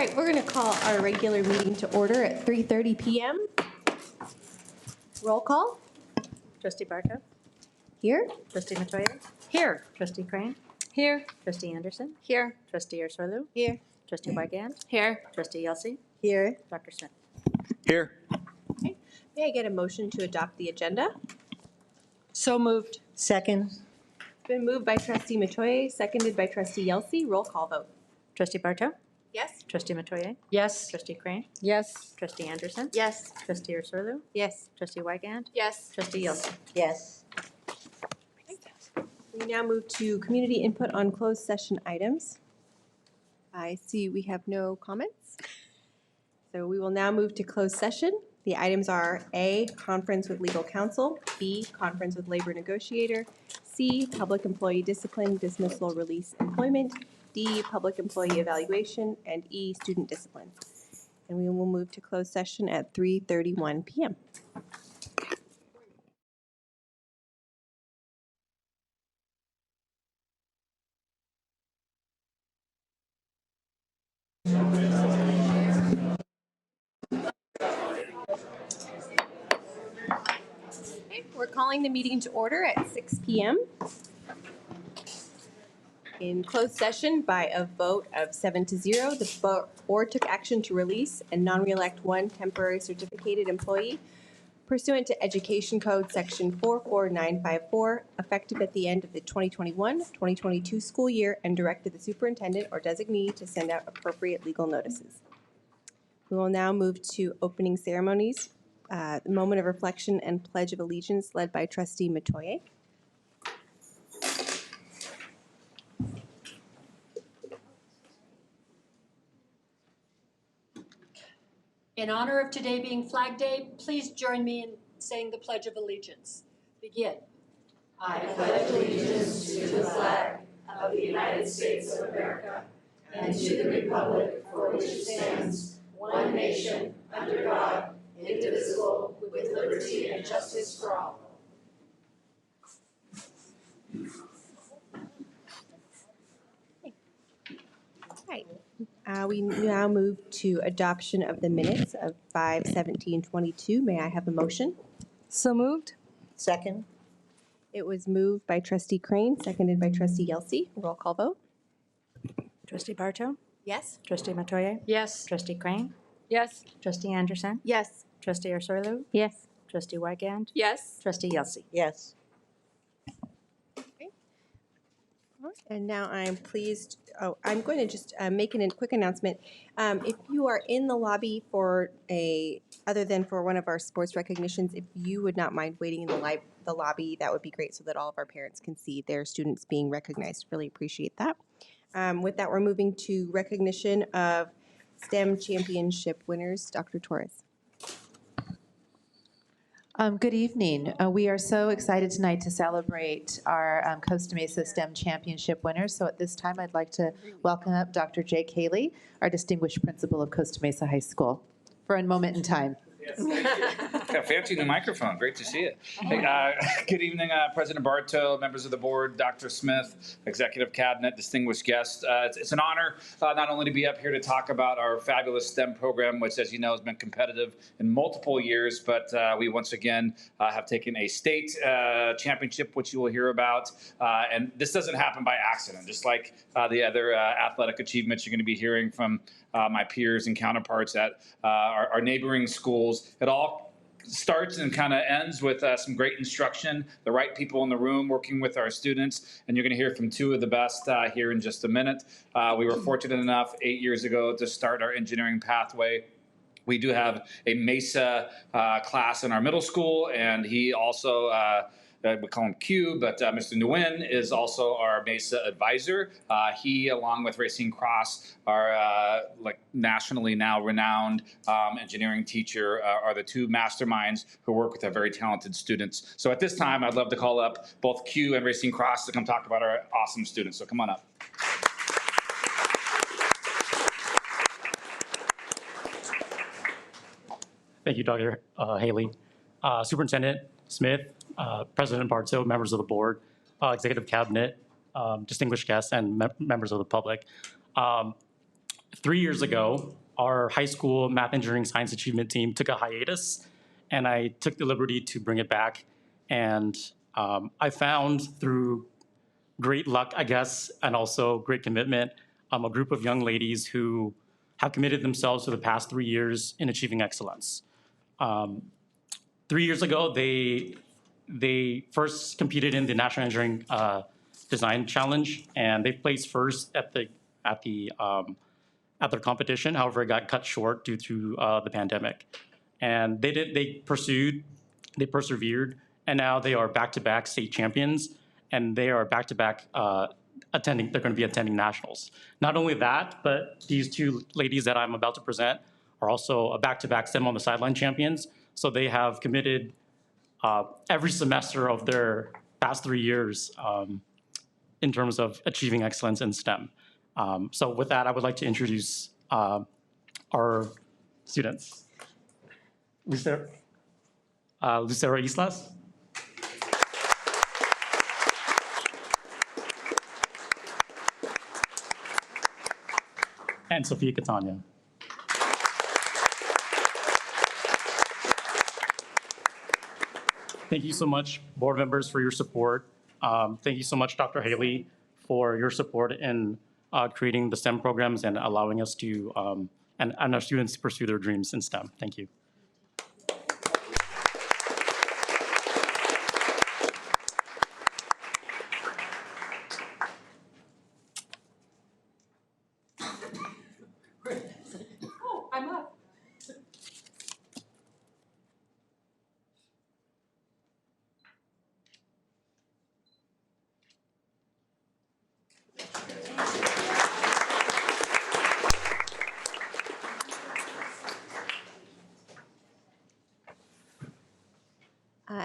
right, we're going to call our regular meeting to order at 3:30 p.m. Roll call. Trustee Barto? Here. Trustee Matoye? Here. Trustee Crane? Here. Trustee Anderson? Here. Trustee Ursulou? Here. Trustee Wygand? Here. Trustee Yelsey? Here. Dr. Smith? Here. Okay. May I get a motion to adopt the agenda? So moved. Second. It's been moved by Trustee Matoye, seconded by Trustee Yelsey. Roll call vote. Trustee Barto? Yes. Trustee Matoye? Yes. Trustee Crane? Yes. Trustee Anderson? Yes. Trustee Ursulou? Yes. Trustee Wygand? Yes. Trustee Yelsey? Yes. We now move to community input on closed session items. I see we have no comments. So we will now move to closed session. The items are A, conference with legal counsel, B, conference with labor negotiator, C, public employee discipline, dismissal, release, employment, D, public employee evaluation, and E, student discipline. And we will move to closed session at 3:31 p.m. We're calling the meeting to order at 6 p.m. In closed session, by a vote of 7-0, the board took action to release and non-reelect one temporary certificated employee pursuant to Education Code Section 44954, effective at the end of the 2021-2022 school year, and directed the superintendent or designee to send out appropriate legal notices. We will now move to opening ceremonies. The moment of reflection and pledge of allegiance led by Trustee Matoye. In honor of today being Flag Day, please join me in saying the Pledge of Allegiance. Begin. I pledge allegiance to the flag of the United States of America and to the republic for which it stands, one nation, under God, indivisible, with liberty and justice for all. Right. We now move to adoption of the minutes of 5/17/22. May I have a motion? So moved. Second. It was moved by Trustee Crane, seconded by Trustee Yelsey. Roll call vote. Trustee Barto? Yes. Trustee Matoye? Yes. Trustee Crane? Yes. Trustee Anderson? Yes. Trustee Ursulou? Yes. Trustee Wygand? Yes. Trustee Yelsey? Yes. And now I'm pleased, I'm going to just make a quick announcement. If you are in the lobby for other than for one of our sports recognitions, if you would not mind waiting in the lobby, that would be great so that all of our parents can see their students being recognized. Really appreciate that. With that, we're moving to recognition of STEM championship winners. Dr. Torres. Good evening. We are so excited tonight to celebrate our Costa Mesa STEM Championship winners. So at this time, I'd like to welcome up Dr. Jake Haley, our distinguished principal of Costa Mesa High School, for a moment in time. Yes, thank you. Fancy new microphone. Great to see it. Hey, good evening, President Barto, members of the board, Dr. Smith, Executive Cabinet, distinguished guests. It's an honor not only to be up here to talk about our fabulous STEM program, which, as you know, has been competitive in multiple years, but we once again have taken a state championship, which you will hear about. And this doesn't happen by accident, just like the other athletic achievements you're going to be hearing from my peers and counterparts at our neighboring schools. It all starts and kind of ends with some great instruction, the right people in the room working with our students, and you're going to hear from two of the best here in just a minute. We were fortunate enough 8 years ago to start our engineering pathway. We do have a Mesa class in our middle school, and he also we call him Q, but Mr. Nguyen is also our Mesa advisor. He, along with Racine Cross, our nationally now renowned engineering teacher, are the two masterminds who work with our very talented students. So at this time, I'd love to call up both Q and Racine Cross to come talk about our awesome students. So come on up. Thank you, Dr. Haley. Superintendent Smith, President Barto, members of the board, Executive Cabinet, distinguished guests, and members of the public. 3 years ago, our high school math, engineering, science achievement team took a hiatus, and I took the liberty to bring it back. And I found through great luck, I guess, and also great commitment, a group of young ladies who have committed themselves for the past 3 years in achieving excellence. 3 years ago, they first competed in the National Engineering Design Challenge, and they placed first at their competition. However, it got cut short due to the pandemic. And they persevered, and now they are back-to-back state champions, and they are back-to-back attending. They're going to be attending nationals. Not only that, but these two ladies that I'm about to present are also a back-to-back STEM on the Sideline champions. So they have committed every semester of their past 3 years in terms of achieving excellence in STEM. So with that, I would like to introduce our students. Lucero Islas. And Sophia Catania. Thank you so much, board members, for your support. Thank you so much, Dr. Haley, for your support in creating the STEM programs and allowing us to, and our students to pursue their dreams in STEM. Thank you. Oh, I'm up.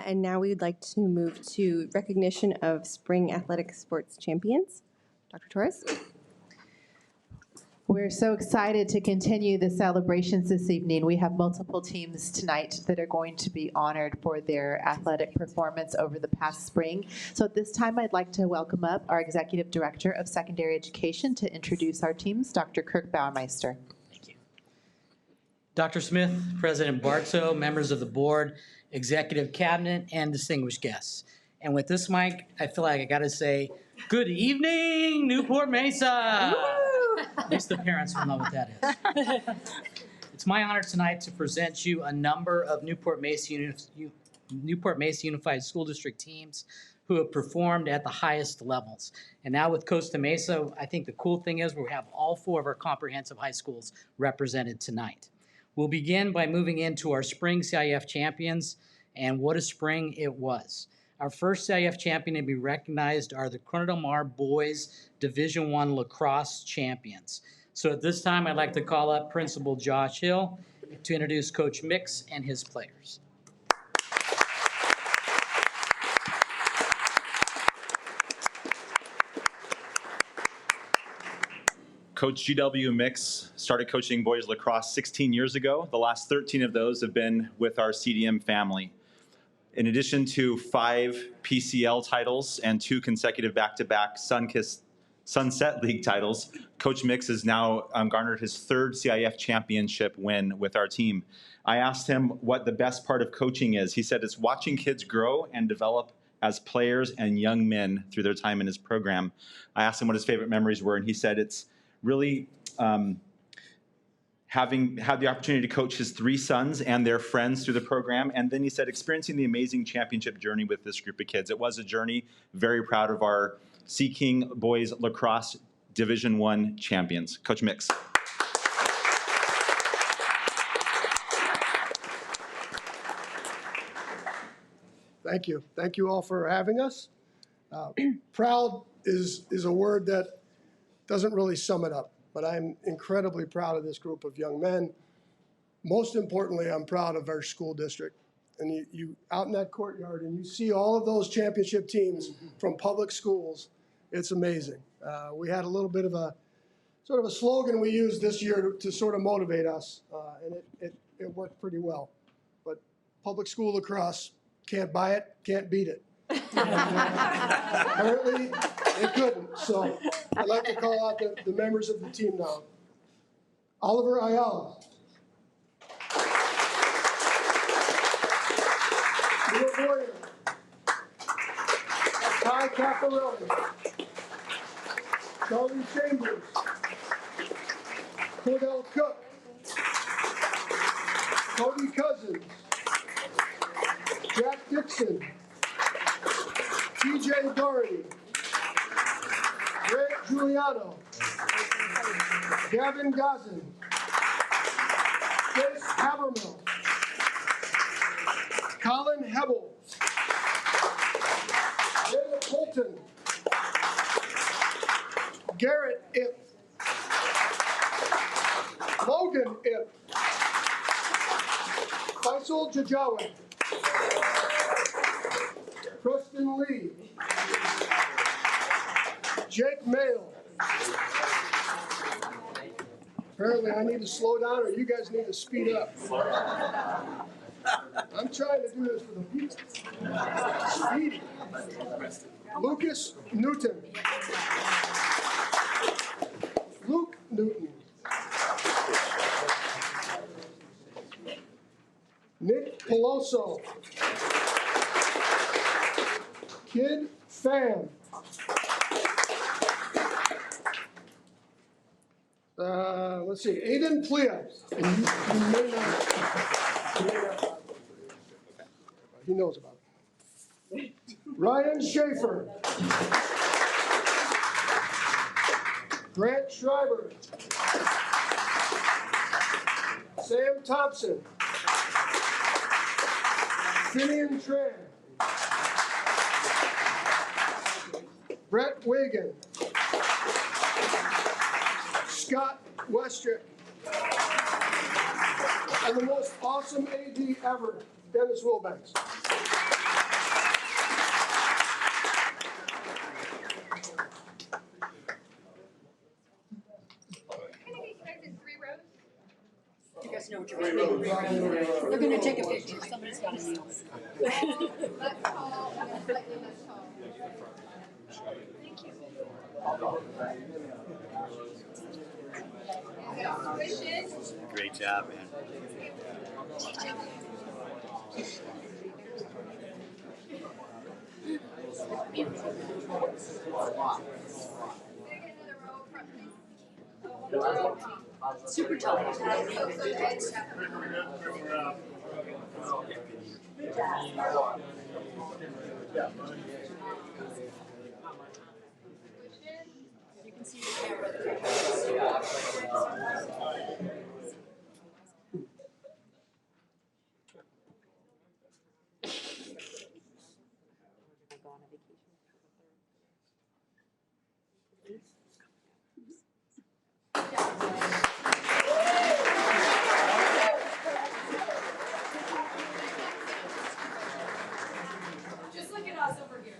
And now we would like to move to recognition of spring athletic sports champions. Dr. Torres? We're so excited to continue the celebrations this evening. We have multiple teams tonight that are going to be honored for their athletic performance over the past spring. So at this time, I'd like to welcome up our Executive Director of Secondary Education to introduce our teams, Dr. Kirk Bauermeister. Thank you. Dr. Smith, President Bartow, members of the board, executive cabinet, and distinguished guests. And with this mic, I feel like I gotta say, good evening, Newport-Mesa. At least the parents will know what that is. It's my honor tonight to present you a number of Newport-Mesa Unified School District teams who have performed at the highest levels. And now with Costa Mesa, I think the cool thing is we have all 4 of our comprehensive high schools represented tonight. We'll begin by moving into our spring CIF champions, and what a spring it was. Our first CIF champion to be recognized are the Corona del Mar Boys Division I Lacrosse champions. So at this time, I'd like to call up Principal Josh Hill to introduce Coach Mix and his players. Coach GW Mix started coaching boys lacrosse 16 years ago. The last 13 of those have been with our CDM family. In addition to 5 PCL titles and 2 consecutive back-to-back Sunset League titles, Coach Mix has now garnered his 3rd CIF championship win with our team. I asked him what the best part of coaching is. He said it's watching kids grow and develop as players and young men through their time in his program. I asked him what his favorite memories were, and he said it's really having had the opportunity to coach his 3 sons and their friends through the program. And then he said experiencing the amazing championship journey with this group of kids. It was a journey. Very proud of our Sea King Boys Lacrosse Division I champions. Coach Mix. Thank you. Thank you all for having us. Proud is a word that doesn't really sum it up, but I'm incredibly proud of this group of young men. Most importantly, I'm proud of our school district. And you out in that courtyard and you see all of those championship teams from public schools. It's amazing. We had a little bit of a sort of a slogan we used this year to sort of motivate us, and it worked pretty well. But public school lacrosse, can't buy it, can't beat it. Apparently, they couldn't. So I'd like to call out the members of the team now. Oliver Ayala. Leo Boyer. Ty Caparelli. Charlie Chambers. Cordell Cook. Cody Cousins. Jack Dixon. TJ Doherty. Grant Giuliano. Gavin Gazin. Chris Habermill. Colin Hebel. Dana Colton. Garrett Ip. Logan Ip. Faisal Jajawi. Preston Lee. Jake Mail. Apparently I need to slow down or you guys need to speed up. I'm trying to do this for the people. Speedy. Lucas Newton. Luke Newton. Nick Peloso. Kid Pham. Let's see, Aiden Plea. And you may not, he knows about it. Ryan Schaefer. Grant Schreiber. Sam Thompson. Finian Tran. Brett Wigan. Scott Westrick. And the most awesome AD ever, Dennis Wilbanks. You guys know what you're going to do. They're going to take a picture. Somebody's got to kneel. Great job, man. Super tall. You can see the camera. Just look at us over here.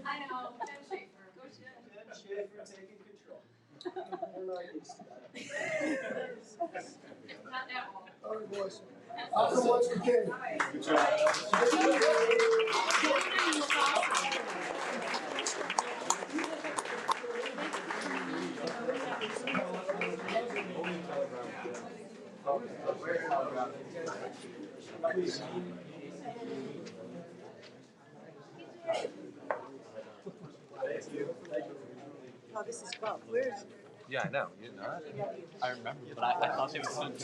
I know, Ken Schaefer. Go Ken Schaefer taking control. Not that one. All right, boys. Out from West Virginia. Good job. Oh, this is 12. Where's? Yeah, I know. You didn't know that? I remember, but I thought they would send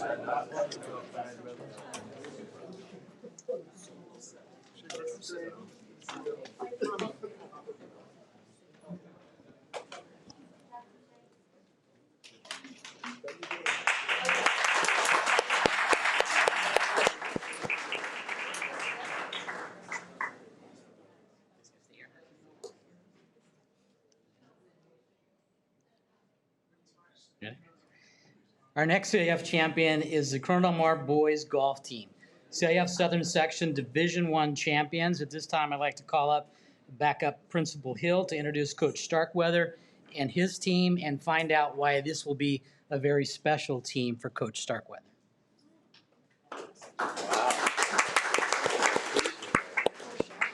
Our next CIF champion is the Corona Del Mar boys golf team. CIF Southern Section Division I champions. At this time, I'd like to call up backup Principal Hill to introduce Coach Starkweather and his team and find out why this will be a very special team for Coach Starkweather.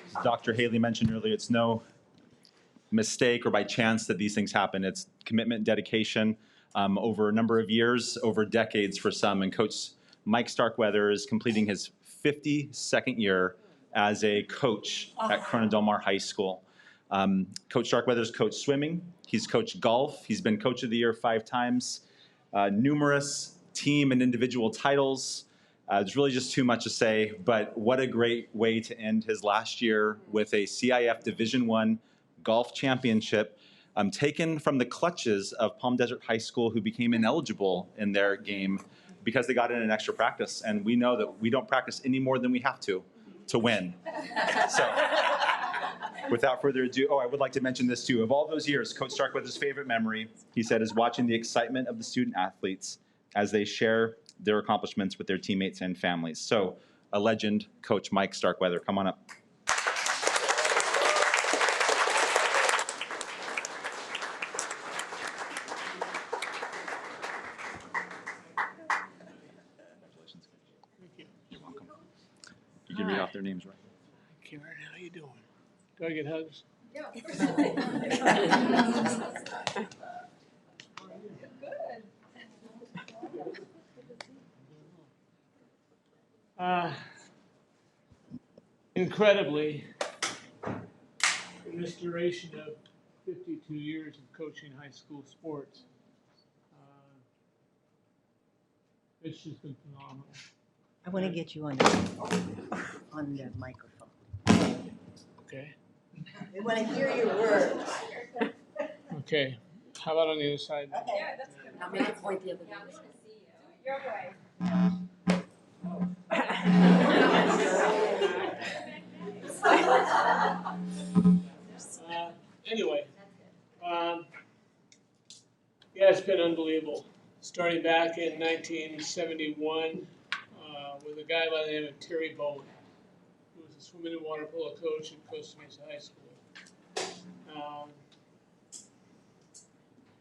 As Dr. Haley mentioned earlier, it's no mistake or by chance that these things happen. It's commitment, dedication. over a number of years, over decades for some. And Coach Mike Starkweather is completing his 52nd year as a coach at Corona Del Mar High School. Coach Starkweather's coached swimming. He's coached golf. He's been Coach of the Year 5 times. Numerous team and individual titles. It's really just too much to say, but what a great way to end his last year with a CIF Division I golf championship taken from the clutches of Palm Desert High School, who became ineligible in their game because they got in an extra practice. And we know that we don't practice any more than we have to win. So without further ado, I would like to mention this too. Of all those years, Coach Starkweather's favorite memory, he said, is watching the excitement of the student athletes as they share their accomplishments with their teammates and families. So a legend, Coach Mike Starkweather, come on up. Congratulations. Thank you. You're welcome. You can read off their names, right? Karen, how you doing? Do I get hugs? Incredibly, in this duration of 52 years of coaching high school sports, it's just been phenomenal. I want to get you on the microphone. Okay. We want to hear your words. Okay. How about on the other side? Yeah, that's good. I'll make it point the other way. Your way. Anyway, yeah, it's been unbelievable. Starting back in 1971 with a guy by the name of Terry Bowen, who was a swimming and water polo coach at Costa Mesa High School.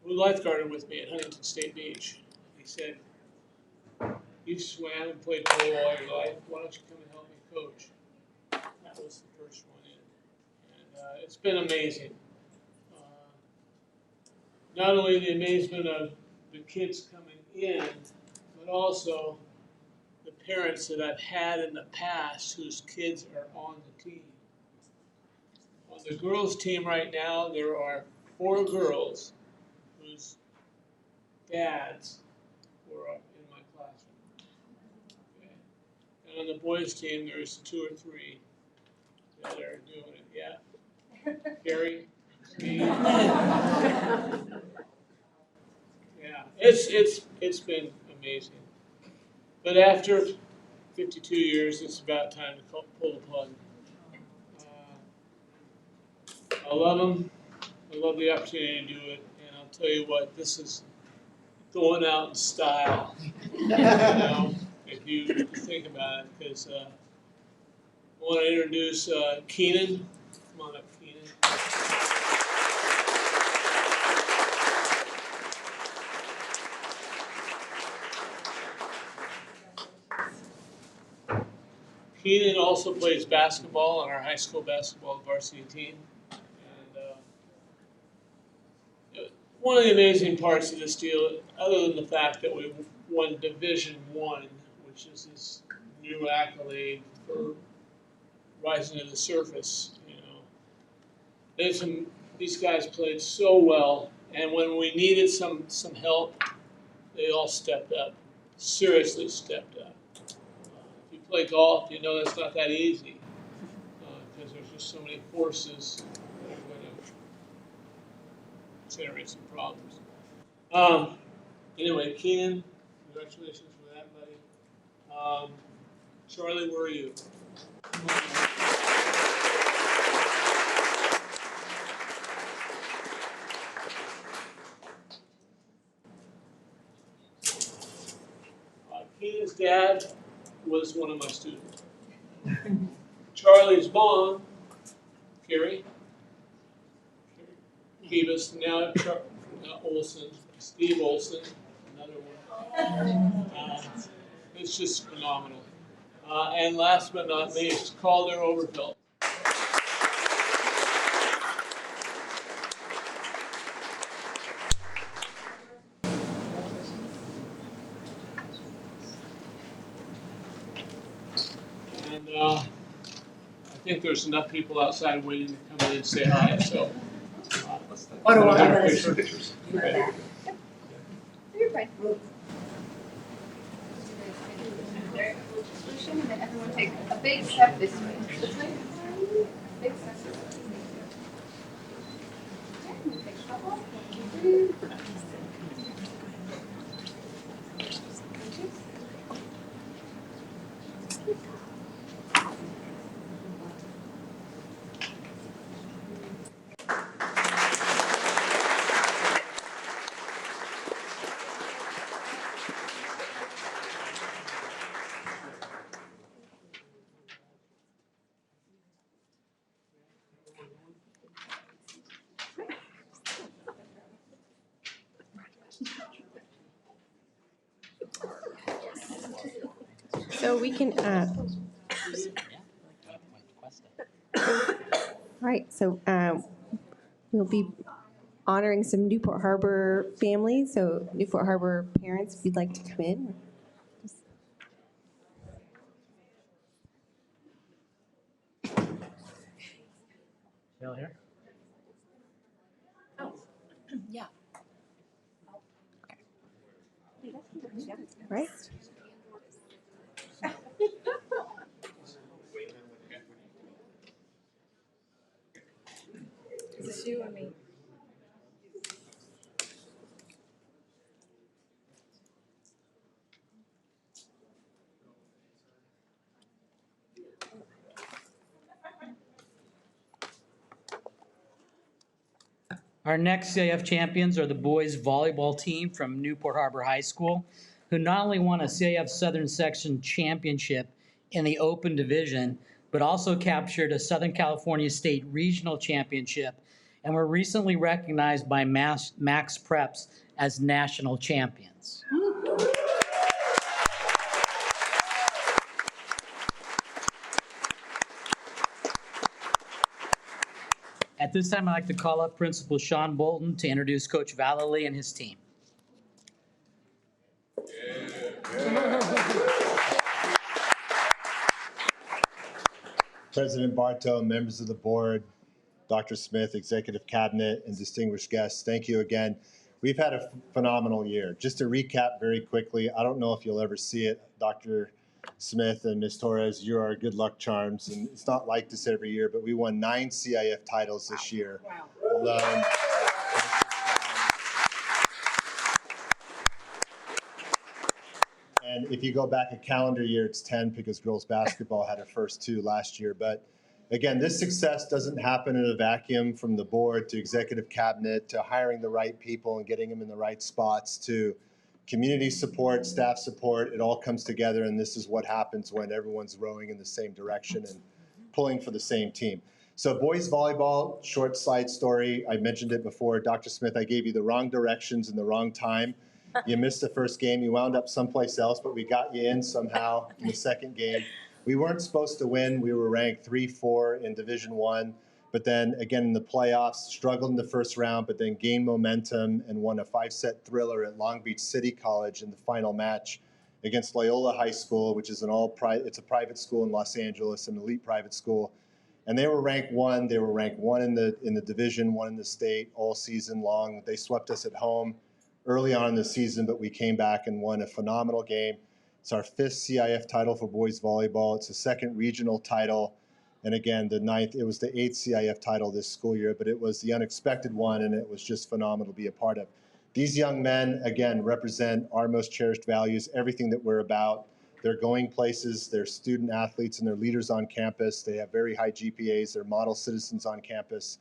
Who lifeguarded with me at Huntington State Beach. He said, "You swam and played polo all your life. Why don't you come and help me coach?" That was the first one in. And it's been amazing. Not only the amazement of the kids coming in, but also the parents that I've had in the past whose kids are on the team. On the girls' team right now, there are 4 girls whose dads were in my classroom. Okay. And on the boys' team, there's 2 or 3 that are doing it. Yeah. Gary, me. Yeah, it's been amazing. But after 52 years, it's about time to pull the plug. I love them. I love the opportunity to do it. And I'll tell you what, this is going out in style. You know, if you think about it, because I want to introduce Keenan. Come on up, Keenan. Keenan also plays basketball on our high school basketball varsity team. And one of the amazing parts of this deal, other than the fact that we won Division I, which is this new accolade for rising to the surface, you know, these guys played so well, and when we needed some help, they all stepped up, seriously stepped up. Play golf, you know that's not that easy because there's just so many forces that are going to generate some problems. Anyway, Keenan, congratulations for that, buddy. Charlie, where are you? Keenan's dad was one of my students. Charlie's mom, Carrie, gave us now Olson, Steve Olson, another one. It's just phenomenal. And last but not least, Calder Overfeld. And I think there's enough people outside waiting to come in and say hi, so. What do I Take gotta pictures. Okay. You're fine. Resolution, and then everyone take a big step this way. This way. Big step this way. Okay, take a couple. 1, 2, 3. So we can, all right, so we'll be honoring some Newport Harbor families. So Newport Harbor parents, if you'd like to come in. Bill here? Yeah. Right? Is this you or me? Our next CIF champions are the boys volleyball team from Newport Harbor High School, who not only won a CIF Southern Section championship in the open division, but also captured a Southern California State Regional Championship and were recently recognized by Max Preps as national champions. At this time, I'd like to call up Principal Sean Bolton to introduce Coach Vallely and his team. President Bartow, members of the board, Dr. Smith, executive cabinet, and distinguished guests, thank you again. We've had a phenomenal year. Just to recap very quickly, I don't know if you'll ever see it, Dr. Smith and Ms. Torres, you're our good luck charms, and it's not like this every year, but we won 9 CIF titles this year alone. And if you go back a calendar year, it's 10 because girls basketball had her first 2 last year. But again, this success doesn't happen in a vacuum, from the board to executive cabinet to hiring the right people and getting them in the right spots to community support, staff support. It all comes together, and this is what happens when everyone's rowing in the same direction and pulling for the same team. So boys volleyball, short side story. I mentioned it before. Dr. Smith, I gave you the wrong directions and the wrong time. You missed the first game. You wound up someplace else, but we got you in somehow in the second game. We weren't supposed to win. We were ranked 3-4 in Division I, but then again in the playoffs, struggled in the first round, but then gained momentum and won a 5-set thriller at Long Beach City College in the final match against Loyola High School, which is it's a private school in Los Angeles, an elite private school. And they were ranked 1. They were ranked 1 in the division, 1 in the state all season long. They swept us at home early on in the season, but we came back and won a phenomenal game. It's our 5th CIF title for boys volleyball. It's the 2nd regional title. And again, the 9th, it was the 8th CIF title this school year, but it was the unexpected one, and it was just phenomenal to be a part of. These young men, again, represent our most cherished values, everything that we're about. They're going places, they're student athletes, and they're leaders on campus. They have very high GPAs, they're model citizens on campus,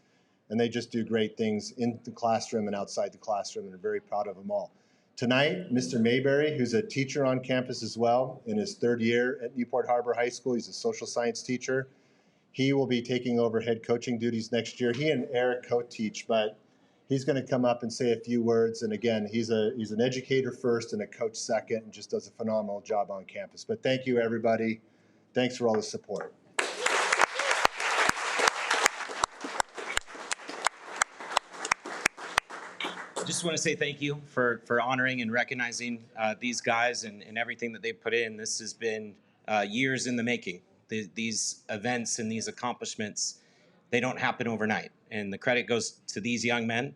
and they just do great things in the classroom and outside the classroom, and are very proud of them all. Tonight, Mr. Mayberry, who's a teacher on campus as well, in his 3rd year at Newport Harbor High School, he's a social science teacher. He will be taking over head coaching duties next year. He and Eric co-teach, but he's going to come up and say a few words. And again, he's an educator first and a coach second, and just does a phenomenal job on campus. But thank you, everybody. Thanks for all the support. Just want to say thank you for honoring and recognizing these guys and everything that they've put in. This has been years in the making. These events and these accomplishments, they don't happen overnight. And the credit goes to these young men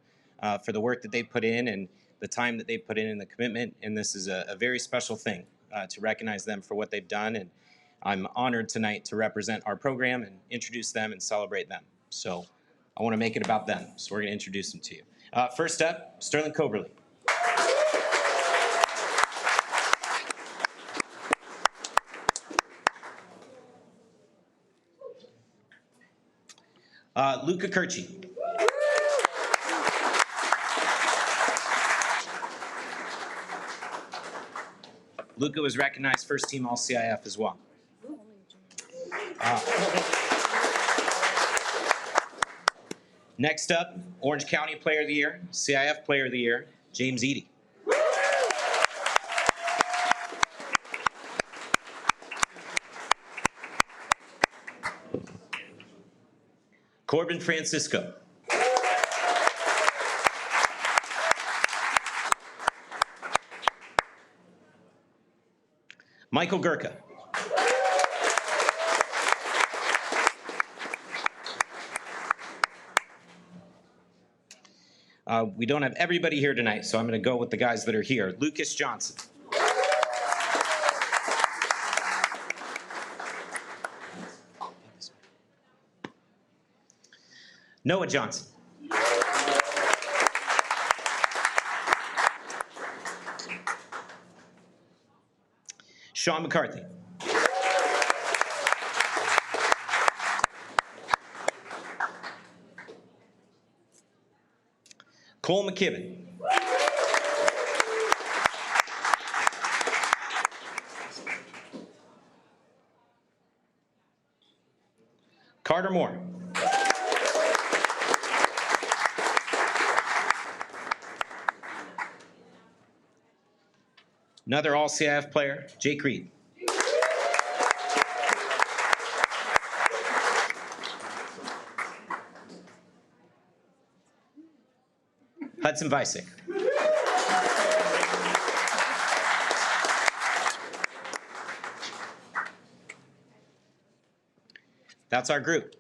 for the work that they put in and the time that they put in and the commitment. And this is a very special thing to recognize them for what they've done. And I'm honored tonight to represent our program and introduce them and celebrate them. So I want to make it about them. So we're going to introduce them to you. First up, Sterling Coberly. Luca Kirchi. Luca was recognized first team All-CIF as well. Next up, Orange County Player of the Year, CIF Player of the Year, James Eady. Corbin Francisco. Michael Gurka. We don't have everybody here tonight, so I'm going to go with the guys that are here. Lucas Johnson. Noah Johnson. Sean McCarthy. Cole McKibben. Carter Moore. Another All-CIF player, Jake Reed. Hudson Visick. That's our group.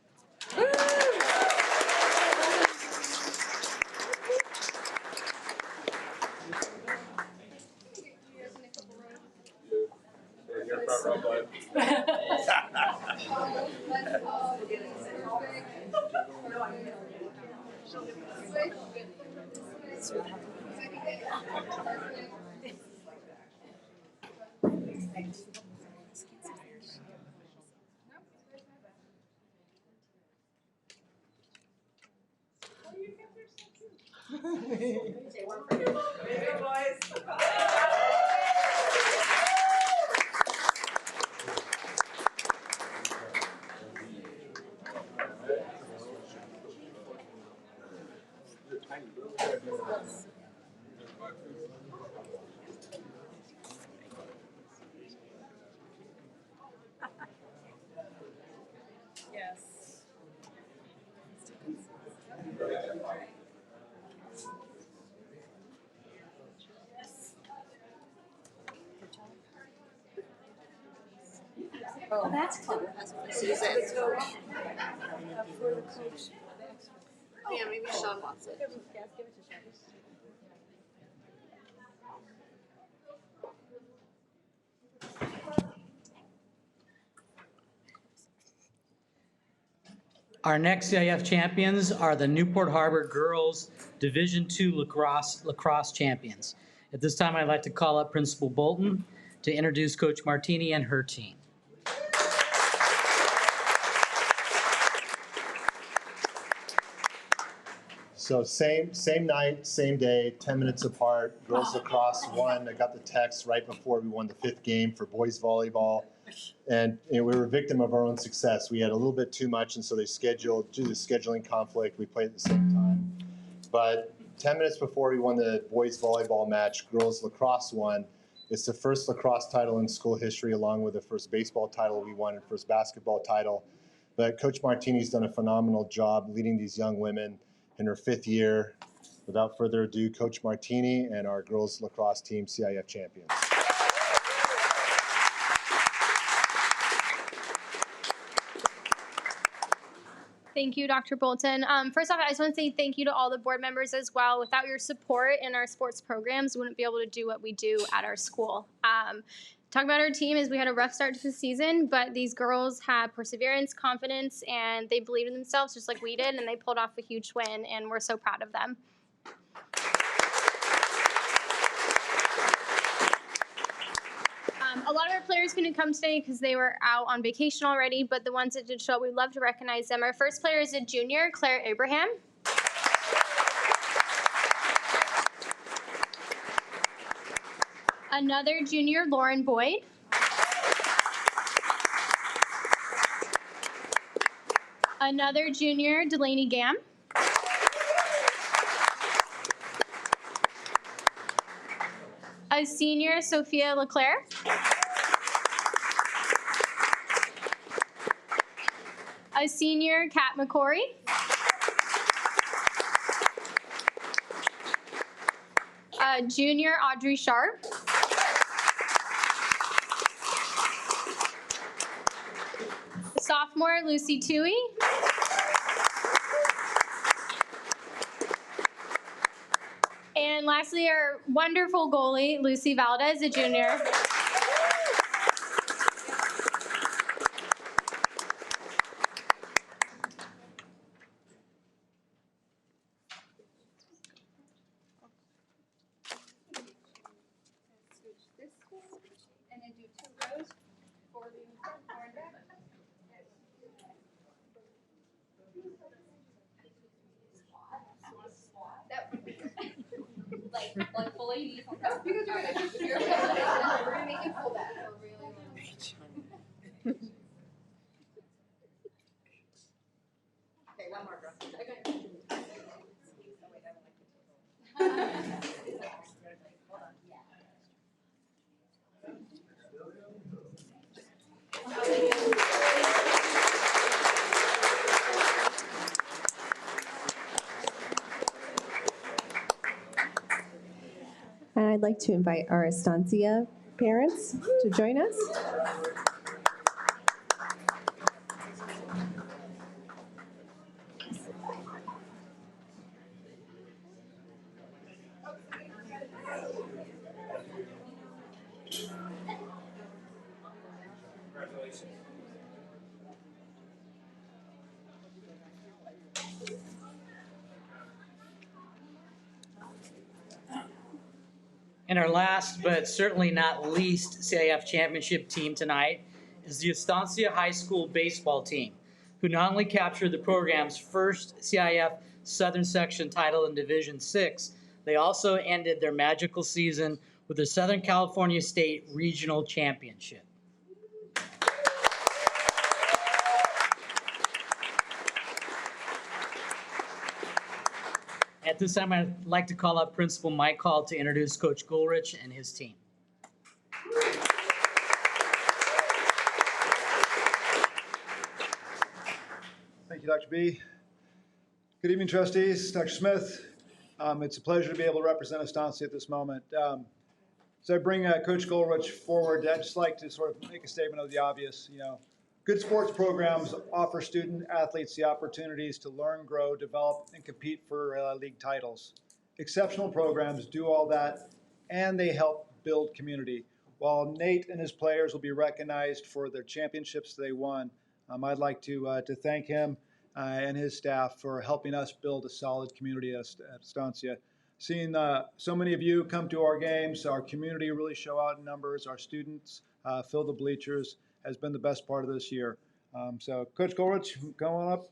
Oh, that's clever. Susan. Yeah, maybe Sean wants it. Our next CIF champions are the Newport Harbor Girls Division II lacrosse champions. At this time, I'd like to call up Principal Bolton to introduce Coach Martini and her team. So same night, same day, 10 minutes apart. Girls lacrosse won. I got the text right before we won the 5th game for boys volleyball. And we were a victim of our own success. We had a little bit too much, and so they scheduled, due to the scheduling conflict, we played at the same time. But 10 minutes before we won the boys volleyball match, girls lacrosse won. It's the first lacrosse title in school history, along with the first baseball title we won and first basketball title. But Coach Martini's done a phenomenal job leading these young women in her 5th year. Without further ado, Coach Martini and our girls lacrosse team CIF champions. Thank you, Dr. Bolton. First off, I just want to say thank you to all the board members as well. Without your support in our sports programs, we wouldn't be able to do what we do at our school. Talking about our team is we had a rough start to the season, but these girls had perseverance, confidence, and they believed in themselves just like we did, and they pulled off a huge win, and we're so proud of them. A lot of our players couldn't come today because they were out on vacation already, but the ones that did show up, we'd love to recognize them. Our first player is a junior, Claire Abraham. Another junior, Lauren Boyd. Another junior, Delaney Gam. A senior, Sophia LeClaire. A senior, Kat McCory. A junior, Audrey Sharp. Sophomore, Lucy Toohey. And lastly, our wonderful goalie, Lucy Valdez, a junior. Like fully. Because you're gonna make it pull back. Okay, one more girl. And I'd like to invite our Estancia parents to join us. And our last, but certainly not least, CIF championship team tonight is the Estancia High School baseball team, who not only captured the program's first CIF Southern Section title in Division VI, they also ended their magical season with the Southern California State Regional Championship. At this time, I'd like to call up Principal Mike Hall to introduce Coach Goldrich and his team. Thank you, Dr. B. Good evening, trustees. Dr. Smith, it's a pleasure to be able to represent Estancia at this moment. So I bring Coach Goldrich forward. I'd just like to sort of make a statement of the obvious. Good sports programs offer student athletes the opportunities to learn, grow, develop, and compete for league titles. Exceptional programs do all that, and they help build community. While Nate and his players will be recognized for their championships they won, I'd like to thank him and his staff for helping us build a solid community at Estancia. Seeing so many of you come to our games, our community really show out in numbers, our students fill the bleachers, has been the best part of this year. So Coach Goldrich, go on up.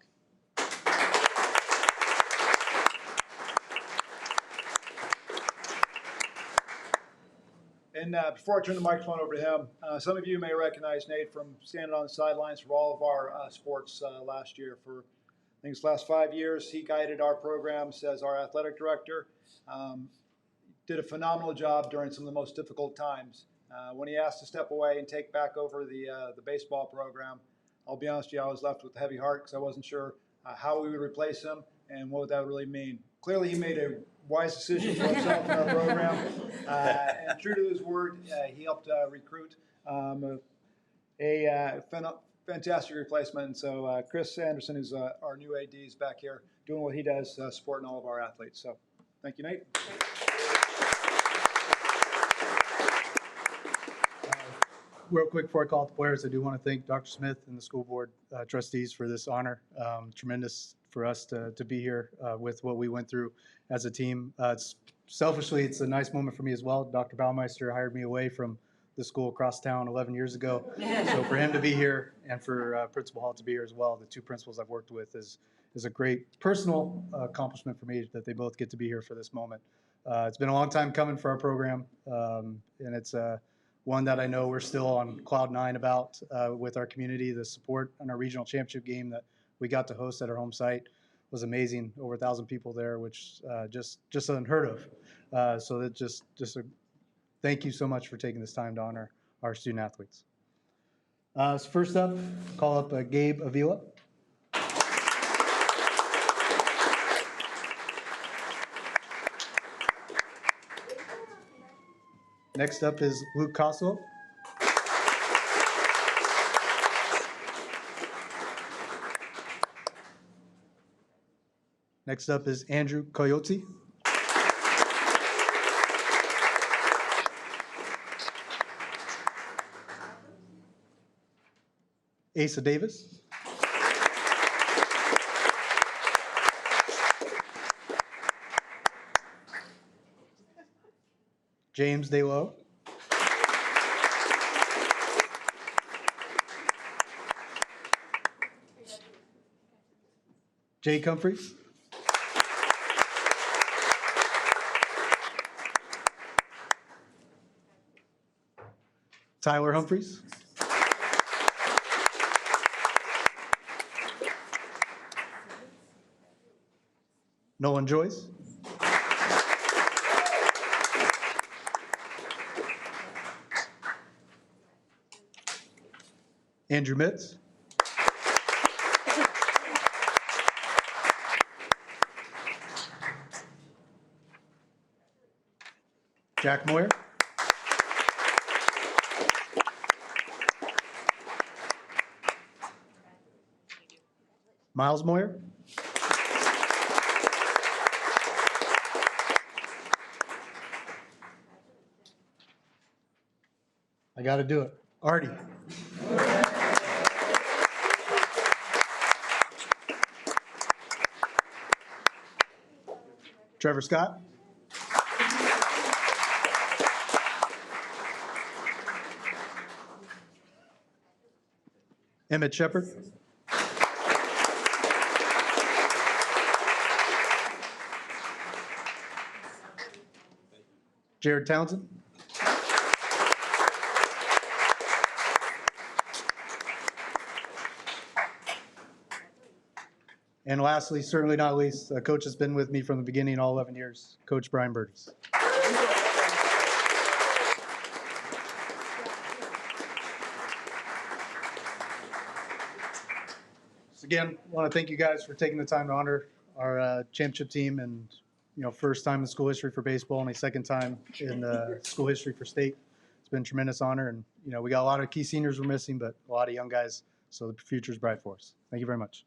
And before I turn the microphone over to him, some of you may recognize Nate from standing on the sidelines for all of our sports last year. For I think it's last 5 years, he guided our programs as our athletic director. Did a phenomenal job during some of the most difficult times. When he asked to step away and take back over the baseball program, I'll be honest with you, I was left with a heavy heart because I wasn't sure how we would replace him and what would that really mean. Clearly, he made a wise decision for himself in our program, and true to his word, he helped recruit a fantastic replacement. And so Chris Anderson, who's our new AD, is back here doing what he does, supporting all of our athletes. So thank you, Nate. Real quick before I call out the players, I do want to thank Dr. Smith and the school board trustees for this honor. Tremendous for us to be here with what we went through as a team. Selfishly, it's a nice moment for me as well. Dr. Baumeister hired me away from the school across town 11 years ago. So for him to be here and for Principal Hall to be here as well, the two principals I've worked with, is a great personal accomplishment for me that they both get to be here for this moment. It's been a long time coming for our program, and it's one that I know we're still on cloud nine about with our community. The support on our regional championship game that we got to host at our home site was amazing. Over 1,000 people there, which just unheard of. So that just a thank you so much for taking this time to honor our student athletes. So first up, call up Gabe Avila. Next up is Luke Kosovo. Next up is Andrew Coyote. Asa Davis. James Delo. Jake Humphreys. Tyler Humphreys. Nolan Joyce. Andrew Mitz. Jack Moyer. Miles Moyer. I got to do it. Artie. Trevor Scott. Emmett Shepard. Jared Townsend. And lastly, certainly not least, a coach has been with me from the beginning, all 11 years, Coach Brian Burtis. So again, I want to thank you guys for taking the time to honor our championship team, and first time in school history for baseball, only second time in school history for state. It's been a tremendous honor, and we got a lot of key seniors we're missing, but a lot of young guys, so the future's bright for us. Thank you very much.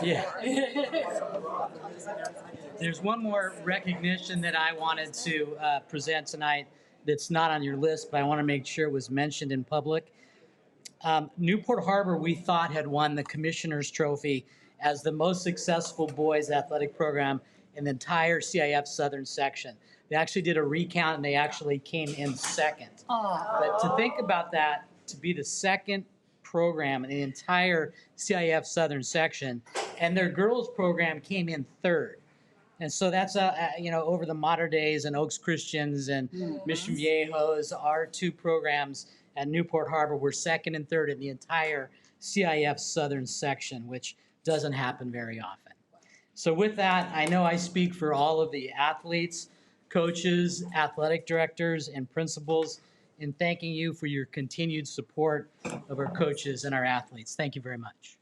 Yeah. There's one more recognition that I wanted to present tonight that's not on your list, but I want to make sure it was mentioned in public. Newport Harbor, we thought, had won the Commissioner's Trophy as the most successful boys athletic program in the entire CIF Southern section. They actually did a recount and they actually came in second. But to think about that, to be the second program in the entire CIF Southern section, and their girls program came in third. And so that's, over the Mater Days and Oaks Christians and Mission Viejos, our two programs at Newport Harbor were second and third in the entire CIF Southern section, which doesn't happen very often. So with that, I know I speak for all of the athletes, coaches, athletic directors, and principals in thanking you for your continued support of our coaches and our athletes. Thank you very much.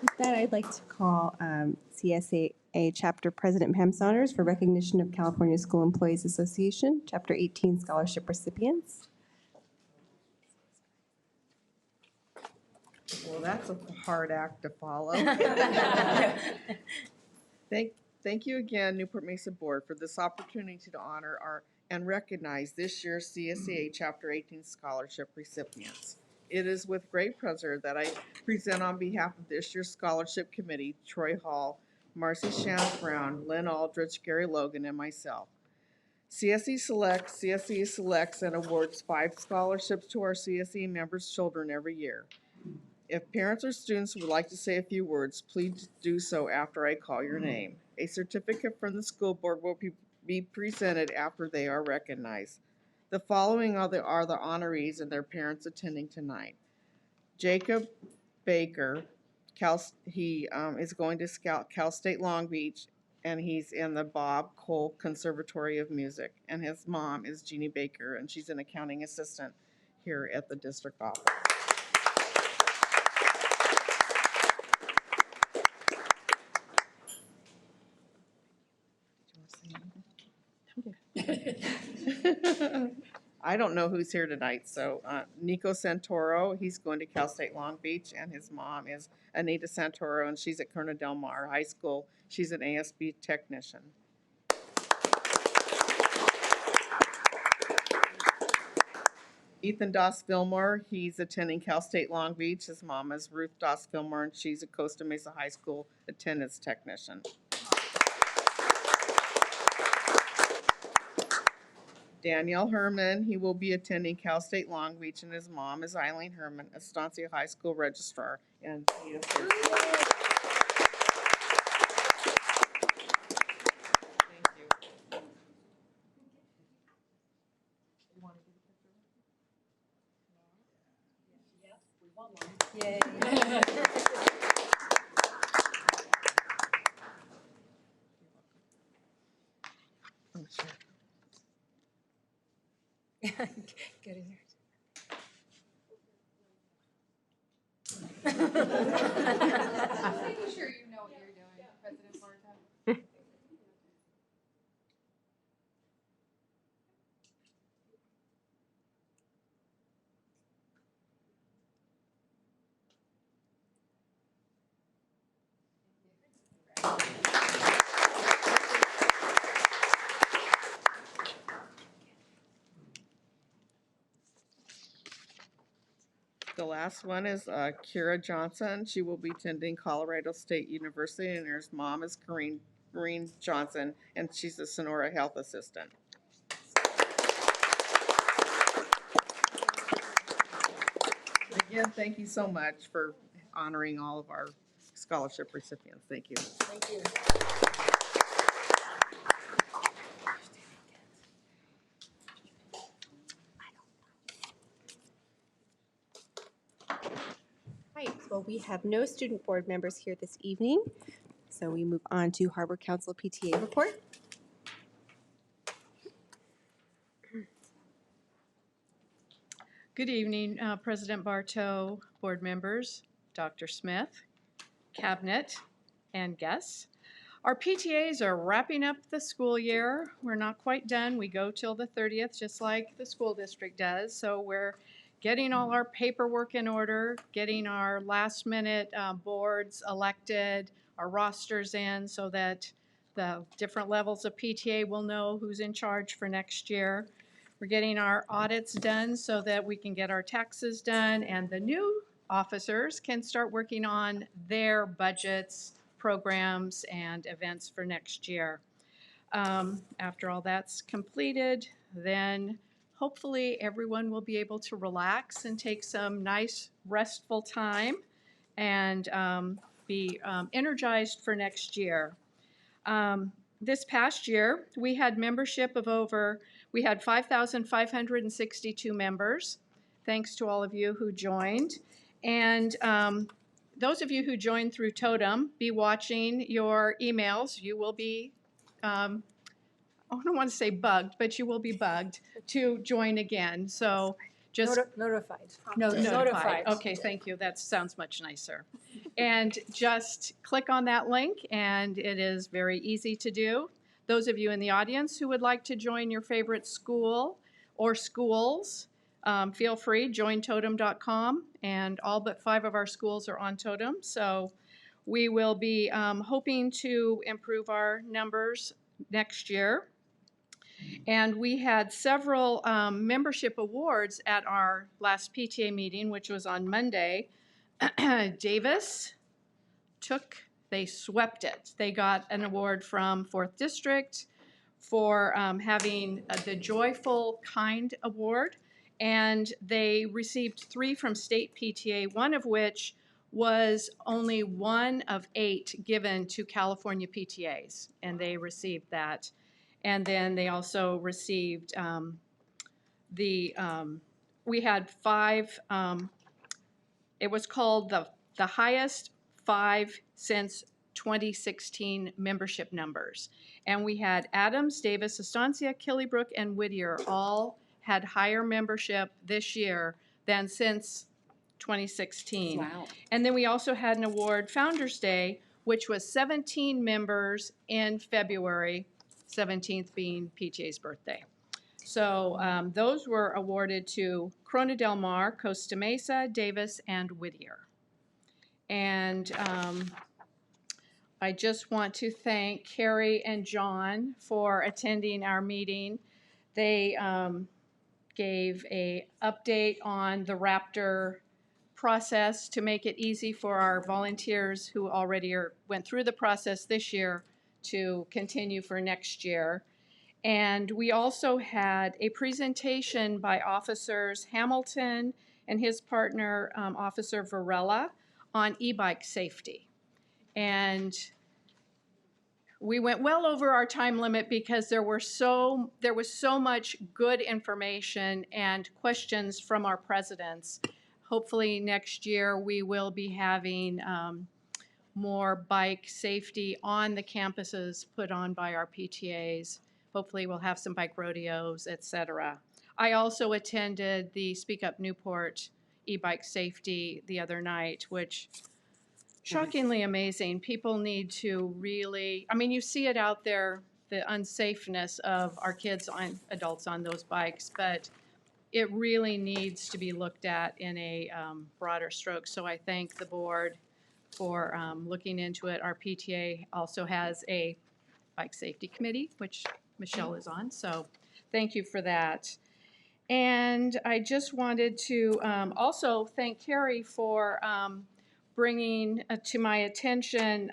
With that, I'd like to call Csca Chapter President Pam Saunders for recognition of California School Employees Association, Chapter 18 scholarship recipients. Well, that's a hard act to follow. Thank you again, Newport-Mesa Board, for this opportunity to honor and recognize this year's Csca Chapter 18 scholarship recipients. It is with great pleasure that I present on behalf of this year's scholarship committee, Troy Hall, Marcy Shannon Brown, Lynn Aldrich, Gary Logan, and myself. CSE selects and awards 5 scholarships to our CSE members' children every year. If parents or students would like to say a few words, please do so after I call your name. A certificate from the school board will be presented after they are recognized. The following are the honorees and their parents attending tonight. Jacob Baker, he is going to Cal State Long Beach, and he's in the Bob Cole Conservatory of Music. And his mom is Jeannie Baker, and she's an accounting assistant here at the district office. I don't know who's here tonight, so Nico Santoro, he's going to Cal State Long Beach, and his mom is Anita Santoro, and she's at Corona Del Mar High School. She's an ASB technician. Ethan Doss Fillmore, he's attending Cal State Long Beach. His mom is Ruth Doss Fillmore, and she's a Costa Mesa High School attendance technician. Danielle Herman, he will be attending Cal State Long Beach, and his mom is Eileen Herman, Estancia High School registrar. And he is here. Thank you. You want to get a picture? Yes, we want one. Yay. Oh, sure. Get in Just making sure you know what you're doing, President Marta. The last one is Kira Johnson. She will be attending Colorado State University, and her mom is Corrine Johnson, and she's a Sonora health assistant. Again, thank you so much for honoring all of our scholarship recipients. Thank you. Thank you. Right, well, we have no student board members here this evening, so we move on to Harbor Council PTA report. Good evening, President Bartow, board members, Dr. Smith, cabinet, and guests. Our PTAs are wrapping up the school year. We're not quite done. We go till the 30th, just like the school district does. So we're getting all our paperwork in order, getting our last minute boards elected, our rosters in so that the different levels of PTA will know who's in charge for next year. We're getting our audits done so that we can get our taxes done, and the new officers can start working on their budgets, programs, and events for next year. After all that's completed, then hopefully everyone will be able to relax and take some nice restful time and be energized for next year. This past year, we had membership of we had 5,562 members, thanks to all of you who joined. And those of you who joined through Totem, be watching your emails. You will be, I don't want to say bugged, but you will be bugged to join again. So just Notified. notified. Okay, thank you. That sounds much nicer. And just click on that link, and it is very easy to do. Those of you in the audience who would like to join your favorite school or schools, feel free, join totem.com, and all but 5 of our schools are on Totem. So we will be hoping to improve our numbers next year. And we had several membership awards at our last PTA meeting, which was on Monday. Davis they swept it. They got an award from 4th District for having the Joyful Kind Award, and they received 3 from state PTA, one of which was only 1 of 8 given to California PTAs, and they received that. And then they also received we had 5, it was called the highest 5 since 2016 membership numbers. And we had Adams, Davis, Estancia, Killebrook, and Whittier all had higher membership this year than since 2016. Wow. And then we also had an award, Founders Day, which was 17 members in February, 17th being PTA's birthday. So those were awarded to Corona Del Mar, Costa Mesa, Davis, and Whittier. And I just want to thank Carrie and John for attending our meeting. They gave an update on the Raptor process to make it easy for our volunteers who already went through the process this year to continue for next year. And we also had a presentation by Officers Hamilton and his partner, Officer Varela, on e-bike safety. And we went well over our time limit because there was so much good information and questions from our presidents. Hopefully next year we will be having more bike safety on the campuses put on by our PTAs. Hopefully we'll have some bike rodeos, etc. I also attended the Speak Up Newport e-bike safety the other night, which shockingly amazing. People need to really, I mean, you see it out there, the unsafeness of our kids and adults on those bikes, but it really needs to be looked at in a broader stroke. So I thank the board for looking into it. Our PTA also has a bike safety committee, which Michelle is on, so thank you for that. And I just wanted to also thank Carrie for bringing to my attention,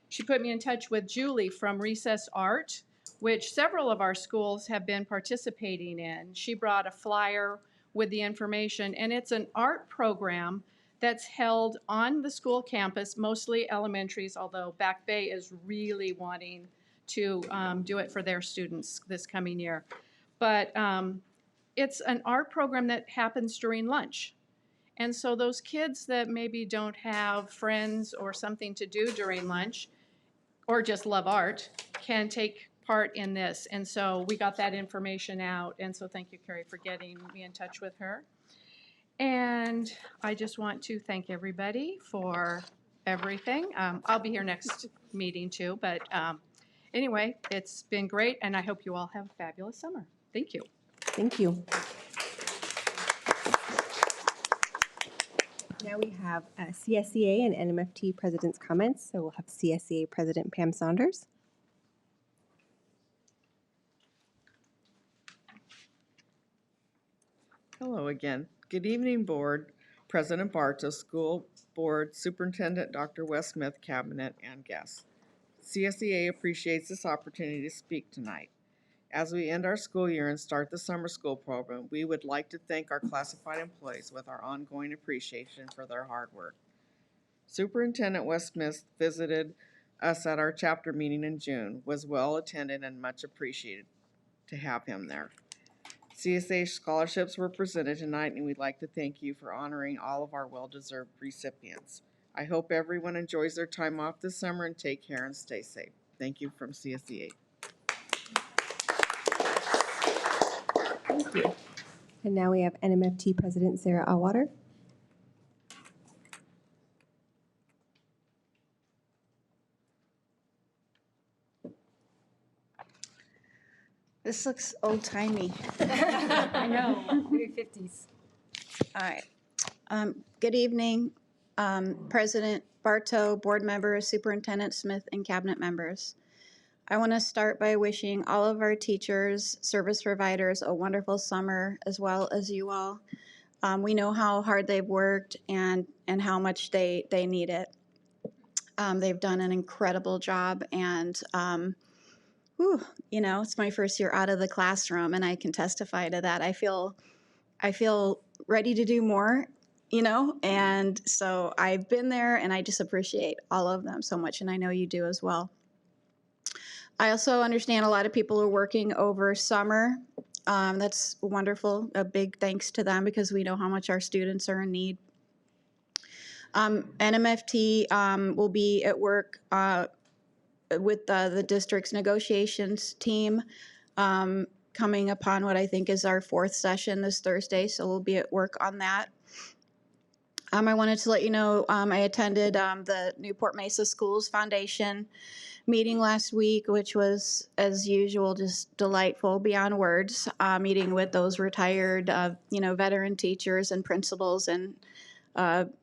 she put me in touch with Julie from Recess Art, which several of our schools have been participating in. She brought a flyer with the information, and it's an art program that's held on the school campus, mostly elementaries, although Back Bay is really wanting to do it for their students this coming year. But it's an art program that happens during lunch. And so those kids that maybe don't have friends or something to do during lunch, or just love art, can take part in this. And so we got that information out. And so thank you, Carrie, for getting me in touch with her. And I just want to thank everybody for everything. I'll be here next meeting too. But anyway, it's been great. And I hope you all have a fabulous summer. Thank you. Thank you. Now we have CSCA and NMFT President's comments. So we'll have CSCA President Pam Saunders. Hello again. Good evening, Board, President Bartos, School Board, Superintendent Dr. Wes Smith, Cabinet, and guests. CSEA appreciates this opportunity to speak tonight. As we end our school year and start the summer school program, we would like to thank our classified employees with our ongoing appreciation for their hard work. Superintendent Wes Smith visited us at our chapter meeting in June, was well attended and much appreciated to have him there. CSA scholarships were presented tonight, and we'd like to thank you for honoring all of our well-deserved recipients. I hope everyone enjoys their time off this summer and take care and stay safe. Thank you from CSEA. Thank you. And now we have NMFT President Sarah Auwater. This looks old-timey. I know, very 50s. All right. Good evening, President Bartow, board members, Superintendent Smith, and cabinet members. I want to start by wishing all of our teachers, service providers a wonderful summer, as well as you all. We know how hard they've worked and how much they need it. They've done an incredible job, and you know, it's my first year out of the classroom, and I can testify to that. I feel ready to do more, you know, and so I've been there, and I just appreciate all of them so much, and I know you do as well. I also understand a lot of people are working over summer. That's wonderful. A big thanks to them, because we know how much our students are in need. NMFT will be at work with the district's negotiations team, coming upon what I think is our 4th session this Thursday, so we'll be at work on that. I wanted to let you know I attended the Newport-Mesa Schools Foundation meeting last week, which was, as usual, just delightful beyond words, meeting with those retired, you know, veteran teachers and principals and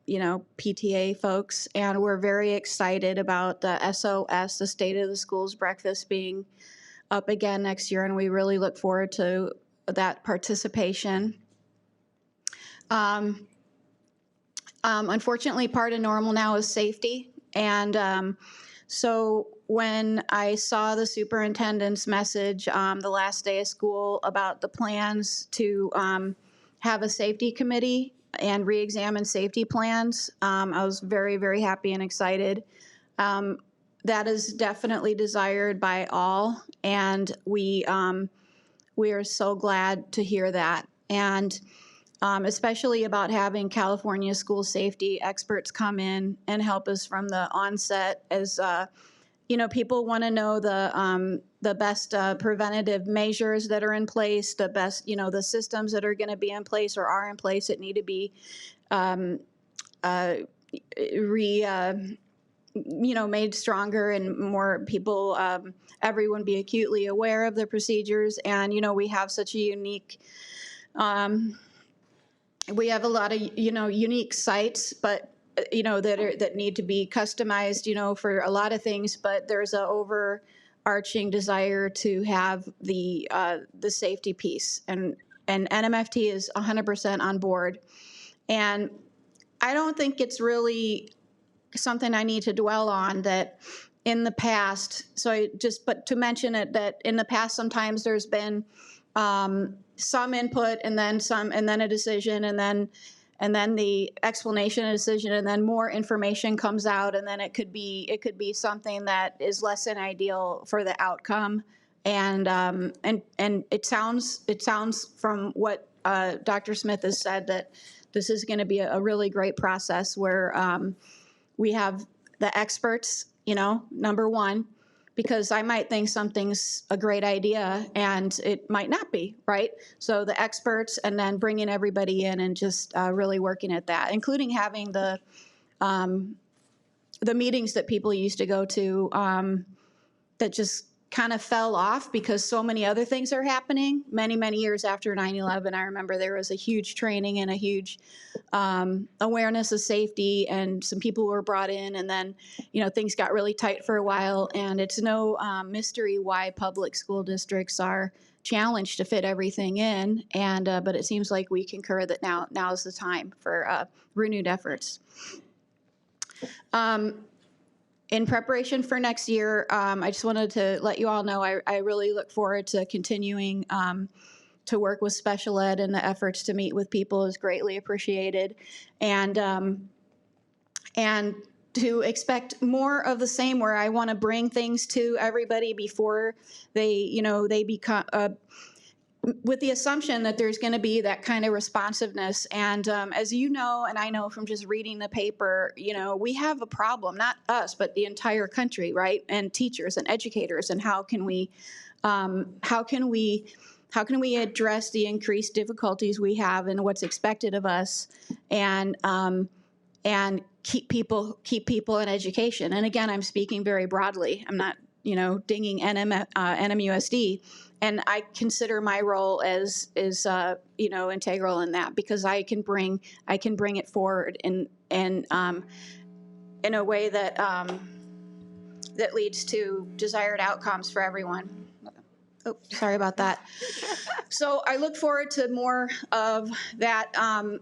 you know, PTA folks, and we're very excited about the SOS, the State of the Schools breakfast, being up again next year, and we really look forward to that participation. Unfortunately, part of normal now is safety, and so when I saw the superintendent's message the last day of school about the plans to have a safety committee and re-examine safety plans, I was very, very happy and excited. That is definitely desired by all, and we are so glad to hear that. And especially about having California school safety experts come in and help us from the onset, as you know, people want to know the best preventative measures that are in place, the best, you know, the systems that are going to be in place or are in place that need to be you know, made stronger, and more people, everyone be acutely aware of the procedures. And, you know, we have such a unique, we have a lot of, you know, unique sites, but you know, that need to be customized, you know, for a lot of things, but there's an overarching desire to have the safety piece, and NMFT is 100% on board. And I don't think it's really something I need to dwell on, that in the past, but to mention it, that in the past sometimes there's been some input and then some, and then a decision, and then the explanation and decision, and then more information comes out, and then it could be something that is less than ideal for the outcome. And it sounds from what Dr. Smith has said, that this is going to be a really great process where we have the experts, you know, number one, because I might think something's a great idea and it might not be, right? So the experts, and then bringing everybody in and just really working at that, including having the meetings that people used to go to that just kind of fell off because so many other things are happening. Many, many years after 9/11, I remember there was a huge training and a huge awareness of safety, and some people were brought in, and then, you know, things got really tight for a while. And it's no mystery why public school districts are challenged to fit everything in. And but it seems like we concur that now is the time for renewed efforts. In preparation for next year, I just wanted to let you all know I really look forward to continuing to work with special ed, and the efforts to meet with people is greatly appreciated. And to expect more of the same, where I want to bring things to everybody before they become, with the assumption that there's going to be that kind of responsiveness. And as you know, and I know from just reading the paper, you know, we have a problem, not us, but the entire country, right? And teachers and educators, and how can we address the increased difficulties we have and what's expected of us, and keep people in education. And again, I'm speaking very broadly. I'm not, you know, dinging NMUSD. And I consider my role as you know, integral in that, because I can bring it forward in a way that that leads to desired outcomes for everyone. Oh, sorry about that. So I look forward to more of that. I'm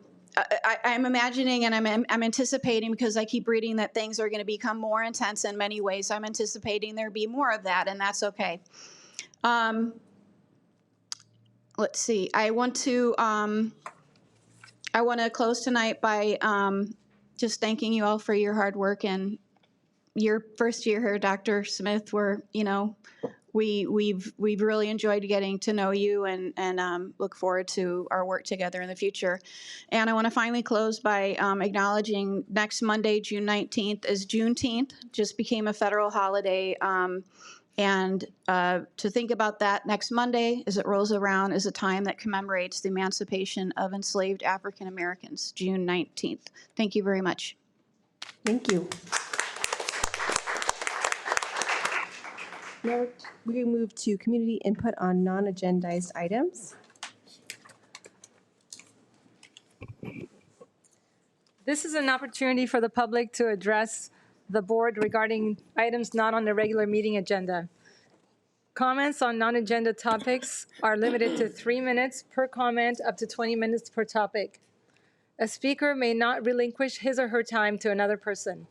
imagining, and I'm anticipating, because I keep reading that things are going to become more intense in many ways. I'm anticipating there be more of that, and that's okay. Let's see. I want to close tonight by just thanking you all for your hard work and your first year here, Dr. Smith. We've really enjoyed getting to know you, and look forward to our work together in the future. And I want to finally close by acknowledging next Monday, June 19th, is Juneteenth. Just became a federal holiday. And to think about that next Monday, as it rolls around, is a time that commemorates the emancipation of enslaved African Americans, June 19th. Thank you very much. Thank you. Now we move to community input on non-agendized items. This is an opportunity for the public to address the board regarding items not on the regular meeting agenda. Comments on non-agenda topics are limited to 3 minutes per comment, up to 20 minutes per topic. A speaker may not relinquish his or her time to another person.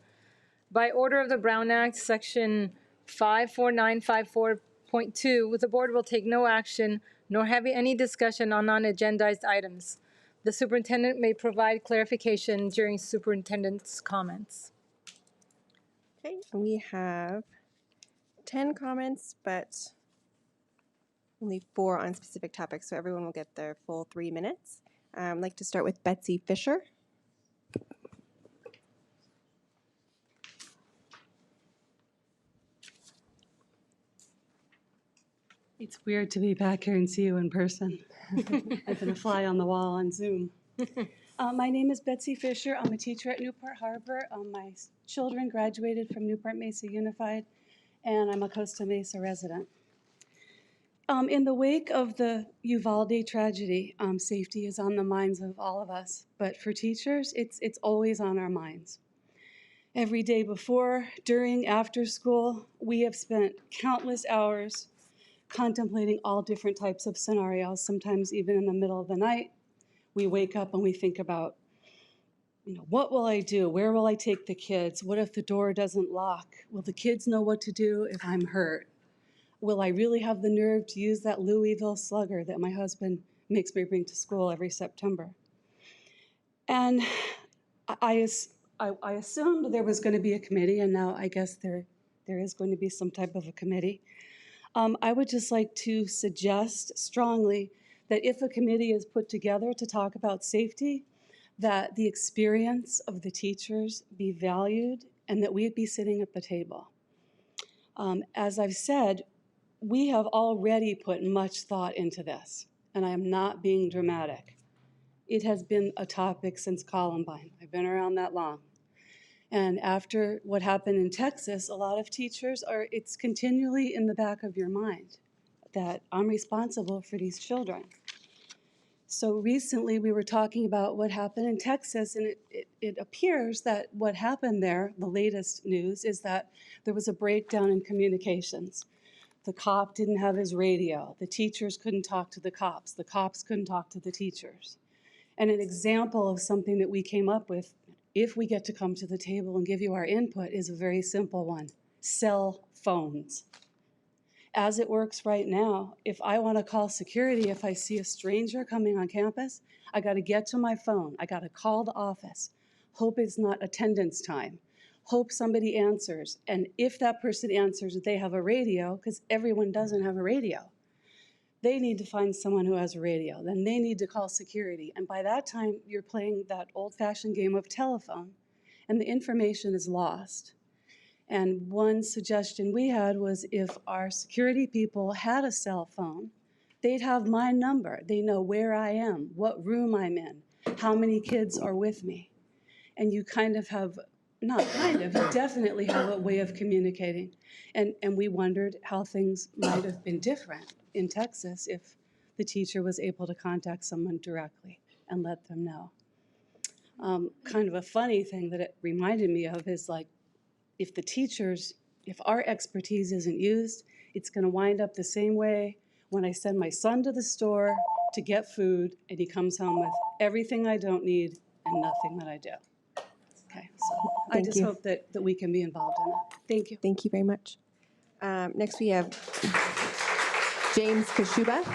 By order of the Brown Act, Section 54954.2, the board will take no action nor have any discussion on non-agendized items. The superintendent may provide clarification during superintendent's comments. Okay, we have 10 comments, but only 4 on specific topics, so everyone will get their full 3 minutes. I'd like to start with Betsy Fisher. It's weird to be back here and see you in person. I've been a fly on the wall on Zoom. My name is Betsy Fisher. I'm a teacher at Newport Harbor. My children graduated from Newport-Mesa Unified, and I'm a Costa Mesa resident. In the wake of the Uvalde tragedy, safety is on the minds of all of us, but for teachers, it's always on our minds. Every day before, during, after school, we have spent countless hours contemplating all different types of scenarios, sometimes even in the middle of the night. We wake up and we think about, what will I do? Where will I take the kids? What if the door doesn't lock? Will the kids know what to do if I'm hurt? Will I really have the nerve to use that Louisville slugger that my husband makes me bring to school every September? And I assumed there was going to be a committee, and now I guess there is going to be some type of a committee. I would just like to suggest strongly that if a committee is put together to talk about safety, that the experience of the teachers be valued and that we'd be sitting at the table. As I've said, we have already put much thought into this, and I am not being dramatic. It has been a topic since Columbine. I've been around that long. And after what happened in Texas, a lot of teachers it's continually in the back of your mind that I'm responsible for these children. So recently we were talking about what happened in Texas, and it appears that what happened there, the latest news, is that there was a breakdown in communications. The cop didn't have his radio. The teachers couldn't talk to the cops. The cops couldn't talk to the teachers. And an example of something that we came up with, if we get to come to the table and give you our input, is a very simple one: cell phones. As it works right now, if I want to call security, if I see a stranger coming on campus, I got to get to my phone. I got to call the office. Hope it's not attendance time. Hope somebody answers. And if that person answers, they have a radio, because everyone doesn't have a radio. They need to find someone who has a radio. Then they need to call security. And by that time, you're playing that old-fashioned game of telephone, and the information is lost. And one suggestion we had was if our security people had a cell phone, they'd have my number. They know where I am, what room I'm in, how many kids are with me. And you kind of have, not kind of, you definitely have a way of communicating. And we wondered how things might have been different in Texas if the teacher was able to contact someone directly and let them know. Kind of a funny thing that it reminded me of is, like, if our expertise isn't used, it's going to wind up the same way when I send my son to the store to get food and he comes home with everything I don't need and nothing that I do. Okay, so I just hope that we can be involved in that. Thank you. Thank you very much. Next we have James Kashuba.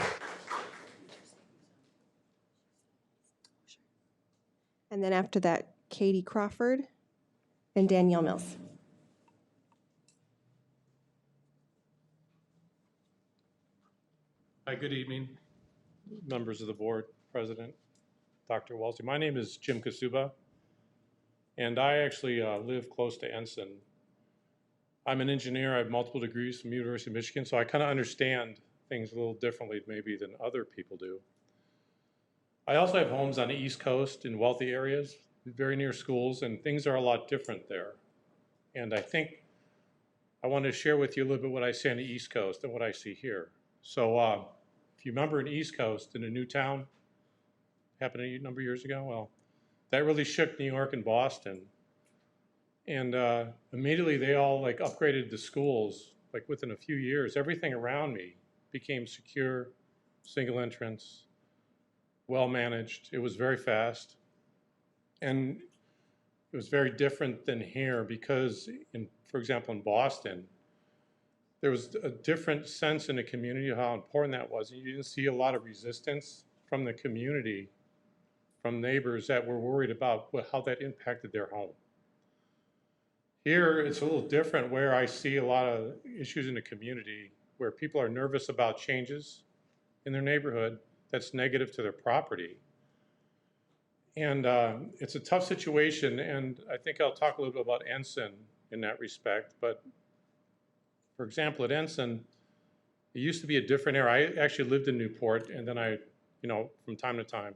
And then after that, Katie Crawford and Danielle Mills. Hi, good evening, members of the board, President, Dr. Wellesley. My name is Jim Kasuba, and I actually live close to Ensign. I'm an engineer. I have multiple degrees from the University of Michigan, so I kind of understand things a little differently maybe than other people do. I also have homes on the East Coast in wealthy areas, very near schools, and things are a lot different there. And I think I wanted to share with you a little bit what I see on the East Coast and what I see here. So if you remember in East Coast, in a new town, happened a number of years ago, well, that really shook New York and Boston. And immediately they all upgraded the schools, within a few years. Everything around me became secure, single entrance, well managed. It was very fast. And it was very different than here because, for example, in Boston, there was a different sense in the community of how important that was. And you didn't see a lot of resistance from the community, from neighbors that were worried about how that impacted their home. Here, it's a little different where I see a lot of issues in the community where people are nervous about changes in their neighborhood that's negative to their property. And it's a tough situation, and I think I'll talk a little bit about Ensign in that respect. But for example, at Ensign, it used to be a different area. I actually lived in Newport, and then I, from time to time.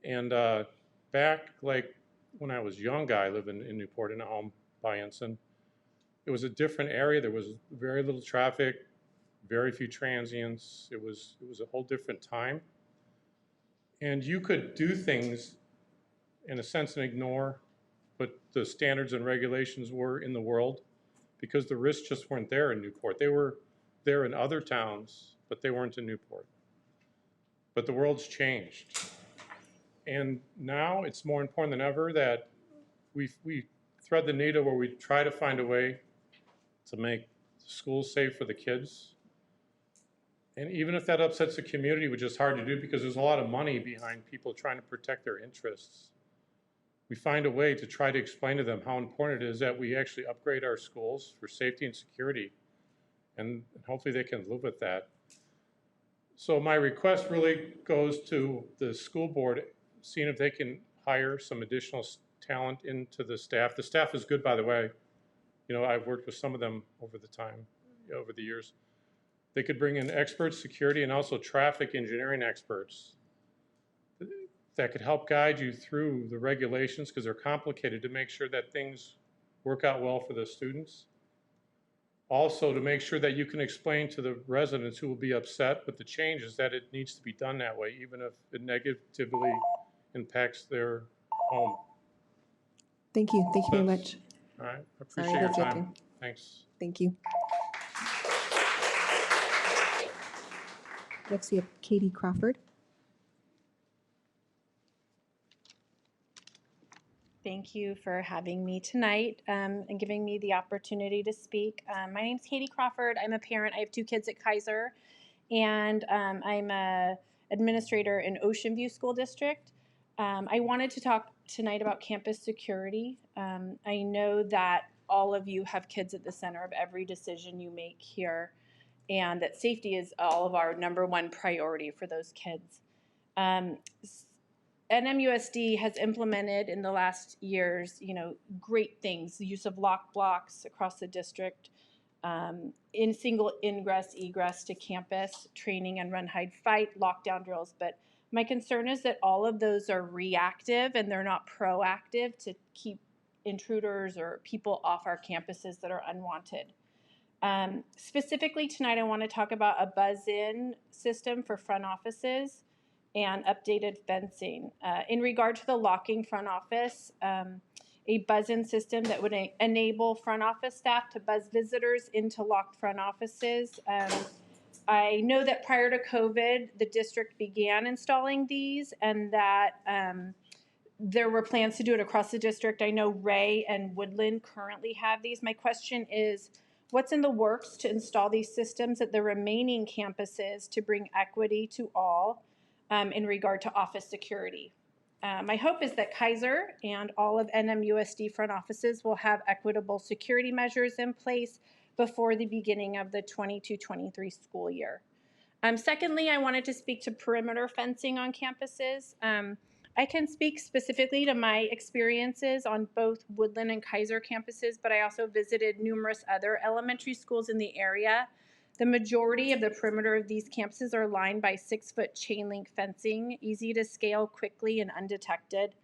And back when I was a young guy living in Newport in a home by Ensign, it was a different area. There was very little traffic, very few transients. It was a whole different time. And you could do things in a sense and ignore what the standards and regulations were in the world because the risks just weren't there in Newport. They were there in other towns, but they weren't in Newport. But the world's changed. And now it's more important than ever that we thread the needle where we try to find a way to make schools safe for the kids. And even if that upsets the community, which is hard to do because there's a lot of money behind people trying to protect their interests, we find a way to try to explain to them how important it is that we actually upgrade our schools for safety and security. And hopefully they can live with that. So my request really goes to the school board, seeing if they can hire some additional talent into the staff. The staff is good, by the way. I've worked with some of them over the years. They could bring in experts, security, and also traffic engineering experts. that could help guide you through the regulations, because they're complicated, to make sure that things work out well for the students. Also, to make sure that you can explain to the residents who will be upset with the changes that it needs to be done that way, even if it negatively impacts their home. Thank you. Thank you very much. All right, I Sorry, appreciate your that's your time. turn. Thanks. Thank you. Next, we have Katie Crawford. Thank you for having me tonight and giving me the opportunity to speak. My name's Katie Crawford. I'm a parent. I have 2 kids at Kaiser, and I'm a administrator in Ocean View School District. I wanted to talk tonight about campus security. I know that all of you have kids at the center of every decision you make here, and that safety is all of our #1 priority for those kids. NMUSD has implemented in the last years, great things, the use of lock blocks across the district, in single ingress, egress to campus, training and run, hide, fight, lockdown drills. But my concern is that all of those are reactive and they're not proactive to keep intruders or people off our campuses that are unwanted. Specifically tonight, I want to talk about a buzz-in system for front offices and updated fencing. In regard to the locking front office, a buzz-in system that would enable front office staff to buzz visitors into locked front offices. I know that prior to COVID, the district began installing these, and that there were plans to do it across the district. I know Ray and Woodland currently have these. My question is, what's in the works to install these systems at the remaining campuses to bring equity to all? In regard to office security. My hope is that Kaiser and all of NMUSD front offices will have equitable security measures in place before the beginning of the 22-23 school year. Secondly, I wanted to speak to perimeter fencing on campuses. I can speak specifically to my experiences on both Woodland and Kaiser campuses, but I also visited numerous other elementary schools in the area. The majority of the perimeter of these campuses are lined by 6-foot chain link fencing, easy to scale quickly and undetected.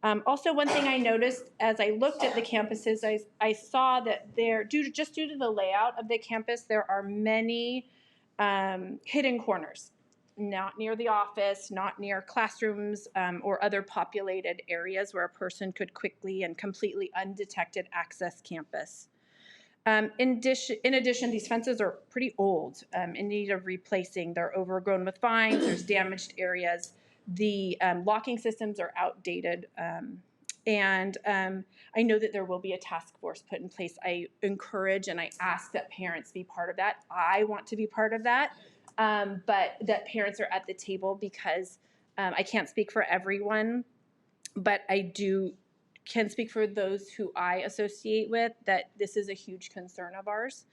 Also, one thing I noticed as I looked at the campuses, I saw that due to the layout of the campus, there are many hidden corners, not near the office, not near classrooms or other populated areas where a person could quickly and completely undetected access campus. In addition, these fences are pretty old, in need of replacing. They're overgrown with vines, there's damaged areas. The locking systems are outdated, and I know that there will be a task force put in place. I encourage and I ask that parents be part of that. I want to be part of that, but that parents are at the table, because I can't speak for everyone, but I can speak for those who I associate with, that this is a huge concern of ours.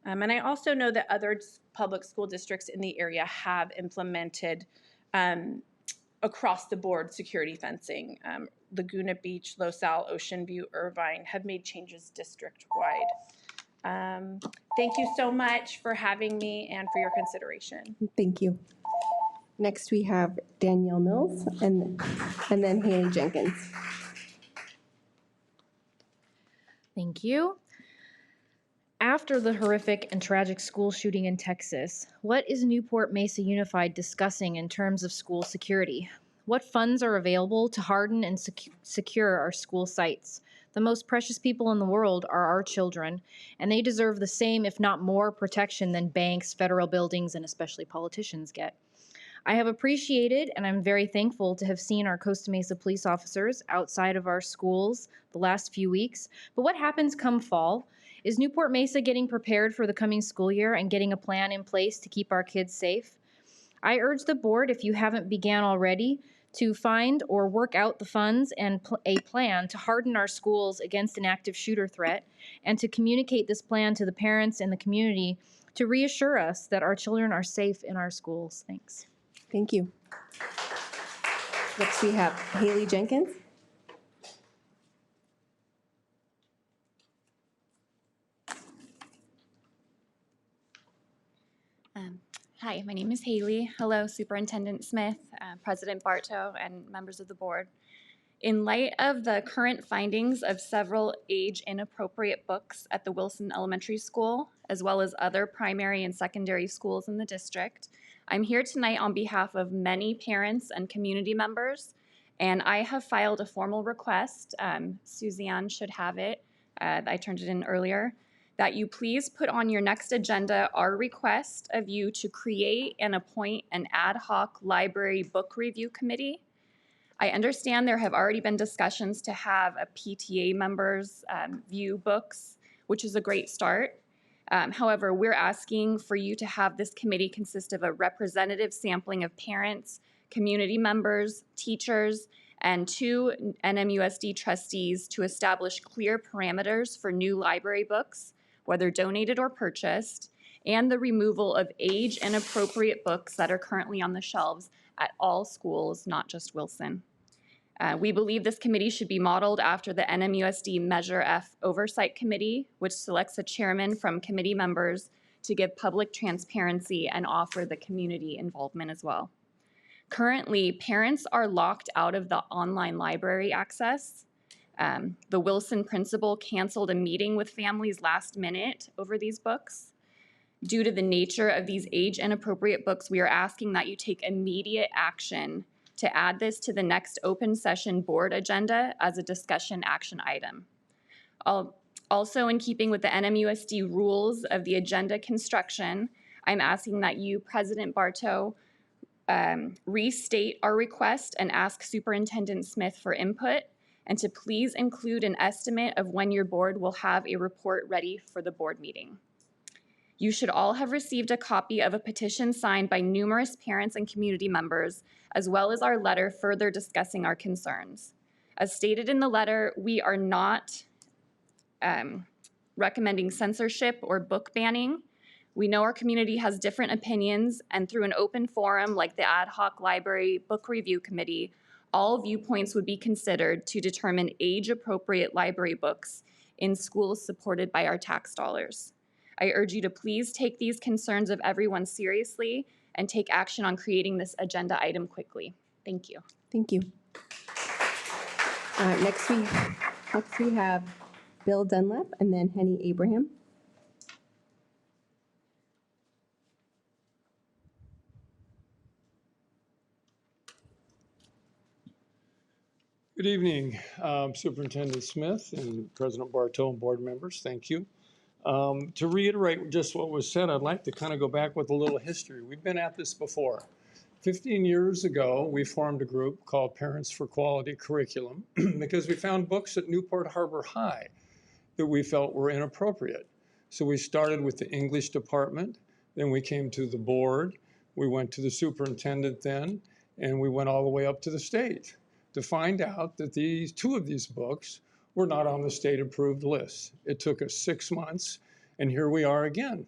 And I also know that other public school districts in the area have implemented across the board security fencing. Laguna Beach, LaSalle, Ocean View, Irvine have made changes district-wide. Thank you so much for having me and for your consideration. Thank you. Next, we have Danielle Mills and then Haley Jenkins. Thank you. After the horrific and tragic school shooting in Texas, what is Newport-Mesa Unified discussing in terms of school security? What funds are available to harden and secure our school sites? The most precious people in the world are our children, and they deserve the same, if not more, protection than banks, federal buildings, and especially politicians get. I have appreciated, and I'm very thankful to have seen our Costa Mesa police officers outside of our schools the last few weeks. But what happens come fall? Is Newport-Mesa getting prepared for the coming school year and getting a plan in place to keep our kids safe? I urge the board, if you haven't began already, to find or work out the funds and a plan to harden our schools against an active shooter threat, and to communicate this plan to the parents and the community to reassure us that our children are safe in our schools. Thanks. Thank you. Next, we have Haley Jenkins. Hi, my name is Haley. Hello, Superintendent Smith, President Bartow, and members of the board. In light of the current findings of several age-inappropriate books at the Wilson Elementary School, as well as other primary and secondary schools in the district, I'm here tonight on behalf of many parents and community members, and I have filed a formal request. Suzanne should have it. I turned it in earlier. That you please put on your next agenda our request of you to create and appoint an ad hoc library book review committee. I understand there have already been discussions to have a PTA members view books, which is a great start. However, we're asking for you to have this committee consist of a representative sampling of parents, community members, teachers, and 2 NMUSD trustees to establish clear parameters for new library books, whether donated or purchased, and the removal of age-inappropriate books that are currently on the shelves at all schools, not just Wilson. We believe this committee should be modeled after the NMUSD Measure F Oversight Committee, which selects a chairman from committee members to give public transparency and offer the community involvement as well. Currently, parents are locked out of the online library access. The Wilson principal canceled a meeting with families last minute over these books. Due to the nature of these age-inappropriate books, we are asking that you take immediate action to add this to the next open session board agenda as a discussion action item. Also, in keeping with the NMUSD rules of the agenda construction, I'm asking that you, President Bartow, restate our request and ask Superintendent Smith for input, and to please include an estimate of when your board will have a report ready for the board meeting. You should all have received a copy of a petition signed by numerous parents and community members, as well as our letter further discussing our concerns. As stated in the letter, we are not recommending censorship or book banning. We know our community has different opinions, and through an open forum like the Ad Hoc Library Book Review Committee, all viewpoints would be considered to determine age-appropriate library books in schools supported by our tax dollars. I urge you to please take these concerns of everyone seriously and take action on creating this agenda item quickly. Thank you. Thank you. Next we have Bill Dunlap and then Henny Abraham. Good evening, Superintendent Smith and President Bartow and board members. Thank you. To reiterate just what was said, I'd like to kind of go back with a little history. We've been at this before. 15 years ago, we formed a group called Parents for Quality Curriculum because we found books at Newport Harbor High that we felt were inappropriate. So we started with the English department, then we came to the board, we went to the superintendent then, and we went all the way up to the state to find out that two of these books were not on the state-approved list. It took us 6 months, and here we are again,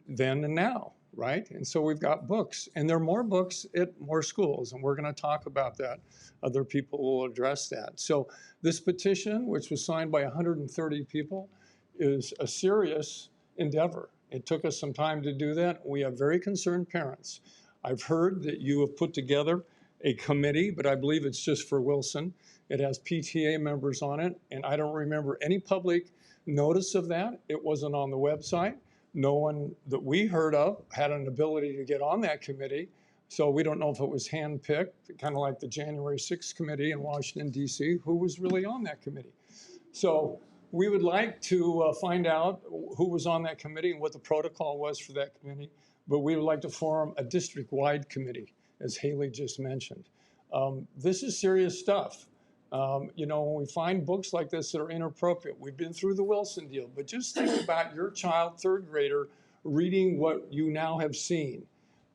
then and now, right? And so we've got books, and there are more books at more schools, and we're gonna talk about that. Other people will address that. So this petition, which was signed by 130 people, is a serious endeavor. It took us some time to do that. We have very concerned parents. I've heard that you have put together a committee, but I believe it's just for Wilson. It has PTA members on it, and I don't remember any public notice of that. It wasn't on the website. No one that we heard of had an ability to get on that committee, so we don't know if it was handpicked, kind of like the January 6th committee in Washington, D.C., who was really on that committee. So we would like to find out who was on that committee and what the protocol was for that committee, but we would like to form a district-wide committee, as Haley just mentioned. This is serious stuff. You know, when we find books like this that are inappropriate, we've been through the Wilson deal, but just think about your child, third grader, reading what you now have seen.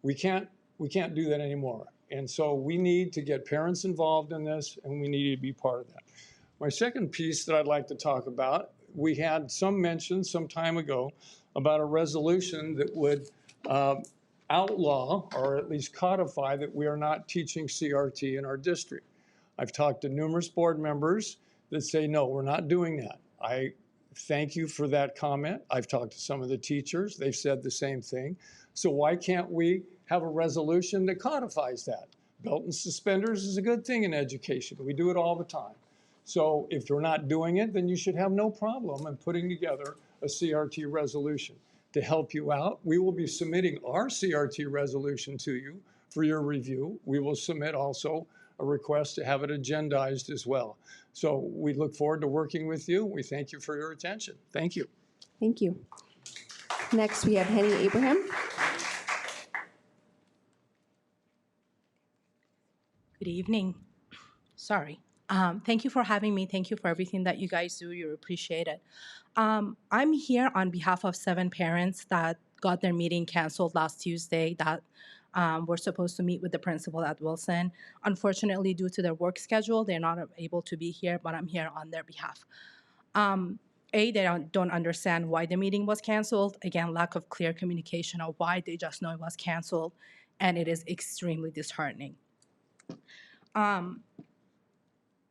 We can't do that anymore. And so we need to get parents involved in this, and we need to be part of that. My second piece that I'd like to talk about, we had some mention some time ago about a resolution that would outlaw, or at least codify, that we are not teaching CRT in our district. I've talked to numerous board members that say, no, we're not doing that. I thank you for that comment. I've talked to some of the teachers. They've said the same thing. So why can't we have a resolution that codifies that? Belt and suspenders is a good thing in education. We do it all the time. So if you're not doing it, then you should have no problem in putting together a CRT resolution. To help you out, we will be submitting our CRT resolution to you for your review. We will submit also a request to have it agendized as well. So we look forward to working with you. We thank you for your attention. Thank you. Thank you. Next, we have Henny Abraham. Good evening. Sorry. Thank you for having me. Thank you for everything that you guys do. You appreciate it. I'm here on behalf of 7 parents that got their meeting canceled last Tuesday that were supposed to meet with the principal at Wilson. Unfortunately, due to their work schedule, they're not able to be here, but I'm here on their behalf. They don't understand why the meeting was canceled. Again, lack of clear communication of why. They just know it was canceled, and it is extremely disheartening.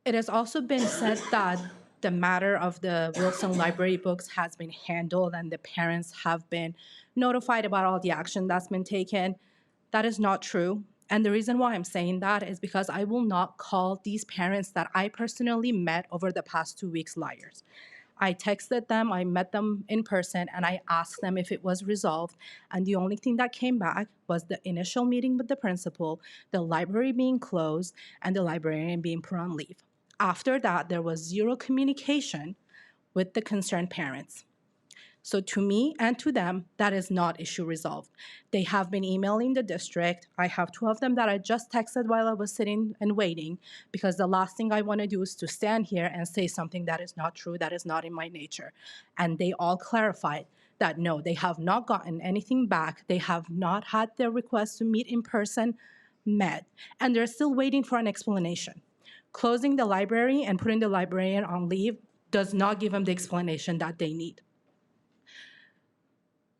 It has also been said that the matter of the Wilson Library books has been handled and the parents have been notified about all the action that's been taken. That is not true. And the reason why I'm saying that is because I will not call these parents that I personally met over the past 2 weeks liars. I texted them, I met them in person, and I asked them if it was resolved. And the only thing that came back was the initial meeting with the principal, the library being closed, and the librarian being put on leave. After that, there was zero communication with the concerned parents. So to me and to them, that is not issue resolved. They have been emailing the district. I have 2 of them that I just texted while I was sitting and waiting, because the last thing I want to do is to stand here and say something that is not true, that is not in my nature. And they all clarified that no, they have not gotten anything back. They have not had their request to meet in person met, and they're still waiting for an explanation. Closing the library and putting the librarian on leave does not give them the explanation that they need.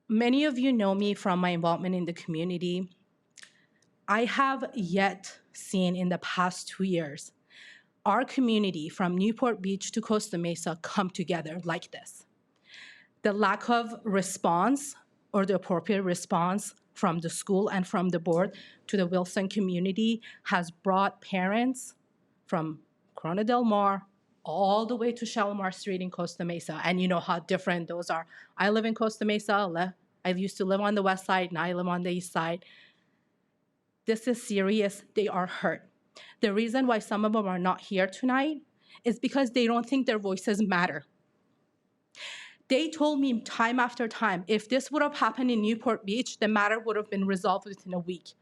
Many of you know me from my involvement in the community. I have yet seen in the past 2 years our community from Newport Beach to Costa Mesa come together like this. The lack of response or the appropriate response from the school and from the board to the Wilson community has brought parents from Corona Del Mar all the way to Shalimar Street in Costa Mesa. And you know how different those are. I live in Costa Mesa. I used to live on the west side, and I live on the east side. This is serious. They are hurt. The reason why some of them are not here tonight is because they don't think their voices matter. They told me time after time, if this would have happened in Newport Beach, the matter would have been resolved within a week.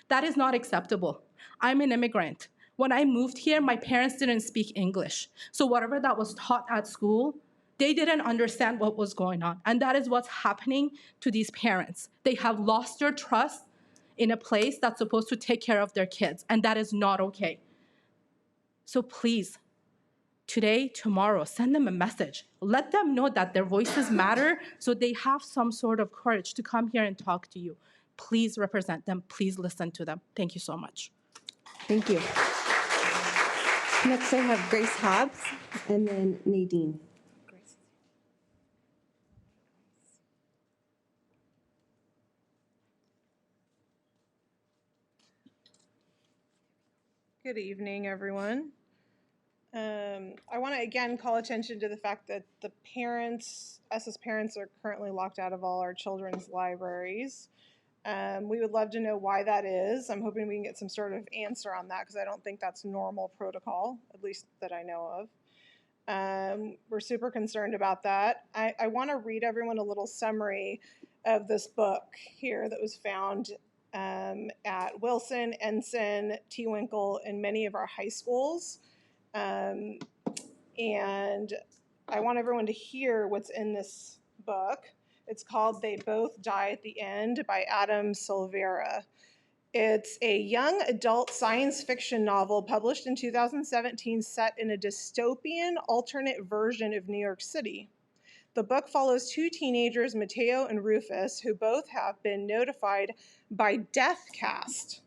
That is not acceptable. I'm an immigrant. When I moved here, my parents didn't speak English. So whatever that was taught at school, they didn't understand what was going on. And that is what's happening to these parents. They have lost their trust in a place that's supposed to take care of their kids, and that is not okay. So please, today, tomorrow, send them a message. Let them know that their voices matter so they have some sort of courage to come here and talk to you. Please represent them. Please listen to them. Thank you so much. Thank you. Next, I have Grace Hobbs and then Nadine. Good evening, everyone. I want to again call attention to the fact that the parents, us as parents, are currently locked out of all our children's libraries. We would love to know why that is. I'm hoping we can get some sort of answer on that, because I don't think that's normal protocol, at least that I know of. We're super concerned about that. I want to read everyone a little summary of this book here that was found at Wilson, Ensign, Tewinkle, and many of our high schools. And I want everyone to hear what's in this book. It's called They Both Die at the End by Adam Silvera. It's a young adult science fiction novel published in 2017 set in a dystopian alternate version of New York City. The book follows 2 teenagers, Mateo and Rufus, who both have been notified by DeathCast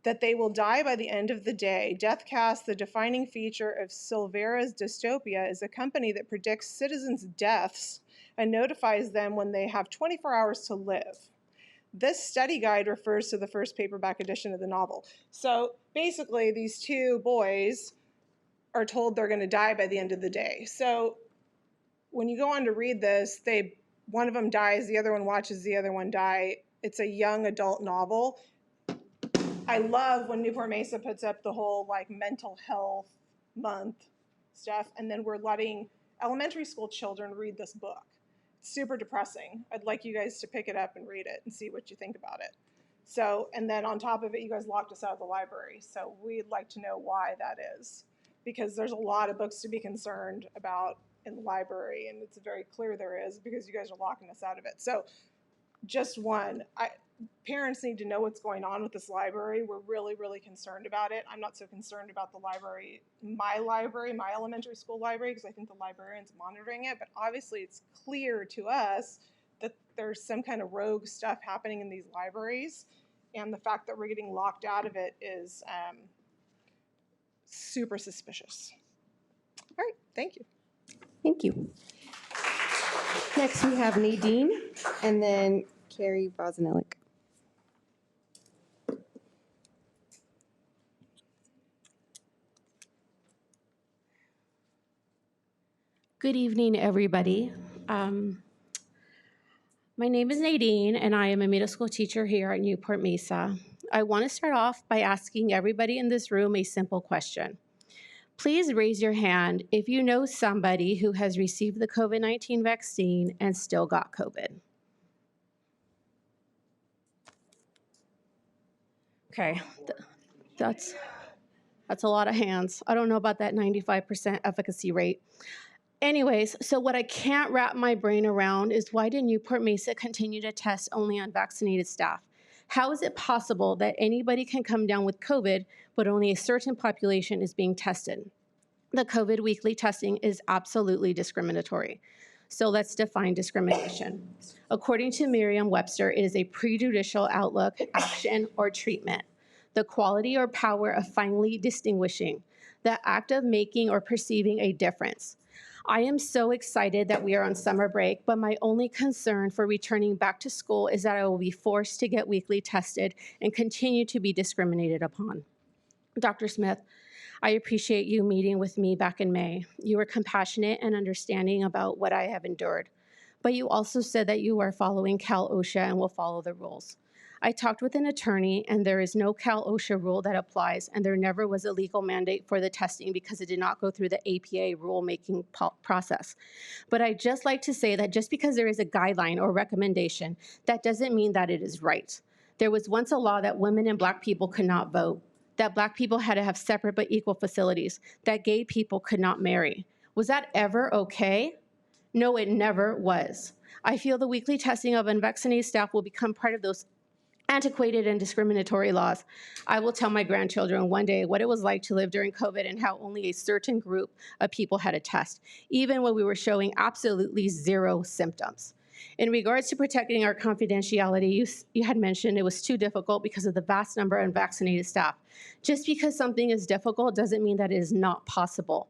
that they will die by the end of the day. DeathCast, the defining feature of Silvera's dystopia, is a company that predicts citizens' deaths and notifies them when they have 24 hours to live. This study guide refers to the first paperback edition of the novel. So basically, these two boys are told they're going to die by the end of the day. So when you go on to read this, one of them dies, the other one watches the other one die. It's a young adult novel. I love when Newport-Mesa puts up the whole like mental health month stuff, and then we're letting elementary school children read this book. It's super depressing. I'd like you guys to pick it up and read it and see what you think about it. So, and then on top of it, you guys locked us out of the library. So we'd like to know why that is, because there's a lot of books to be concerned about in the library, and it's very clear there is because you guys are locking us out of it. So just one, parents need to know what's going on with this library. We're really, really concerned about it. I'm not so concerned about the library, my elementary school library, because I think the librarian's monitoring it, but obviously it's clear to us that there's some kind of rogue stuff happening in these libraries, and the fact that we're getting locked out of it is super suspicious. All right, thank you. Thank you. Next, we have Nadine, and then Carrie Bosnellik. Good evening, everybody. My name is Nadine, and I am a middle school teacher here at Newport-Mesa. I want to start off by asking everybody in this room a simple question. Please raise your hand if you know somebody who has received the COVID-19 vaccine and still got COVID. Okay, that's a lot of hands. I don't know about that 95% efficacy rate. Anyways, so what I can't wrap my brain around is why did Newport-Mesa continue to test only unvaccinated staff? How is it possible that anybody can come down with COVID, but only a certain population is being tested? The COVID weekly testing is absolutely discriminatory. So let's define discrimination. According to Merriam-Webster, it is a prejudicial outlook, action, or treatment. The quality or power of finally distinguishing, the act of making or perceiving a difference. I am so excited that we are on summer break, but my only concern for returning back to school is that I will be forced to get weekly tested and continue to be discriminated upon. Dr. Smith, I appreciate you meeting with me back in May. You were compassionate and understanding about what I have endured, but you also said that you are following Cal OSHA and will follow the rules. I talked with an attorney, and there is no Cal OSHA rule that applies, and there never was a legal mandate for the testing because it did not go through the APA rulemaking process. But I'd just like to say that just because there is a guideline or recommendation, that doesn't mean that it is right. There was once a law that women and Black people could not vote, that Black people had to have separate but equal facilities, that gay people could not marry. Was that ever okay? No, it never was. I feel the weekly testing of unvaccinated staff will become part of those antiquated and discriminatory laws. I will tell my grandchildren one day what it was like to live during COVID and how only a certain group of people had a test, even when we were showing absolutely zero symptoms. In regards to protecting our confidentiality, you had mentioned it was too difficult because of the vast number of unvaccinated staff. Just because something is difficult doesn't mean that it is not possible.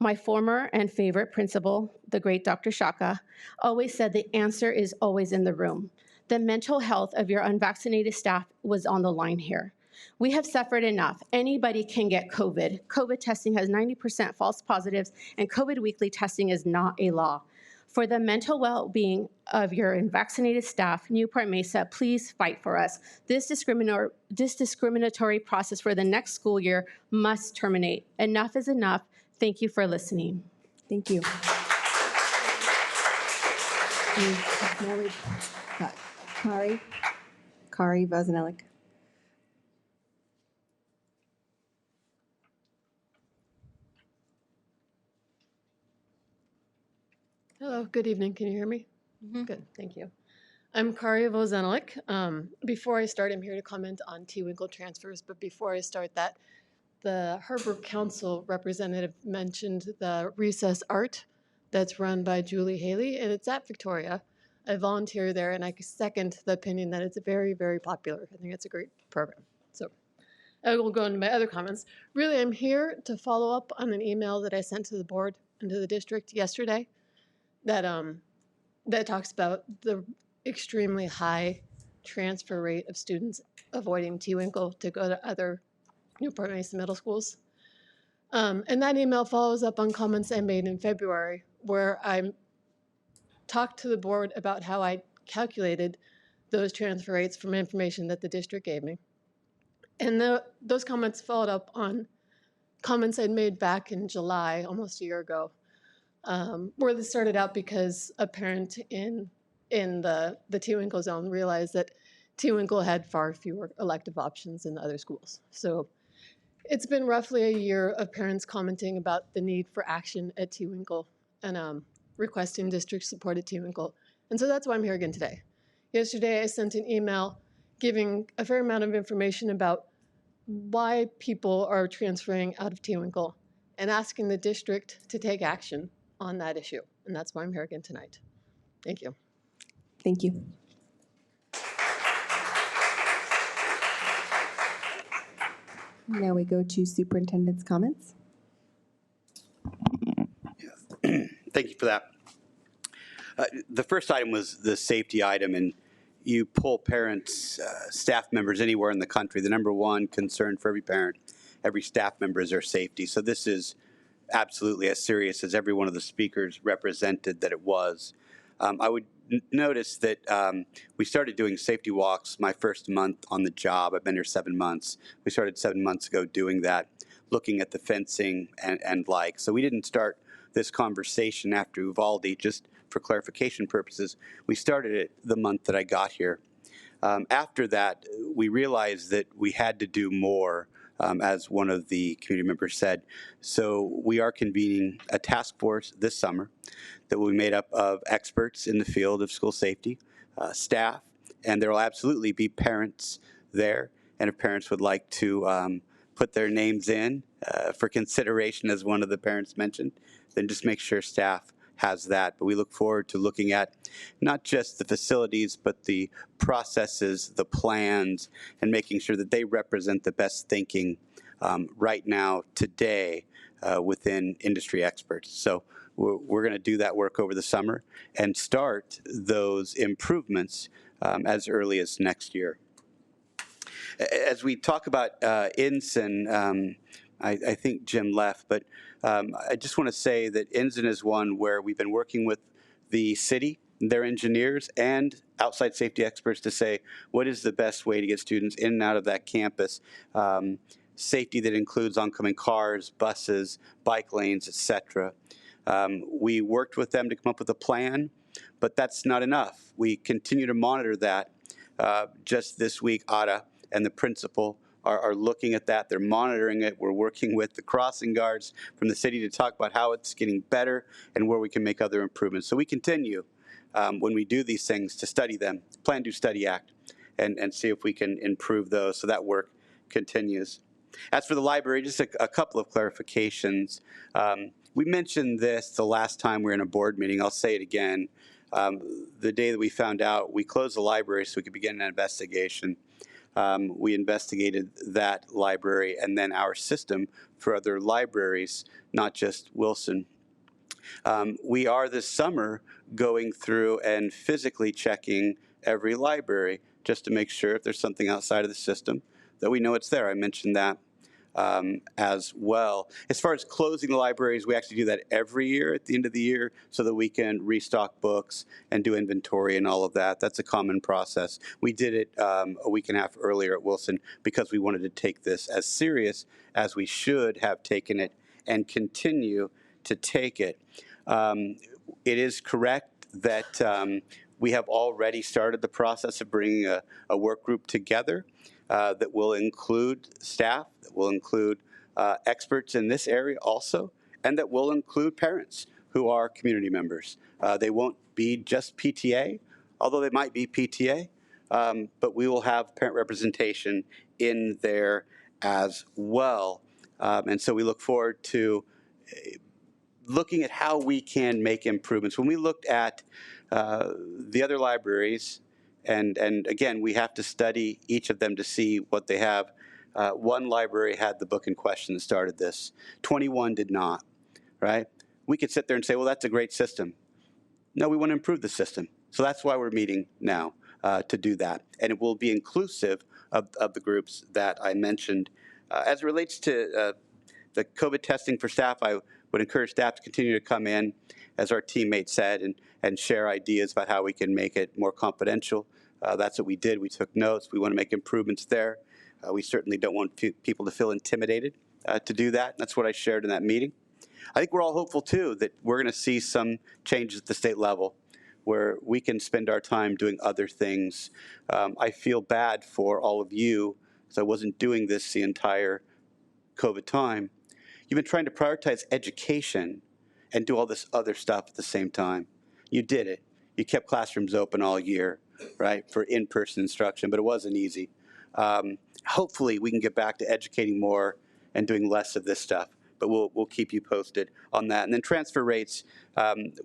My former and favorite principal, the great Dr. Csca, always said the answer is always in the room. The mental health of your unvaccinated staff was on the line here. We have suffered enough. Anybody can get COVID. COVID testing has 90% false positives, and COVID weekly testing is not a law. For the mental well-being of your unvaccinated staff, Newport-Mesa, please fight for us. This discriminatory process for the next school year must terminate. Enough is enough. Thank you for listening. Thank you. Now we've got Kari Bosnellik. Hello, good evening. Can you hear me? Good, thank you. I'm Kari Vozenelik. Before I start, I'm here to comment on T-Winkle transfers, but before I start that, the Harbor Council representative mentioned the recess art that's run by Julie Haley, and it's at Victoria. I volunteer there, and I second the opinion that it's very, very popular. I think it's a great program. So I will go into my other comments. Really, I'm here to follow up on an email that I sent to the board and to the district yesterday that that talks about the extremely high transfer rate of students avoiding T-Winkle to go to other Newport-Mesa middle schools. And that email follows up on comments I made in February, where I talked to the board about how I calculated those transfer rates from information that the district gave me. And those comments followed up on comments I'd made back in July, almost a year ago, where this started out because a parent in the T-Winkle zone realized that T-Winkle had far fewer elective options than the other schools. So it's been roughly a year of parents commenting about the need for action at T-Winkle and requesting district support at T-Winkle. And so that's why I'm here again today. Yesterday, I sent an email giving a fair amount of information about why people are transferring out of T-Winkle and asking the district to take action on that issue. And that's why I'm here again tonight. Thank you. Thank you. Now we go to superintendent's comments. Thank you for that. The first item was the safety item, and you pull parents, staff members anywhere in the country. The number one concern for every parent, every staff member is their safety. So this is absolutely as serious as every one of the speakers represented that it was. I would notice that we started doing safety walks my first month on the job. I've been here 7 months. We started 7 months ago doing that, looking at the fencing and like. So we didn't start this conversation after Uvalde, just for clarification purposes. We started it the month that I got here. After that, we realized that we had to do more, as one of the community members said. So we are convening a task force this summer that will be made up of experts in the field of school safety, staff, and there will absolutely be parents there. And if parents would like to put their names in for consideration, as one of the parents mentioned, then just make sure staff has that. But we look forward to looking at not just the facilities, but the processes, the plans, and making sure that they represent the best thinking right now, today, within industry experts. So we're going to do that work over the summer and start those improvements as early as next year. As we talk about Ensign, I think Jim left, but I just want to say that Ensign is one where we've been working with the city, their engineers, and outside safety experts to say what is the best way to get students in and out of that campus. Safety that includes oncoming cars, buses, bike lanes, etc. We worked with them to come up with a plan, but that's not enough. We continue to monitor that. Just this week, Ada and the principal are looking at that. They're monitoring it. We're working with the crossing guards from the city to talk about how it's getting better and where we can make other improvements. So we continue, when we do these things, to study them, plan, do, study, act, and see if we can improve those. So that work continues. As for the library, just a couple of clarifications. We mentioned this the last time we were in a board meeting. I'll say it again. The day that we found out, we closed the library so we could begin an investigation. We investigated that library and then our system for other libraries, not just Wilson. We are this summer going through and physically checking every library just to make sure if there's something outside of the system that we know it's there. I mentioned that as well. As far as closing the libraries, we actually do that every year at the end of the year so that we can restock books and do inventory and all of that. That's a common process. We did it a week and a half earlier at Wilson because we wanted to take this as serious as we should have taken it and continue to take it. It is correct that we have already started the process of bringing a work group together that will include staff, that will include experts in this area also, and that will include parents who are community members. They won't be just PTA, although they might be PTA, but we will have parent representation in there as well. And so we look forward to looking at how we can make improvements. When we looked at the other libraries, and again, we have to study each of them to see what they have. One library had the book in question that started this. 21 did not, right? We could sit there and say, well, that's a great system. No, we want to improve the system. So that's why we're meeting now. to do that. And it will be inclusive of the groups that I mentioned. As it relates to the COVID testing for staff, I would encourage staff to continue to come in, as our teammate said, and share ideas about how we can make it more confidential. That's what we did. We took notes. We want to make improvements there. We certainly don't want people to feel intimidated to do that. That's what I shared in that meeting. I think we're all hopeful, too, that we're going to see some changes at the state level where we can spend our time doing other things. I feel bad for all of you, because I wasn't doing this the entire COVID time. You've been trying to prioritize education and do all this other stuff at the same time. You did it. You kept classrooms open all year, right, for in-person instruction, but it wasn't easy. Hopefully, we can get back to educating more and doing less of this stuff, but we'll keep you posted on that. And then transfer rates,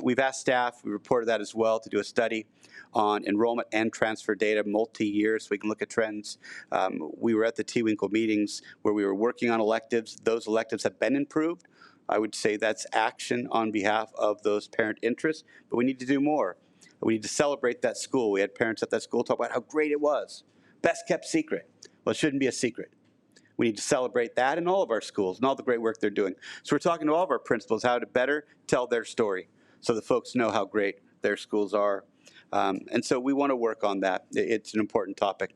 we've asked staff, we reported that as well, to do a study on enrollment and transfer data multi-year so we can look at trends. We were at the T-Winkle meetings where we were working on electives. Those electives have been improved. I would say that's action on behalf of those parent interests, but we need to do more. We need to celebrate that school. We had parents at that school talk about how great it was. Best kept secret. Well, it shouldn't be a secret. We need to celebrate that in all of our schools and all the great work they're doing. So we're talking to all of our principals how to better tell their story so the folks know how great their schools are. And so we want to work on that. It's an important topic.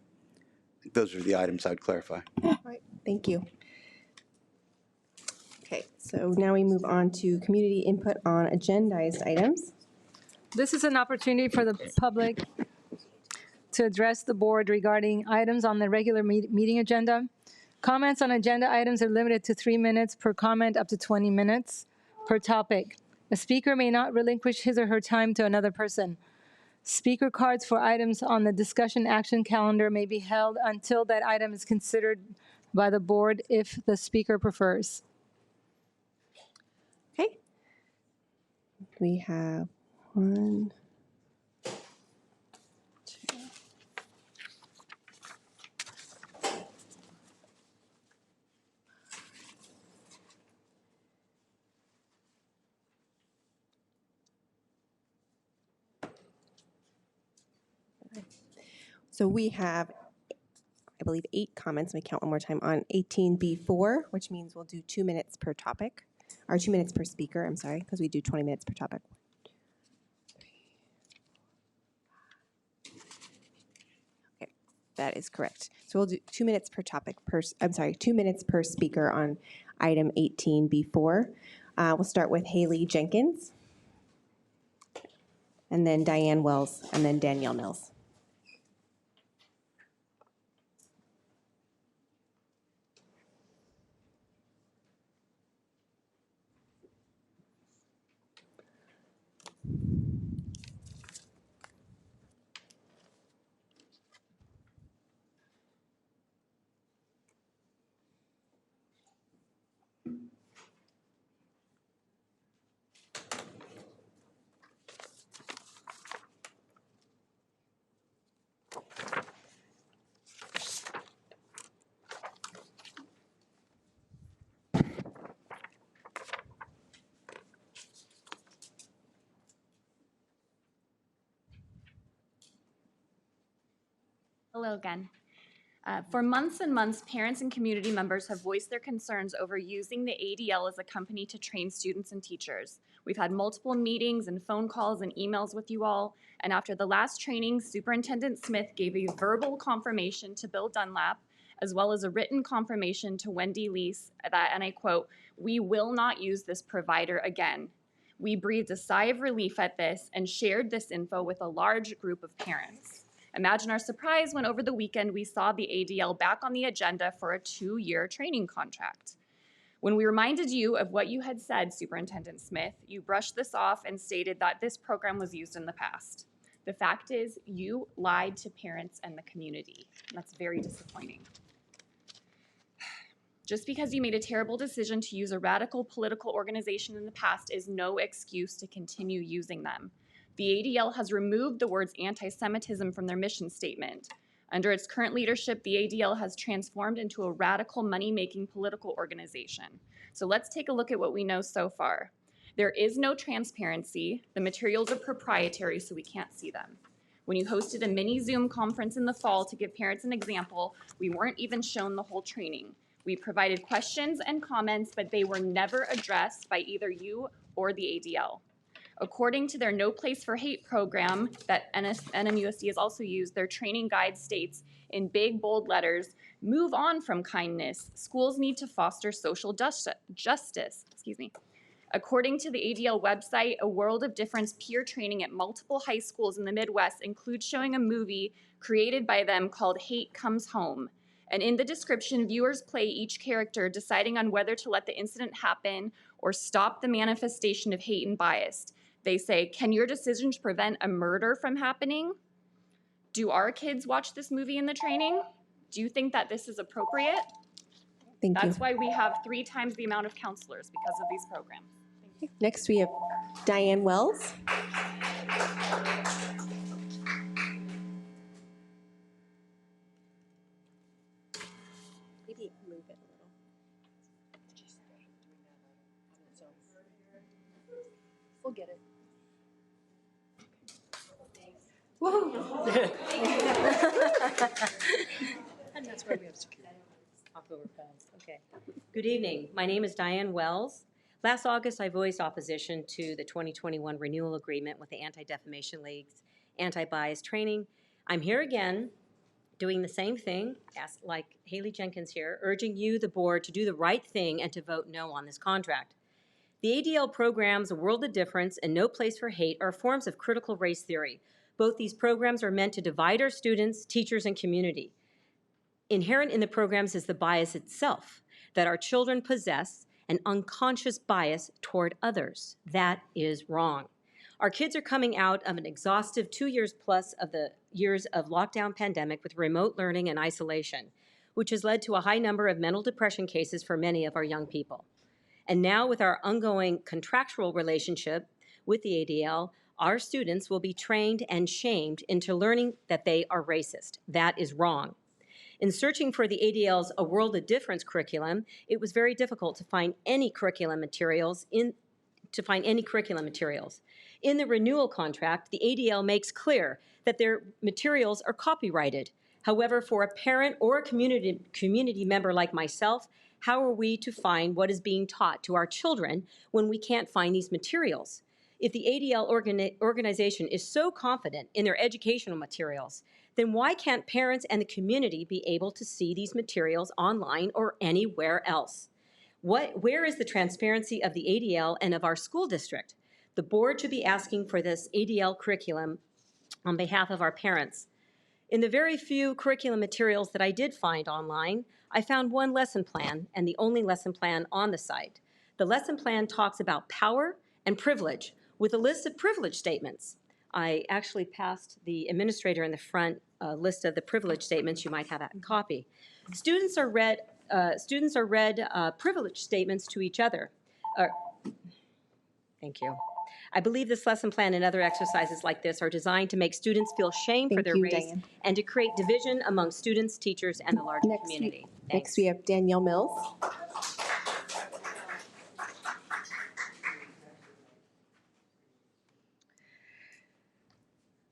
Those are the items I would clarify. All right, thank you. Okay, so now we move on to community input on agendized items. This is an opportunity for the public to address the board regarding items on the regular meeting agenda. Comments on agenda items are limited to 3 minutes per comment, up to 20 minutes per topic. A speaker may not relinquish his or her time to another person. Speaker cards for items on the discussion action calendar may be held until that item is considered by the board if the speaker prefers. Okay. We have 1, 2. So we have, I believe, 8 comments. Let me count one more time on 18B4, which means we'll do 2 minutes per topic, or 2 minutes per speaker, I'm sorry, because we do 20 minutes per topic. 1, 2, 3, 4, 5. Okay, that is correct. So we'll do 2 minutes per topic, 2 minutes per speaker on item 18B4. We'll start with Haley Jenkins, and then Diane Wells, and then Danielle Mills. Hello again. For months and months, parents and community members have voiced their concerns over using the ADL as a company to train students and teachers. We've had multiple meetings and phone calls and emails with you all, and after the last training, Superintendent Smith gave a verbal confirmation to Bill Dunlap, as well as a written confirmation to Wendy Lease that, and I quote, "We will not use this provider again." We breathed a sigh of relief at this and shared this info with a large group of parents. Imagine our surprise when over the weekend we saw the ADL back on the agenda for a 2-year training contract. When we reminded you of what you had said, Superintendent Smith, you brushed this off and stated that this program was used in the past. The fact is, you lied to parents and the community, and that's very disappointing. Just because you made a terrible decision to use a radical political organization in the past is no excuse to continue using them. The ADL has removed the words anti-Semitism from their mission statement. Under its current leadership, the ADL has transformed into a radical money-making political organization. So let's take a look at what we know so far. There is no transparency. The materials are proprietary, so we can't see them. When you hosted a mini Zoom conference in the fall to give parents an example, we weren't even shown the whole training. We provided questions and comments, but they were never addressed by either you or the ADL. According to their No Place for Hate program that NMUSD has also used, their training guide states in big, bold letters, move on from kindness. Schools need to foster social justice. According to the ADL website, A World of Difference peer training at multiple high schools in the Midwest includes showing a movie created by them called Hate Comes Home. And in the description, viewers play each character, deciding on whether to let the incident happen or stop the manifestation of hate and bias. They say, can your decisions prevent a murder from happening? Do our kids watch this movie in the training? Do you think that this is appropriate? That's why we have 3 times the amount of counselors, because of these programs. Next, we have Diane Wells. Maybe move it a little. We'll get it. Whoa. And that's where we have security. October pads. Okay. Good evening. My name is Diane Wells. Last August, I voiced opposition to the 2021 renewal agreement with the Anti-Defamation League's anti-bias training. I'm here again, doing the same thing, like Haley Jenkins here, urging you, the board, to do the right thing and to vote no on this contract. The ADL programs, A World of Difference and No Place for Hate, are forms of critical race theory. Both these programs are meant to divide our students, teachers, and community. Inherent in the programs is the bias itself, that our children possess an unconscious bias toward others. That is wrong. Our kids are coming out of an exhaustive 2 years plus of the years of lockdown pandemic with remote learning and isolation, which has led to a high number of mental depression cases for many of our young people. And now with our ongoing contractual relationship with the ADL, our students will be trained and shamed into learning that they are racist. That is wrong. In searching for the ADL's A World of Difference curriculum, it was very difficult to find any curriculum materials. In the renewal contract, the ADL makes clear that their materials are copyrighted. However, for a parent or a community member like myself, how are we to find what is being taught to our children when we can't find these materials? If the ADL organization is so confident in their educational materials, then why can't parents and the community be able to see these materials online or anywhere else? Where is the transparency of the ADL and of our school district? The board should be asking for this ADL curriculum on behalf of our parents. In the very few curriculum materials that I did find online, I found one lesson plan and the only lesson plan on the site. The lesson plan talks about power and privilege with a list of privilege statements. I actually passed the administrator in the front list of the privilege statements. You might have a copy. Students are read privilege statements to each other. Thank you. I believe this lesson plan and other exercises like this are designed to make students feel shame for their race, Diane, and to create division among students, teachers, and the larger community. Next we have Danielle Mills.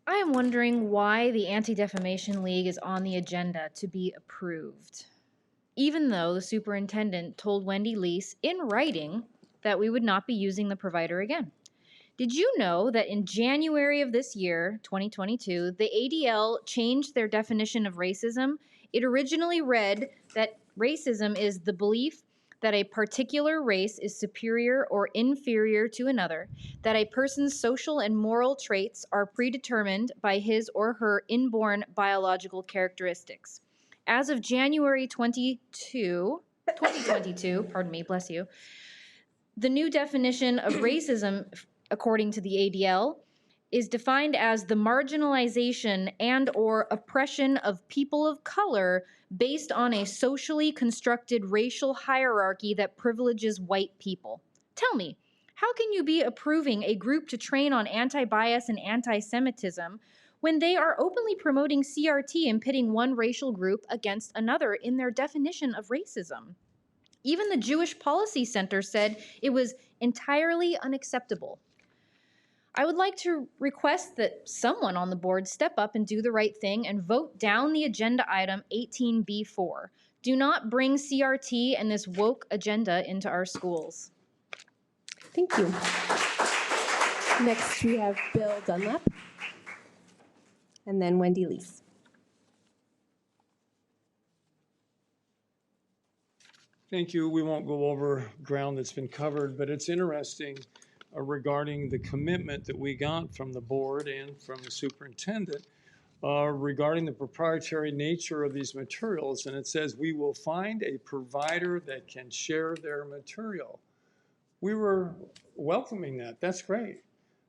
I am wondering why the Anti-Defamation League is on the agenda to be approved, even though the superintendent told Wendy Lease in writing that we would not be using the provider again. Did you know that in January of this year, 2022, the ADL changed their definition of racism? It originally read that racism is the belief that a particular race is superior or inferior to another, that a person's social and moral traits are predetermined by his or her inborn biological characteristics. As of January 2022, pardon me, bless you, the new definition of racism, according to the ADL, is defined as the marginalization and or oppression of people of color based on a socially constructed racial hierarchy that privileges white people. Tell me, how can you be approving a group to train on anti-bias and anti-Semitism when they are openly promoting CRT and pitting one racial group against another in their definition of racism? Even the Jewish Policy Center said it was entirely unacceptable. I would like to request that someone on the board step up and do the right thing and vote down the agenda item 18B4. Do not bring CRT and this woke agenda into our schools. Thank you. Next, we have Bill Dunlap, and then Wendy Leese. Thank you. We won't go over ground that's been covered, but it's interesting regarding the commitment that we got from the board and from the superintendent regarding the proprietary nature of these materials. And it says, we will find a provider that can share their material. We were welcoming that. That's great.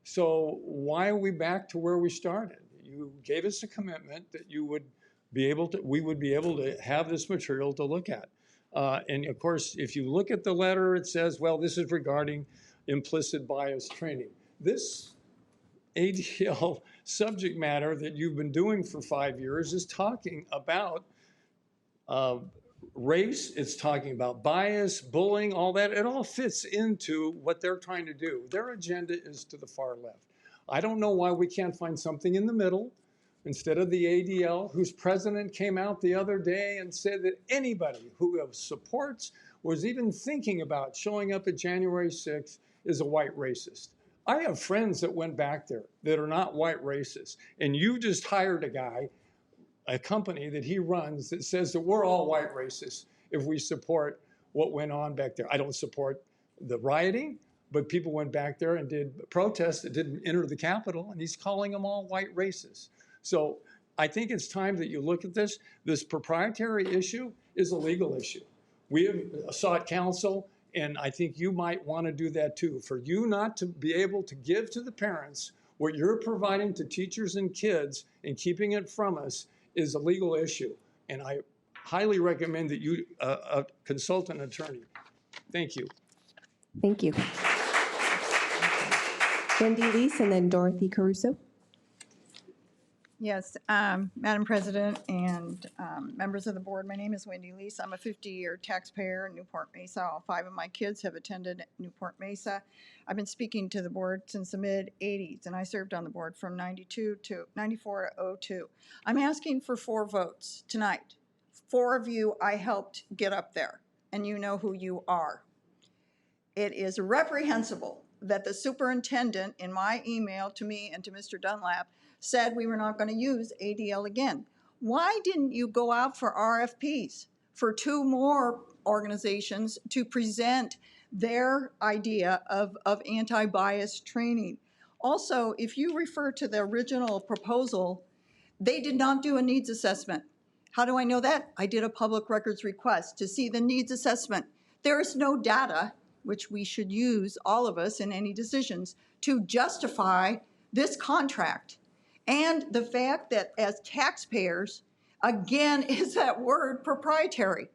So why are we back to where we started? You gave us a commitment that you would be able to, we would be able to have this material to look at. And of course, if you look at the letter, it says, well, this is regarding implicit bias training. This ADL subject matter that you've been doing for 5 years is talking about race, it's talking about bias, bullying, all that. It all fits into what they're trying to do. Their agenda is to the far left. I don't know why we can't find something in the middle instead of the ADL, whose president came out the other day and said that anybody who supports, was even thinking about showing up at January 6th is a white racist. I have friends that went back there that are not white racists, and you just hired a guy, a company that he runs that says that we're all white racists if we support what went on back there. I don't support the rioting, but people went back there and did protests that didn't enter the Capitol, and he's calling them all white racists. So I think it's time that you look at this. This proprietary issue is a legal issue. We have sought counsel, and I think you might want to do that too. For you not to be able to give to the parents what you're providing to teachers and kids and keeping it from us is a legal issue. And I highly recommend that you consult an attorney. Thank you. Thank you. Wendy Leese and then Dorothy Caruso. Yes, Madam President and members of the board, my name is Wendy Leese. I'm a 50-year taxpayer in Newport-Mesa. All 5 of my kids have attended Newport-Mesa. I've been speaking to the board since the mid-'80s, and I served on the board from 94 to 02. I'm asking for 4 votes tonight. 4 of you I helped get up there, and you know who you are. It is reprehensible that the superintendent, in my email to me and to Mr. Dunlap, said we were not going to use ADL again. Why didn't you go out for RFPs for 2 more organizations to present their idea of anti-bias training? Also, if you refer to the original proposal, they did not do a needs assessment. How do I know that? I did a public records request to see the needs assessment. There is no data, which we should use, all of us, in any decisions, to justify this contract. And the fact that as taxpayers, again, is that word proprietary.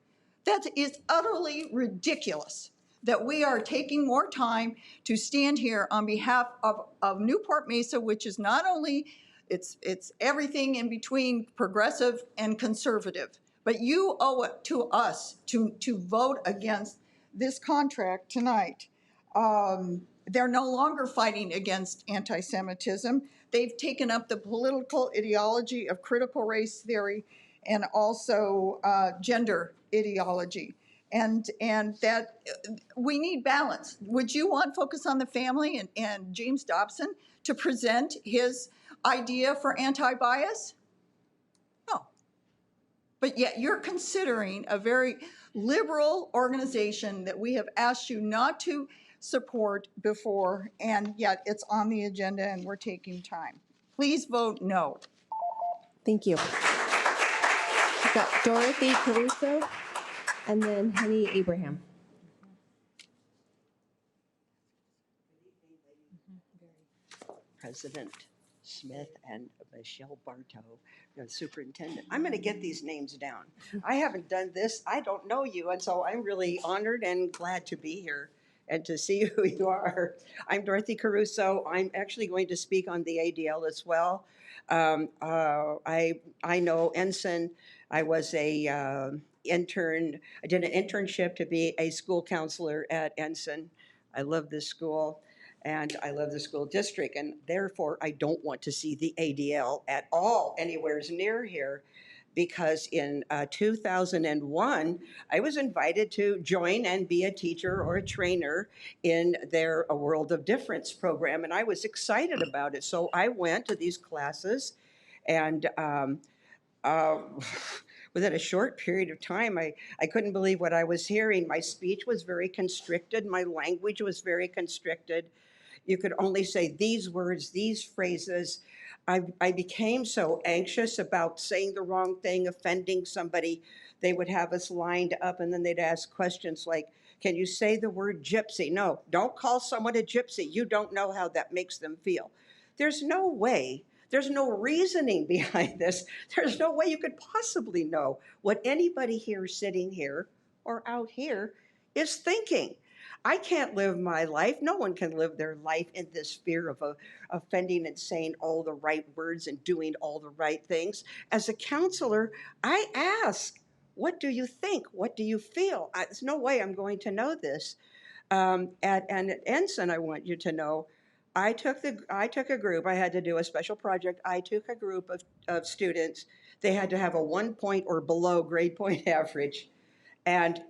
That is utterly ridiculous that we are taking more time to stand here on behalf of Newport-Mesa, which is not only, it's everything in between progressive and conservative, but you owe it to us to vote against this contract tonight. They're no longer fighting against anti-Semitism. They've taken up the political ideology of critical race theory and also gender ideology. And that we need balance. Would you want Focus on the Family and James Dobson to present his idea for anti-bias? No. But yet you're considering a very liberal organization that we have asked you not to support before, and yet it's on the agenda and we're taking time. Please vote no. Thank you. We've got Dorothy Caruso and then Henny Abraham. President Smith and Michelle Bartow, the superintendent. I'm going to get these names down. I haven't done this. I don't know you, and so I'm really honored and glad to be here and to see who you are. I'm Dorothy Caruso. I'm actually going to speak on the ADL as well. I know Ensign. I was a intern. I did an internship to be a school counselor at Ensign. I love this school. and I love the school district, and therefore I don't want to see the ADL at all anywhere near here, because in 2001, I was invited to join and be a teacher or a trainer in their A World of Difference program, and I was excited about it. So I went to these classes, and within a short period of time, I couldn't believe what I was hearing. My speech was very constricted. My language was very constricted. You could only say these words, these phrases. I became so anxious about saying the wrong thing, offending somebody. They would have us lined up, and then they'd ask questions like, can you say the word gypsy? No, don't call someone a gypsy. You don't know how that makes them feel. There's no way. There's no reasoning behind this. There's no way you could possibly know what anybody here sitting here or out here is thinking. I can't live my life. No one can live their life in this fear of offending and saying all the right words and doing all the right things. As a counselor, I ask, what do you think? What do you feel? There's no way I'm going to know this. At Ensign, I want you to know, I took a group. I had to do a special project. I took a group of students. They had to have a 1 point or below grade point average. And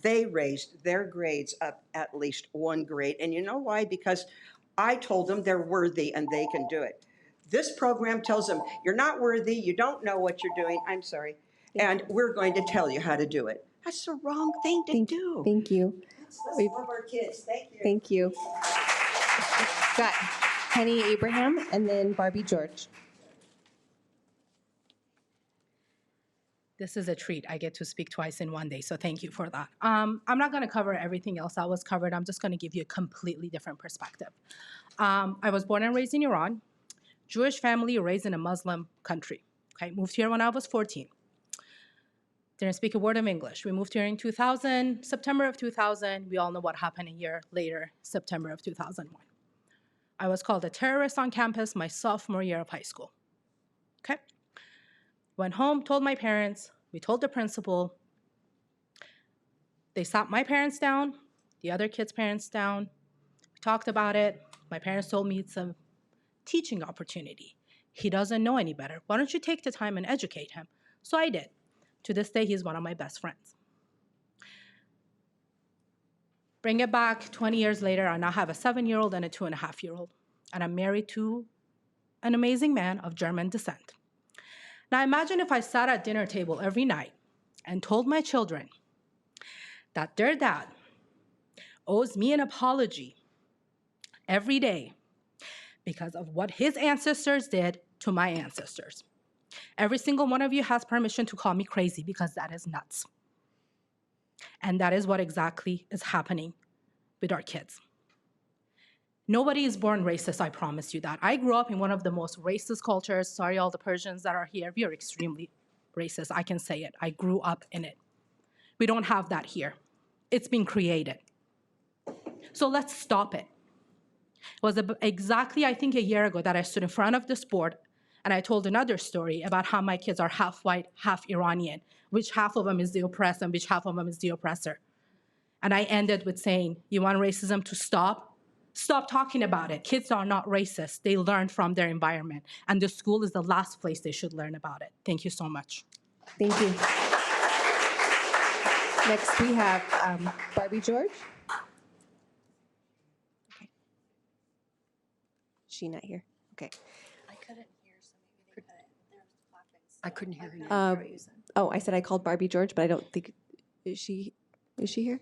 they raised their grades up at least 1 grade. And you know why? Because I told them they're worthy and they can do it. This program tells them, you're not worthy, you don't know what you're doing, I'm sorry, and we're going to tell you how to do it. That's the wrong thing to do. Thank you. Let's love our kids. Thank you. Thank you. Got Penny Abraham and then Barbie George. This is a treat. I get to speak twice in one day, so thank you for that. I'm not going to cover everything else that was covered. I'm just going to give you a completely different perspective. I was born and raised in Iran, Jewish family raised in a Muslim country. Okay, moved here when I was 14. Didn't speak a word of English. We moved here in 2000, September of 2000. We all know what happened a year later, September of 2001. I was called a terrorist on campus my sophomore year of high school. Okay. Went home, told my parents, we told the principal. They sat my parents down, the other kids' parents down. We talked about it. My parents told me it's a teaching opportunity. He doesn't know any better. Why don't you take the time and educate him? So I did. To this day, he's one of my best friends. Bring it back 20 years later, I now have a 7-year-old and a 2.5-year-old. And I'm married to an amazing man of German descent. Now imagine if I sat at dinner table every night and told my children that their dad owes me an apology every day because of what his ancestors did to my ancestors. Every single one of you has permission to call me crazy because that is nuts. And that is what exactly is happening with our kids. Nobody is born racist, I promise you that. I grew up in one of the most racist cultures. Sorry, all the Persians that are here. We are extremely racist. I can say it. I grew up in it. We don't have that here. It's been created. So let's stop it. It was exactly, I think, a year ago that I stood in front of this board and I told another story about how my kids are half white, half Iranian, which half of them is the oppressed and which half of them is the oppressor. And I ended with saying, you want racism to stop? Stop talking about it. Kids are not racist. They learn from their environment. And the school is the last place they should learn about it. Thank you so much. Thank you. Next we have Barbie George. Okay. Is she not here? Okay. I couldn't hear, so maybe they cut it. I couldn't hear her. Oh, I said I called Barbie George, but I don't think, is she here?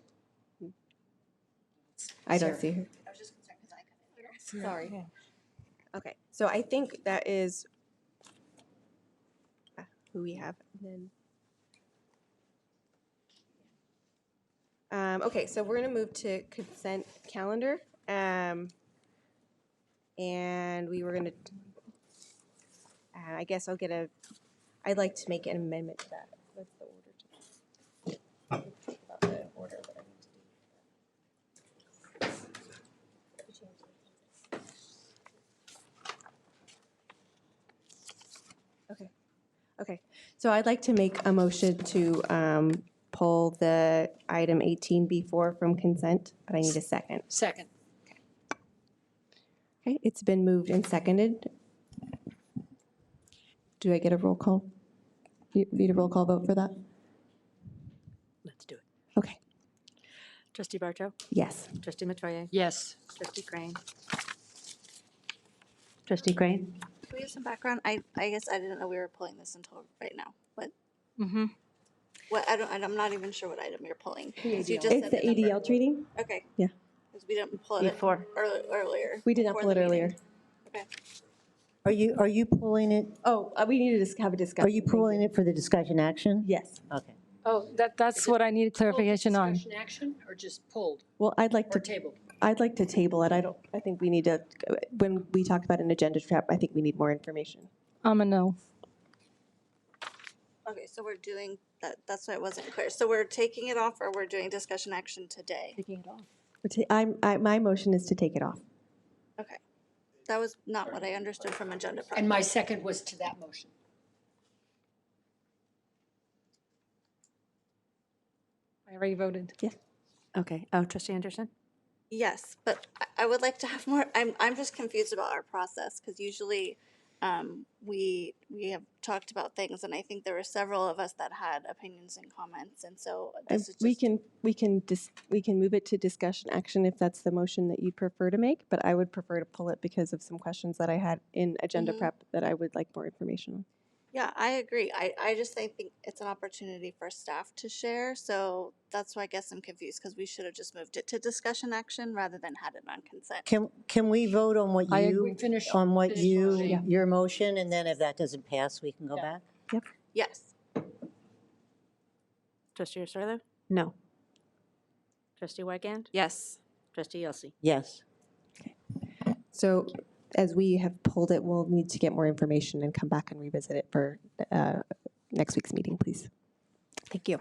I don't see her. I was just concerned because I couldn't hear. Sorry. Yeah. Okay, so I think that is who we have. And then, okay, so we're going to move to consent calendar. And we were going to, I guess I'd like to make an amendment to that. What's the order? About the order that I need to do. Okay, so I'd like to make a motion to pull the item 18B4 from consent, but I need a second. Second. Okay, it's been moved and seconded. Do I get a roll call? You need a roll call vote for that? Let's do it. Okay. Trustee Barto? Yes. Trustee Matoye? Yes. Trustee Crane? Trustee Crane? Can we have some background? I guess I didn't know we were pulling this until right now. Mm-hmm. What I'm not even sure what item you're pulling. 'Cause you It's just the said the number. ADL training? Okay. Yeah. Because we didn't pull it Before. earlier. We did not before pull it the meeting. earlier. Okay. Are you pulling it? Oh, we need to have a discussion. Are you pulling it for the discussion action? Yes. Okay. Oh, that's what I needed clarification on. Discussion action or just pulled Well, I'd like or to tabled? I'd like to table it. I think we need to, when we talked about an agenda trap, I think we need more information. I'm a no. Okay, so we're doing that. That's why it wasn't clear. So we're taking it off, or we're doing discussion action today. Taking it off. My motion is to take it off. Okay, that was not what I understood from agenda. And my second was to that motion. I already voted. Yes. Okay. Trustee Anderson? Yes, but I would like to have more. I'm just confused about our process because usually we have talked about things, and I think there were several of us that had opinions and comments, and so this is just, We can move it to discussion action if that's the motion that you prefer to make, but I would prefer to pull it because of some questions that I had in agenda prep that I would like more information on. Yeah, I agree. I just think it's an opportunity for staff to share, so that's why I guess I'm confused because we should have just moved it to discussion action rather than had it on consent. Can we vote on what you Yeah. your motion, and then if that doesn't pass, we can go back? Yep. Yes. Trustee Ursulou? No. Trustee Wigand? Yes. Trustee Yelsey? Yes. So as we have pulled it, we'll need to get more information and come back and revisit it for next week's meeting, please. Thank you.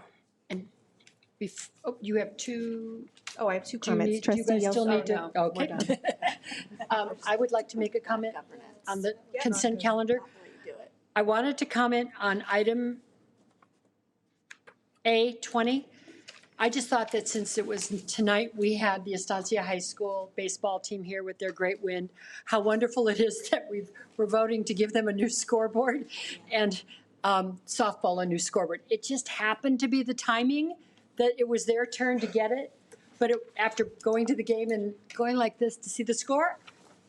You have two. Oh, I have two Do you comments. need- do you guys still need to? Oh, no, Okay. we're done. I would like to make a comment on the consent calendar. I wanted to comment on item A20. I just thought that since it was tonight, we had the Estancia High School baseball team here with their great win, how wonderful it is that we're voting to give them a new scoreboard and softball a new scoreboard. It just happened to be the timing that it was their turn to get it. But after going to the game and going like this to see the score,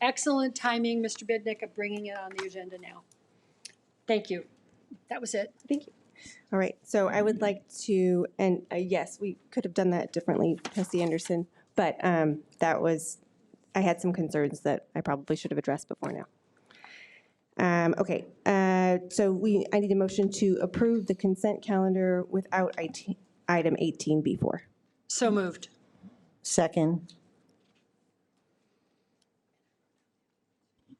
excellent timing, Mr. Bidnick, of bringing it on the agenda now. Thank you. That was it. Thank you. All right, so I would like to, and yes, we could have done that differently, Trustee Anderson, but I had some concerns that I probably should have addressed before now. Okay, so I need a motion to approve the consent calendar without item 18B4. So moved. Second.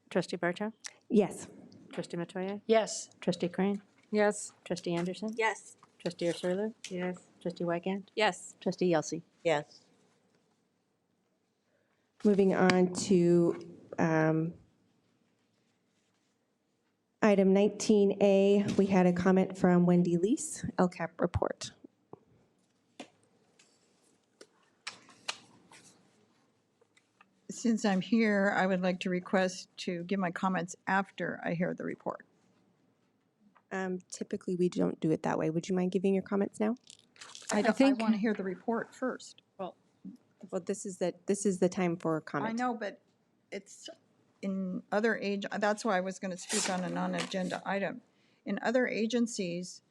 Trustee Barto? Yes. Trustee Matoye? Yes. Trustee Crane? Yes. Trustee Anderson? Yes. Trustee Ursulou? Yes. Trustee Wigand? Yes. Trustee Yelsey? Yes. Moving on to item 19A, we had a comment from Wendy Lease, Lcap report. Since I'm here, I would like to request to give my comments after I hear the report. Typically, we don't do it that way. Would you mind giving your comments now? I want to hear the report first. Well, this is the time for comment. I know, but it's in other that's why I was going to speak on a non-agenda item. In other agencies,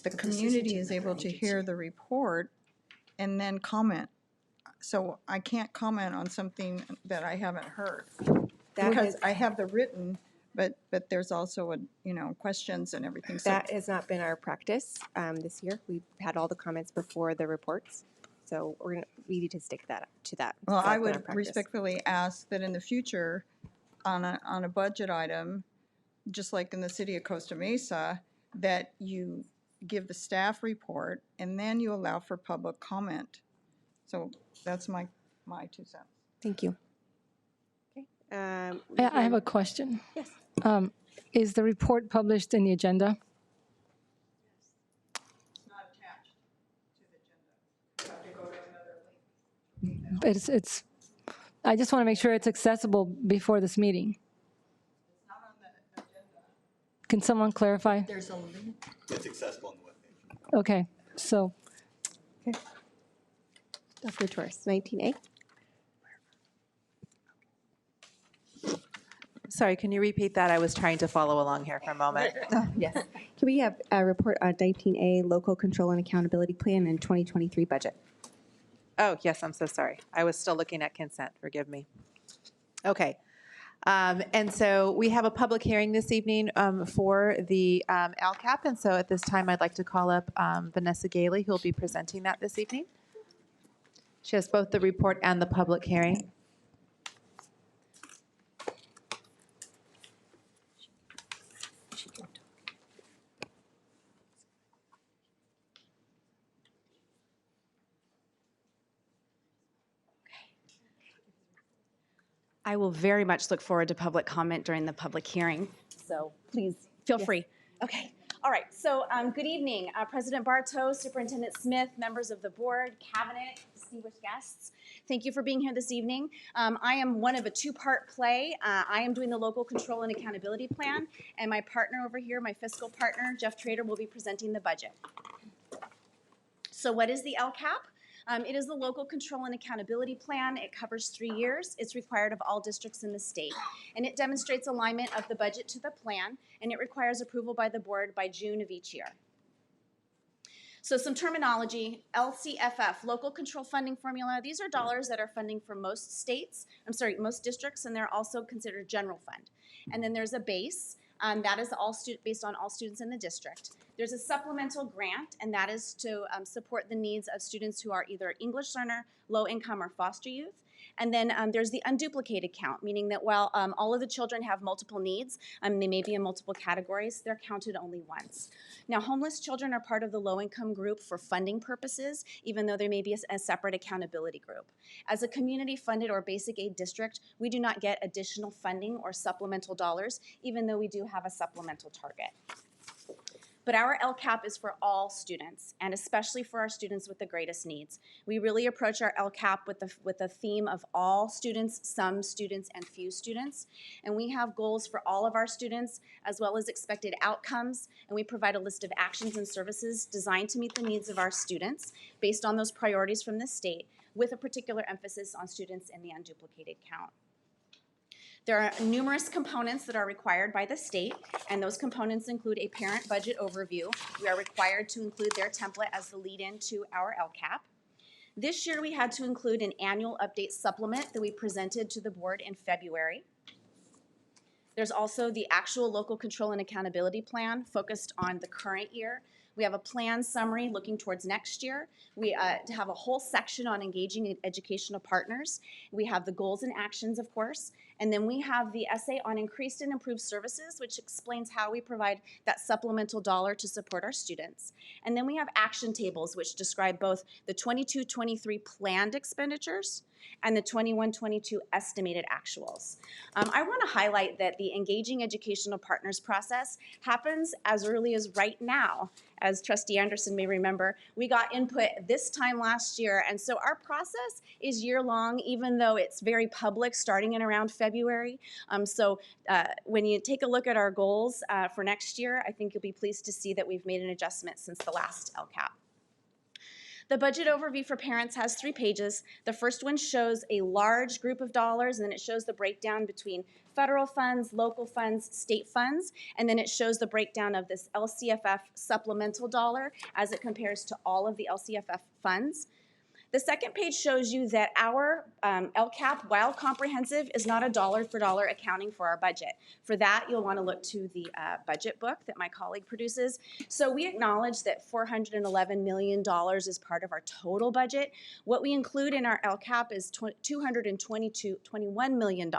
the community is able to hear the report and then comment. So I can't comment on something that I haven't heard. Because I have the written, but there's also questions and everything. So That has not been our practice this year. We've had all the comments before the reports. So we need to stick to that. well, That's I been our would practice. respectfully ask that in the future, on a budget item, just like in the city of Costa Mesa, that you give the staff report and then you allow for public comment. So that's my 2 cents. Thank you. Okay. I have a question. Yes. Is the report published in the agenda? It's I just want to make sure it's accessible before this meeting. Can someone clarify? There's a link. It's accessible on the webpage. Okay, so. Dr. Torres, 19A. Sorry, can you repeat that? I was trying to follow along here for a moment. Yes. Can we have a report on 19A, Local Control and Accountability Plan and 2023 budget? Oh, yes, I'm so sorry. I was still looking at consent, forgive me. Okay. And so we have a public hearing this evening for the Lcap, and so at this time I'd like to call up Vanessa Gailey, who will be presenting that this evening. She has both the report and the public hearing. I will very much look forward to public comment during the public hearing, so please feel free. Okay, all right, so good evening, President Bartow, Superintendent Smith, members of the board, cabinet, distinguished guests. Thank you for being here this evening. I am one of a two-part play. I am doing the local control and accountability plan, and my partner over here, my fiscal partner, Jeff Trader, will be presenting the budget. So what is the Lcap? It is the Local Control and Accountability Plan. It covers 3 years. It's required of all districts in the state. And it demonstrates alignment of the budget to the plan, and it requires approval by the board by June of each year. So some terminology, Lcff, Local Control Funding Formula. These are dollars that are funding for most states, most districts, and they're also considered general fund. And then there's a base. That is based on all students in the district. There's a supplemental grant, and that is to support the needs of students who are either English learner, low income, or foster youth. And then there's the unduplicated count, meaning that while all of the children have multiple needs, they may be in multiple categories, they're counted only once. Now, homeless children are part of the low-income group for funding purposes, even though there may be a separate accountability group. As a community-funded or basic aid district, we do not get additional funding or supplemental dollars, even though we do have a supplemental target. But our Lcap is for all students, and especially for our students with the greatest needs. We really approach our Lcap with the theme of all students, some students, and few students. And we have goals for all of our students, as well as expected outcomes, and we provide a list of actions and services designed to meet the needs of our students based on those priorities from the state, with a particular emphasis on students in the unduplicated count. There are numerous components that are required by the state, and those components include a parent budget overview. We are required to include their template as the lead-in to our Lcap. This year we had to include an annual update supplement that we presented to the board in February. There's also the actual local control and accountability plan focused on the current year. We have a plan summary looking towards next year. We have a whole section on engaging educational partners. We have the goals and actions, of course. And then we have the essay on increased and improved services, which explains how we provide that supplemental dollar to support our students. And then we have action tables, which describe both the 22-23 planned expenditures and the 21-22 estimated actuals. I want to highlight that the engaging educational partners process happens as early as right now. As Trustee Anderson may remember, we got input this time last year, and so our process is year-long, even though it's very public, starting in around February. When you take a look at our goals for next year, I think you'll be pleased to see that we've made an adjustment since the last Lcap. The budget overview for parents has 3 pages. The first one shows a large group of dollars, and then it shows the breakdown between federal funds, local funds, state funds, and then it shows the breakdown of this Lcff supplemental dollar as it compares to all of the Lcff funds. The second page shows you that our Lcap, while comprehensive, is not a dollar-for-dollar accounting for our budget. For that, you'll want to look to the budget book that my colleague produces. So we acknowledge that $411 million is part of our total budget. What we include in our Lcap is $221 million,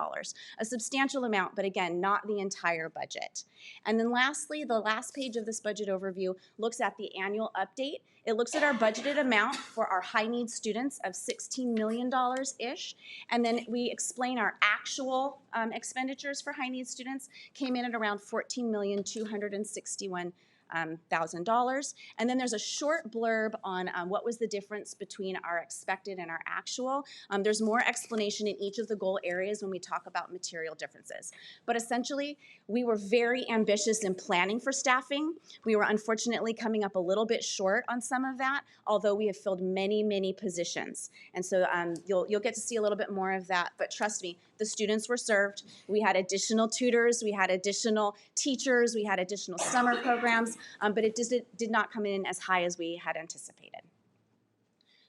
a substantial amount, but again, not the entire budget. And then lastly, the last page of this budget overview looks at the annual update. It looks at our budgeted amount for our high-need students of $16 million-ish, and then we explain our actual expenditures for high-need students came in at around $14,261,000. $100,000. And then there's a short blurb on what was the difference between our expected and our actual. There's more explanation in each of the goal areas when we talk about material differences. But essentially, we were very ambitious in planning for staffing. We were unfortunately coming up a little bit short on some of that, although we have filled many, many positions. And so you'll get to see a little bit more of that. But trust me, the students were served. We had additional tutors, we had additional teachers, we had additional summer programs, but it just did not come in as high as we had anticipated.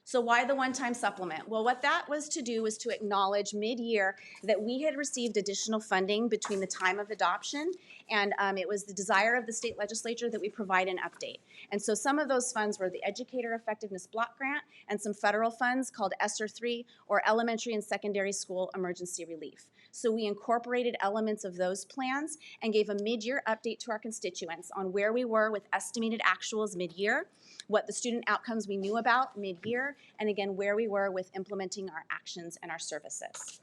So why the one-time supplement? Well, what that was to do was to acknowledge mid-year that we had received additional funding between the time of adoption, and it was the desire of the state legislature that we provide an update. And so some of those funds were the Educator Effectiveness Block Grant and some federal funds called ESSER 3, or Elementary and Secondary School Emergency Relief. So we incorporated elements of those plans and gave a mid-year update to our constituents on where we were with estimated actuals mid-year, what the student outcomes we knew about mid-year, and again, where we were with implementing our actions and our services.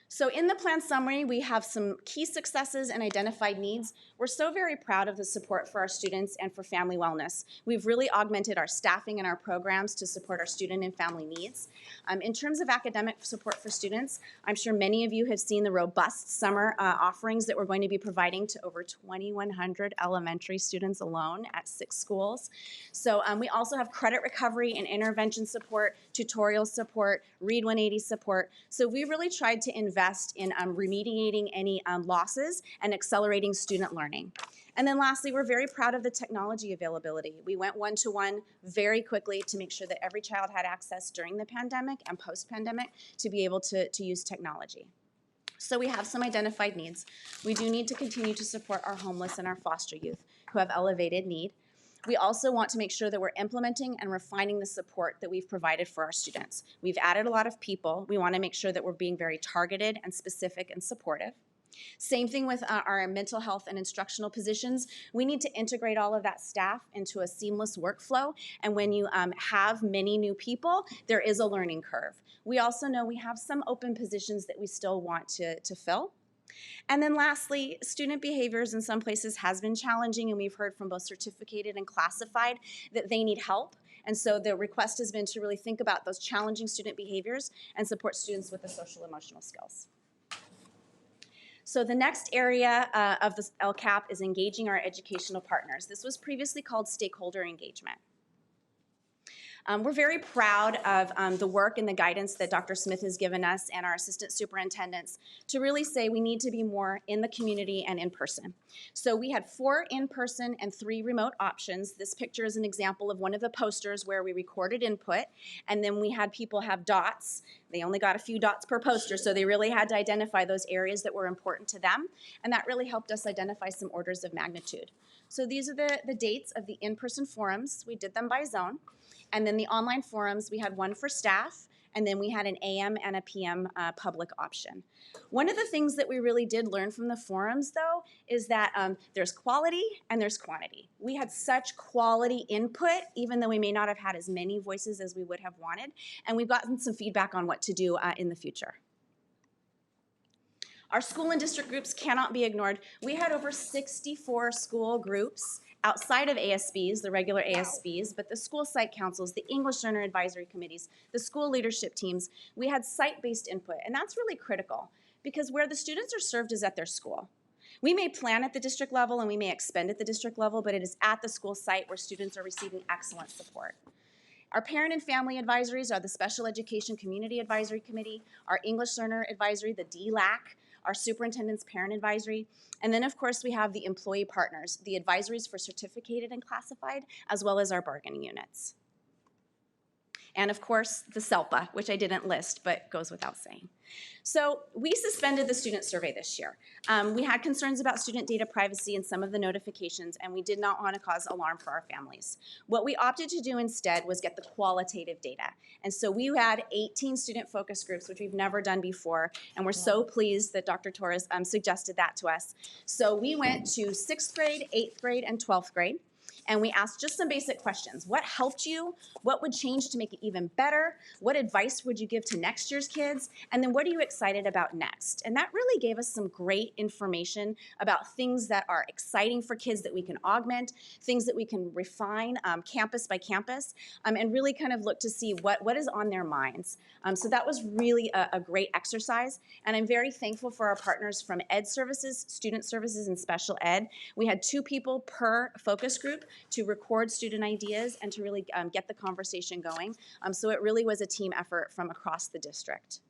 So in the plan summary, we have some key successes and identified needs. We're so very proud of the support for our students and for family wellness. We've really augmented our staffing and our programs to support our student and family needs. In terms of academic support for students, I'm sure many of you have seen the robust summer offerings that we're going to be providing to over 2,100 elementary students alone at 6 schools. So we also have credit recovery and intervention support, tutorial support, Read 180 support. So we really tried to invest in remediating any losses and accelerating student learning. And then lastly, we're very proud of the technology availability. We went one-to-one very quickly to make sure that every child had access during the pandemic and post-pandemic to be able to use technology. So we have some identified needs. We do need to continue to support our homeless and our foster youth who have elevated need. We also want to make sure that we're implementing and refining the support that we've provided for our students. We've added a lot of people. We want to make sure that we're being very targeted and specific and supportive. Same thing with our mental health and instructional positions. We need to integrate all of that staff into a seamless workflow. And when you have many new people, there is a learning curve. We also know we have some open positions that we still want to fill. And then lastly, student behaviors in some places has been challenging, and we've heard from both certificated and classified that they need help. And so the request has been to really think about those challenging student behaviors and support students with the social emotional skills. So the next area of the LCAP is engaging our educational partners. This was previously called stakeholder engagement. We're very proud of the work and the guidance that Dr. Smith has given us and our assistant superintendents to really say we need to be more in the community and in person. So we had 4 in-person and 3 remote options. This picture is an example of one of the posters where we recorded input, and then we had people have dots. They only got a few dots per poster, so they really had to identify those areas that were important to them, and that really helped us identify some orders of magnitude. So these are the dates of the in-person forums. We did them by zone. And then the online forums, we had one for staff, and then we had an AM and a PM public option. One of the things that we really did learn from the forums, though, is that there's quality and there's quantity. We had such quality input, even though we may not have had as many voices as we would have wanted, and we've gotten some feedback on what to do in the future. Our school and district groups cannot be ignored. We had over 64 school groups outside of ASBs, the regular ASBs, but the school site councils, the English learner advisory committees, the school leadership teams. We had site-based input, and that's really critical because where the students are served is at their school. We may plan at the district level and we may expend at the district level, but it is at the school site where students are receiving excellent support. Our parent and family advisories are the Special Education Community Advisory Committee, our English learner advisory, the DLAC, our superintendent's parent advisory, and then of course we have the employee partners, the advisories for certificated and classified, as well as our bargaining units. And of course, the SELPA, which I didn't list, but goes without saying. So we suspended the student survey this year. We had concerns about student data privacy and some of the notifications, and we did not want to cause alarm for our families. What we opted to do instead was get the qualitative data. And so we had 18 student focus groups, which we've never done before, and we're so pleased that Dr. Torres suggested that to us. So we went to 6th grade, 8th grade, and 12th grade. and we asked just some basic questions. What helped you? What would change to make it even better? What advice would you give to next year's kids? And then what are you excited about next? And that really gave us some great information about things that are exciting for kids that we can augment, things that we can refine campus by campus, and really kind of look to see what is on their minds. So that was really a great exercise, and I'm very thankful for our partners from Ed Services, Student Services, and Special Ed. We had 2 people per focus group to record student ideas and to really get the conversation going. So it really was a team effort from across the district.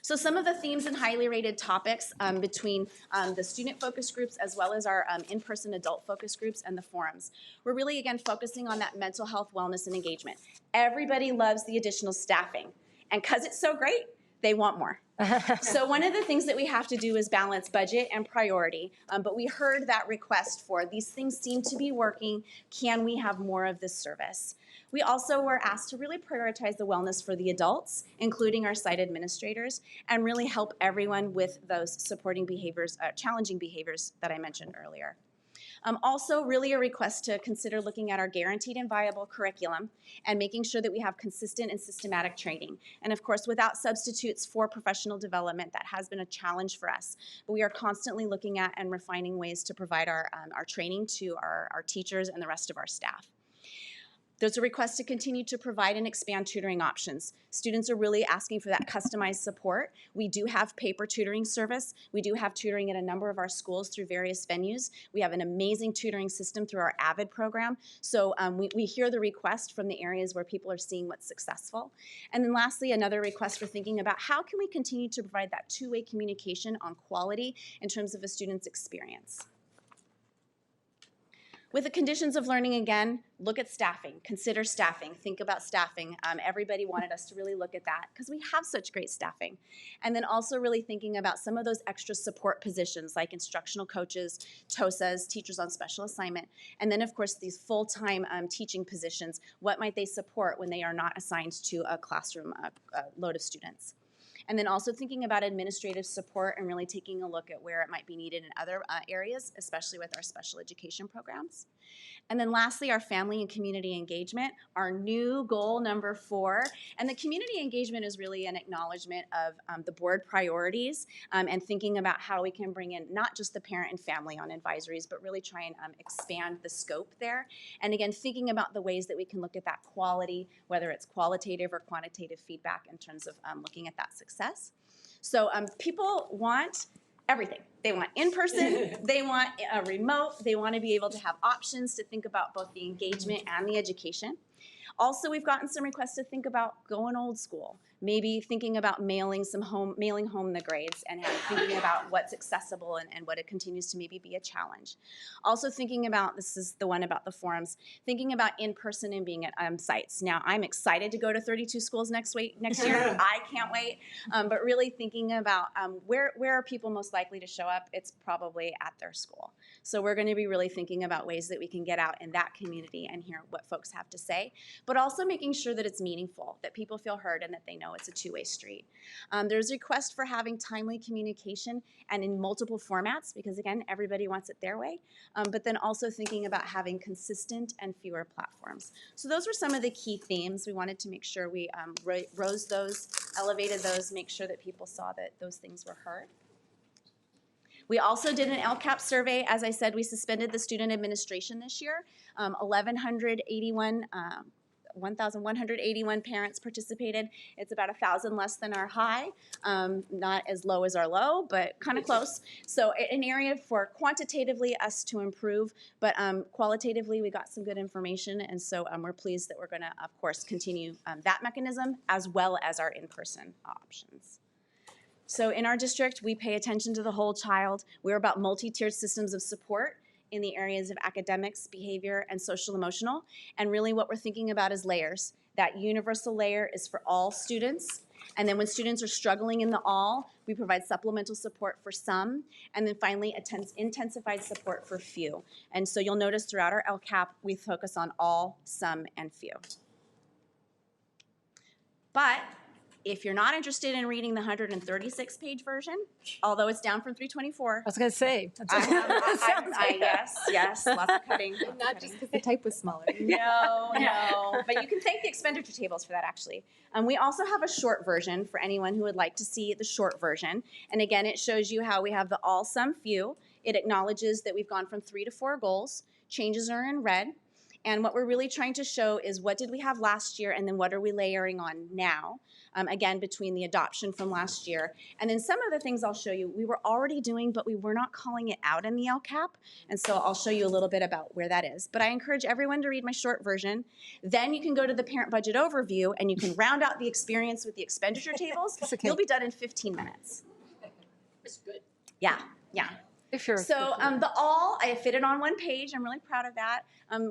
So some of the themes and highly rated topics between the student focus groups as well as our in-person adult focus groups and the forums. We're really, again, focusing on that mental health, wellness, and engagement. Everybody loves the additional staffing. And because it's so great, they want more. So one of the things that we have to do is balance budget and priority, but we heard that request for these things seem to be working. Can we have more of this service? We also were asked to really prioritize the wellness for the adults, including our site administrators, and really help everyone with those supporting behaviors, challenging behaviors that I mentioned earlier. Also, really a request to consider looking at our guaranteed and viable curriculum and making sure that we have consistent and systematic training. And of course, without substitutes for professional development, that has been a challenge for us. But we are constantly looking at and refining ways to provide our training to our teachers and the rest of our staff. There's a request to continue to provide and expand tutoring options. Students are really asking for that customized support. We do have paper tutoring service. We do have tutoring at a number of our schools through various venues. We have an amazing tutoring system through our AVID program. So we hear the request from the areas where people are seeing what's successful. And then lastly, another request for thinking about how can we continue to provide that two-way communication on quality in terms of a student's experience. With the conditions of learning, again, look at staffing, consider staffing, think about staffing. Everybody wanted us to really look at that because we have such great staffing. And then also really thinking about some of those extra support positions like instructional coaches, TOSAs, teachers on special assignment, and then of course these full-time teaching positions, what might they support when they are not assigned to a classroom load of students. And then also thinking about administrative support and really taking a look at where it might be needed in other areas, especially with our special education programs. And then lastly, our family and community engagement, our new goal number 4. And the community engagement is really an acknowledgement of the board priorities and thinking about how we can bring in not just the parent and family on advisories, but really try and expand the scope there. And again, thinking about the ways that we can look at that quality, whether it's qualitative or quantitative feedback in terms of looking at that success. So people want everything. They want in-person, they want a remote, they want to be able to have options to think about both the engagement and the education. Also, we've gotten some requests to think about going old school, maybe thinking about mailing home the grades and thinking about what's accessible and what it continues to maybe be a challenge. Also thinking about, this is the one about the forums, thinking about in-person and being at sites. Now, I'm excited to go to 32 schools next year. I can't wait. But really thinking about where are people most likely to show up? It's probably at their school. So we're going to be really thinking about ways that we can get out in that community and hear what folks have to say, but also making sure that it's meaningful, that people feel heard and that they know it's a two-way street. There's a request for having timely communication and in multiple formats because, again, everybody wants it their way, but then also thinking about having consistent and fewer platforms. So those were some of the key themes. We wanted to make sure we rose those, elevated those, make sure that people saw that those things were heard. We also did an Lcap survey. As I said, we suspended the student administration this year. 1,181 parents participated. It's about 1,000 less than our high, not as low as our low, but kind of close. So an area for quantitatively us to improve, but qualitatively we got some good information, and so we're pleased that we're going to, of course, continue that mechanism as well as our in-person options. So in our district, we pay attention to the whole child. We're about multi-tiered systems of support in the areas of academics, behavior, and social emotional. And really what we're thinking about is layers. That universal layer is for all students. And then when students are struggling in the all, we provide supplemental support for some. And then finally, intensified support for few. And so you'll notice throughout our LCAP, we focus on all, some, and few. But If you're not interested in reading the 136-page version, although it's down from 324. I was going to say. Yes, lots of cutting. Not just because the type was smaller. No, but you can thank the expenditure tables for that, actually. We also have a short version for anyone who would like to see the short version. And again, it shows you how we have the all, sum, few. It acknowledges that we've gone from 3 to 4 goals. Changes are in red. And what we're really trying to show is what did we have last year and then what are we layering on now, again, between the adoption from last year. And then some of the things I'll show you we were already doing, but we were not calling it out in the Lcap. And so I'll show you a little bit about where that is. But I encourage everyone to read my short version. Then you can go to the parent budget overview and you can round out the experience with the expenditure tables. You'll be done in 15 minutes. That's good. Yeah. If you're So the all, I fit it on one page. I'm really proud of that.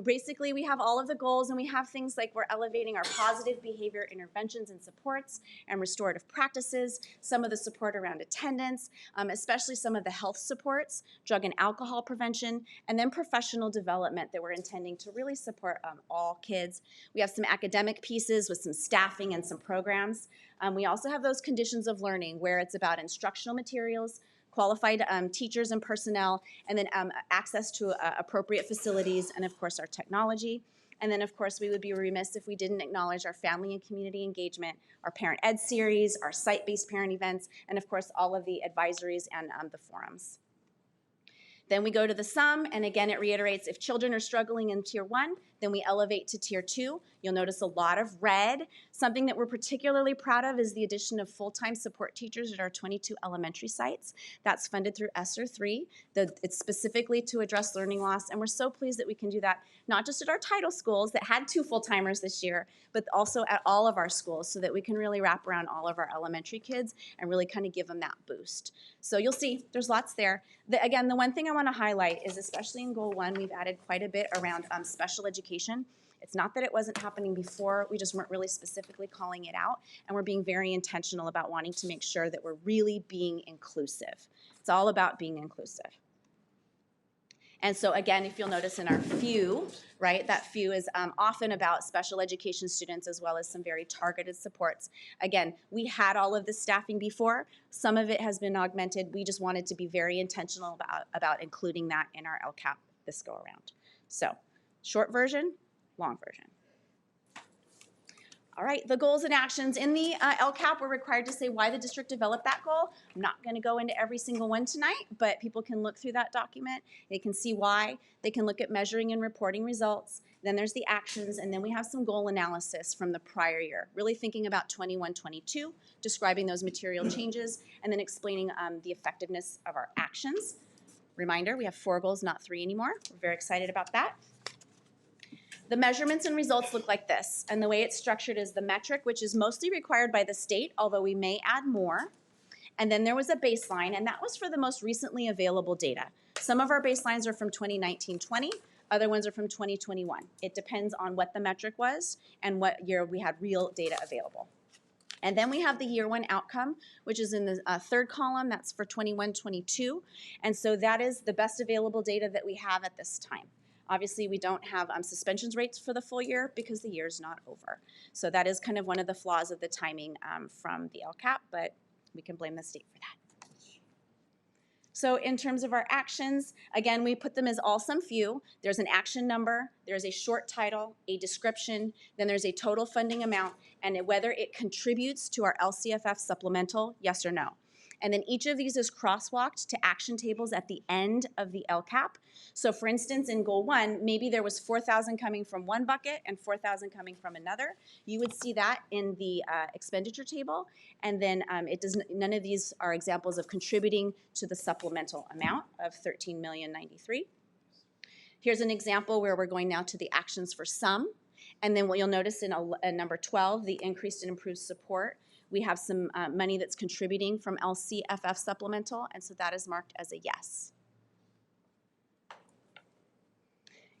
Basically, we have all of the goals, and we have things like we're elevating our positive behavior interventions and supports and restorative practices, some of the support around attendance, especially some of the health supports, drug and alcohol prevention, and then professional development that we're intending to really support all kids. We have some academic pieces with some staffing and some programs. We also have those conditions of learning where it's about instructional materials, qualified teachers and personnel, and then access to appropriate facilities, and of course our technology. And then of course we would be remiss if we didn't acknowledge our family and community engagement, our parent ed series, our site-based parent events, and of course all of the advisories and the forums. Then we go to the sum, and again it reiterates if children are struggling in Tier 1, then we elevate to Tier 2. You'll notice a lot of red. Something that we're particularly proud of is the addition of full-time support teachers at our 22 elementary sites. That's funded through ESSER 3. It's specifically to address learning loss, and we're so pleased that we can do that, not just at our title schools that had 2 full-timers this year, but also at all of our schools so that we can really wrap around all of our elementary kids and really kind of give them that boost. So you'll see there's lots there. Again, the one thing I want to highlight is especially in Goal 1, we've added quite a bit around special education. It's not that it wasn't happening before, we just weren't really specifically calling it out, and we're being very intentional about wanting to make sure that we're really being inclusive. It's all about being inclusive. And so again, if you'll notice in our few, right, that few is often about special education students as well as some very targeted supports. Again, we had all of this staffing before. Some of it has been augmented. We just wanted to be very intentional about including that in our Lcap this go around. So short version, long version. All right, the goals and actions. In the Lcap, we're required to say why the district developed that goal. I'm not going to go into every single one tonight, but people can look through that document. They can see why. They can look at measuring and reporting results. Then there's the actions, and then we have some goal analysis from the prior year, really thinking about 21-22, describing those material changes, and then explaining the effectiveness of our actions. Reminder, we have 4 goals, not 3 anymore. We're very excited about that. The measurements and results look like this, and the way it's structured is the metric, which is mostly required by the state, although we may add more. And then there was a baseline, and that was for the most recently available data. Some of our baselines are from 2019-20, other ones are from 2021. It depends on what the metric was and what year we had real data available. And then we have the year 1 outcome, which is in the 3rd column. That's for 21-22. And so that is the best available data that we have at this time. Obviously, we don't have suspensions rates for the full year because the year's not over. So that is kind of one of the flaws of the timing from the Lcap, but we can blame the state for that. So in terms of our actions, again, we put them as all, some, few. There's an action number, there's a short title, a description, then there's a total funding amount, and whether it contributes to our Lcff supplemental, yes or no. And then each of these is crosswalked to action tables at the end of the Lcap. So for instance, in Goal 1, maybe there was 4,000 coming from one bucket and 4,000 coming from another. You would see that in the expenditure table. And then none of these are examples of contributing to the supplemental amount of $13,093,000. Here's an example where we're going now to the actions for some. And then what you'll notice in number 12, the increased and improved support. We have some money that's contributing from Lcff supplemental, and so that is marked as a yes.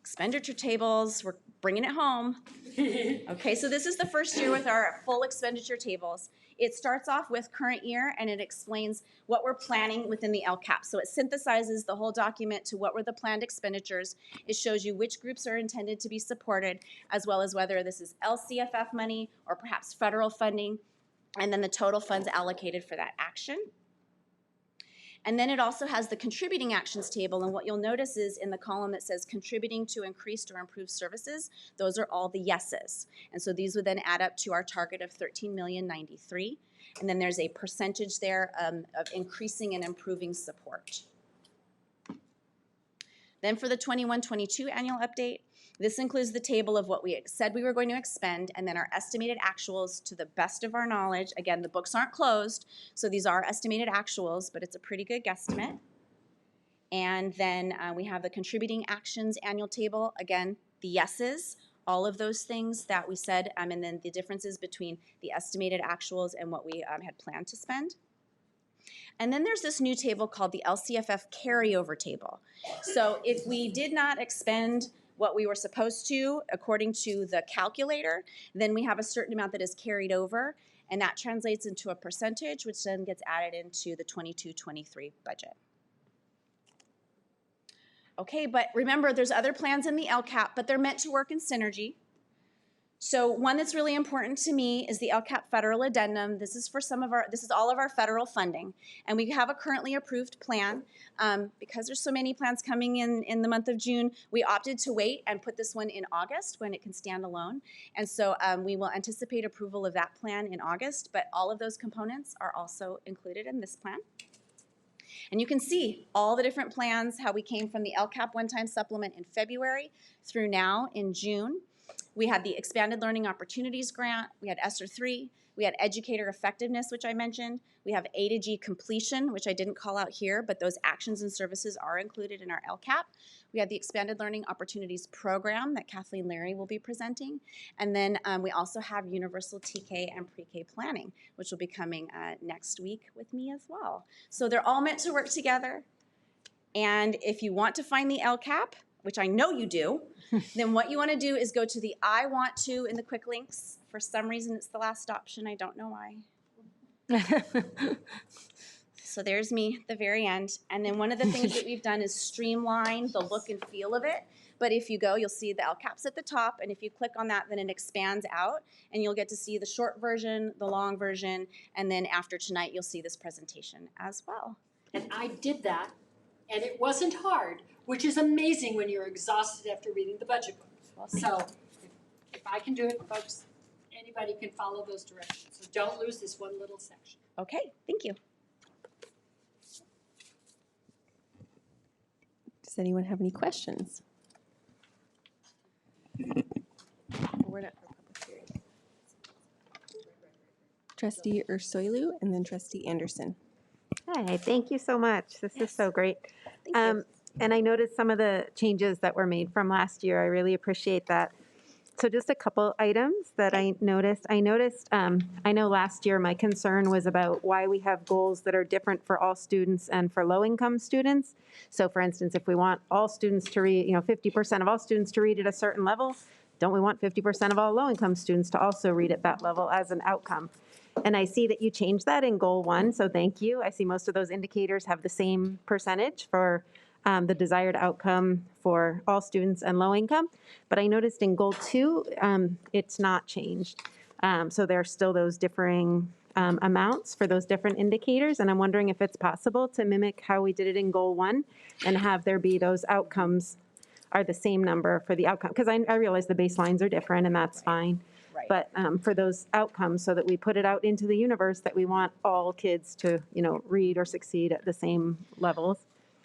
Expenditure tables, we're bringing it home. Okay, so this is the first year with our full expenditure tables. It starts off with current year, and it explains what we're planning within the Lcap. So it synthesizes the whole document to what were the planned expenditures. It shows you which groups are intended to be supported, as well as whether this is Lcff money or perhaps federal funding. and then the total funds allocated for that action. And then it also has the contributing actions table, and what you'll notice is in the column that says contributing to increased or improved services, those are all the yeses. And so these would then add up to our target of $13,093,000. And then there's a percentage there of increasing and improving support. Then for the 21-22 annual update, this includes the table of what we said we were going to expend and then our estimated actuals to the best of our knowledge. Again, the books aren't closed, so these are estimated actuals, but it's a pretty good guesstimate. And then we have the contributing actions annual table. Again, the yeses, all of those things that we said, and then the differences between the estimated actuals and what we had planned to spend. And then there's this new table called the Lcff carryover table. So if we did not expend what we were supposed to according to the calculator, then we have a certain amount that is carried over, and that translates into a percentage, which then gets added into the 22-23 budget. Okay, but remember, there's other plans in the Lcap, but they're meant to work in synergy. So one that's really important to me is the Lcap federal addendum. This is for this is all of our federal funding. And we have a currently approved plan. Because there's so many plans coming in the month of June, we opted to wait and put this one in August when it can stand alone. And so we will anticipate approval of that plan in August, but all of those components are also included in this plan. And you can see all the different plans, how we came from the Lcap one-time supplement in February through now in June. We had the Expanded Learning Opportunities Grant, we had ESSER 3, we had Educator Effectiveness, which I mentioned, we have A to G Completion, which I didn't call out here, but those actions and services are included in our Lcap. We have the Expanded Learning Opportunities Program that Kathleen Larry will be presenting, and then we also have Universal TK and Pre-K Planning, which will be coming next week with me as well. So they're all meant to work together, and if you want to find the Lcap, which I know you do, then what you want to do is go to the I want to in the quick links. For some reason, it's the last option. I don't know why. So there's me at the very end. And then one of the things that we've done is streamline the look and feel of it. But if you go, you'll see the Lcaps at the top. And if you click on that, then it expands out. And you'll get to see the short version, the long version. And then after tonight, you'll see this presentation as well. And I did that, and it wasn't hard, which is amazing when you're exhausted after reading the budget book. Well, so if I can do it, folks, anybody can follow those directions. So don't lose this one little section. Okay, thank you. Does anyone have any questions? We're not for public hearing. Trustee Ursulou and then Trustee Anderson. Hi, thank you so much. This is so great. And I noticed some of the changes that were made from last year. I really appreciate that. So just a couple items that I noticed. I know last year my concern was about why we have goals that are different for all students and for low-income students. So for instance, if we want all students to read, 50% of all students to read at a certain level, don't we want 50% of all low-income students to also read at that level as an outcome? And I see that you changed that in Goal 1, so thank you. I see most of those indicators have the same percentage for the desired outcome for all students and low income. But I noticed in Goal 2, it's not changed. So there are still those differing amounts for those different indicators. And I'm wondering if it's possible to mimic how we did it in Goal 1 and have there be those outcomes are the same number for the outcome. Because I realize the baselines are different and that's fine. Right. But for those outcomes, so that we put it out into the universe that we want all kids to, read or succeed at the same levels.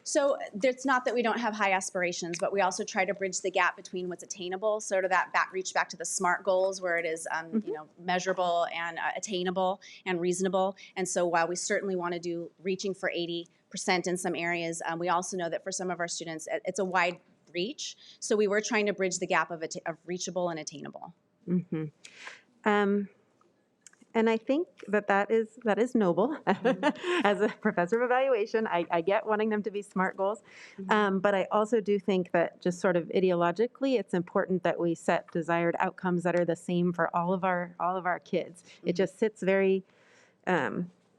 So it's not that we don't have high aspirations, but we also try to bridge the gap between what's attainable, sort of that reach back to the SMART goals where it is, measurable and attainable and reasonable. And so while we certainly want to do reaching for 80% in some areas, we also know that for some of our students, it's a wide reach. So we were trying to bridge the gap of reachable and attainable. Mm-hmm. And I think that is noble. As a professor of evaluation, I get wanting them to be SMART goals. But I also do think that just sort of ideologically, it's important that we set desired outcomes that are the same for all of our kids. It just sits very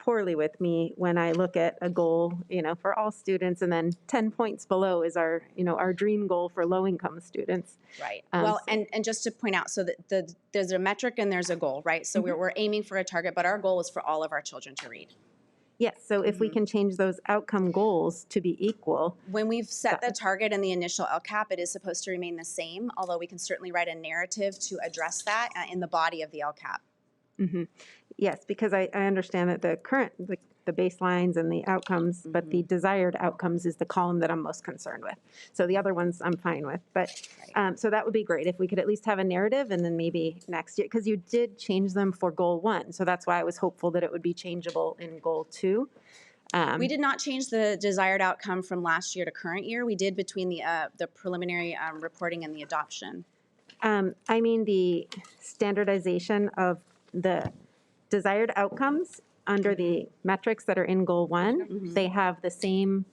poorly with me when I look at a goal, for all students, and then 10 points below is our, our dream goal for low-income students. Right. Well, and just to point out, so that there's a metric and there's a goal, right? So we're aiming for a target, but our goal is for all of our children to read. Yes, so if we can change those outcome goals to be equal. When we've set the target in the initial LCAP, it is supposed to remain the same, although we can certainly write a narrative to address that in the body of the LCAP. Yes, because I understand that the current, the baselines and the outcomes, but the desired outcomes is the column that I'm most concerned with. So the other ones I'm fine with. But so that would be great if we could at least have a narrative, and then maybe next year, because you did change them for goal 1. So that's why I was hopeful that it would be changeable in goal 2. We did not change the desired outcome from last year to current year. We did between the preliminary reporting and the adoption. I mean the standardization of the desired outcomes under the metrics that are in goal 1, they have the same,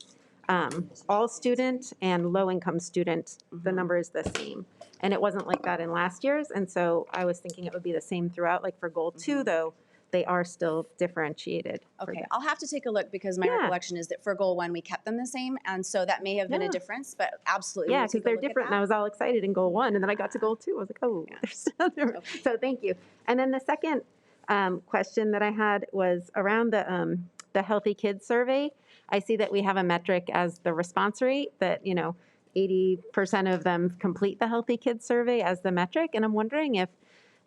all student and low income student, the number is the same. And it wasn't like that in last year's, and so I was thinking it would be the same throughout. Like for goal 2 though, they are still differentiated. Okay, I'll have to take a look because my recollection is that for goal 1, we kept them the same, and so that may have been a difference, but absolutely. Yeah, because they're different, and I was all excited in goal 1, and then I got to goal 2, I was like, oh, they're still different. Okay. So thank you. And then the second question that I had was around the Healthy Kids Survey. I see that we have a metric as the response rate that, 80% of them complete the Healthy Kids Survey as the metric, and I'm wondering if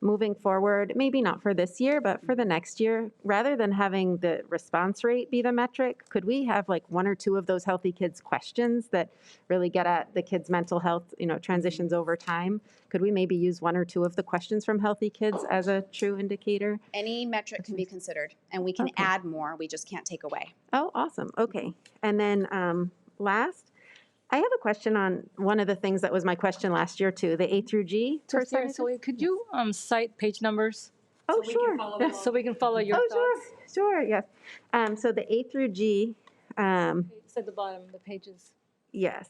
moving forward, maybe not for this year, but for the next year, rather than having the response rate be the metric, could we have like 1 or 2 of those Healthy Kids questions that really get at the kids' mental health, transitions over time? Could we maybe use 1 or 2 of the questions from Healthy Kids as a true indicator? Any metric can be considered, and we can add more. We just can't take away. Oh, awesome. Okay. And then last, I have a question on one of the things that was my question last year too, the A through G percentage. So could you cite page numbers? Oh, so sure. So we can follow your thoughts. Sure, yes. So the A through G. It's at the bottom, the pages. Yes,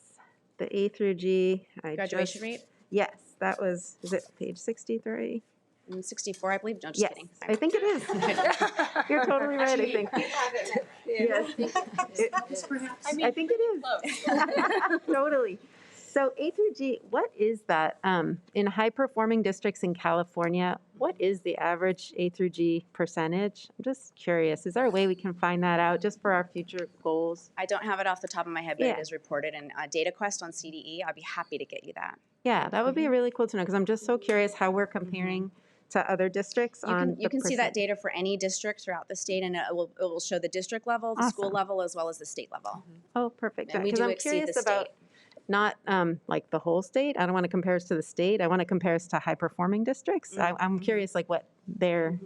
the A through G. Graduation rate? Yes, that was, is it page 63? 64, I believe. No, just yes, kidding. I think it is. You're totally right, I think. Yes. I think it is. Totally. So A through G, what is that? In high-performing districts in California, what is the average A through G percentage? I'm just curious. Is there a way we can find that out just for our future goals? I don't have it off the top of my head, but it is reported in DataQuest on CDE. I'd be happy to get you that. Yeah, that would be really cool to know because I'm just so curious how we're comparing to other districts You can see that data for any district throughout the state, and it will show the district level, the school level, as well as the state level. Oh, perfect. And we do exceed the state. Not like the whole state. I don't want to compare us to the state. I want to compare us to high-performing districts. I'm curious, like what they're,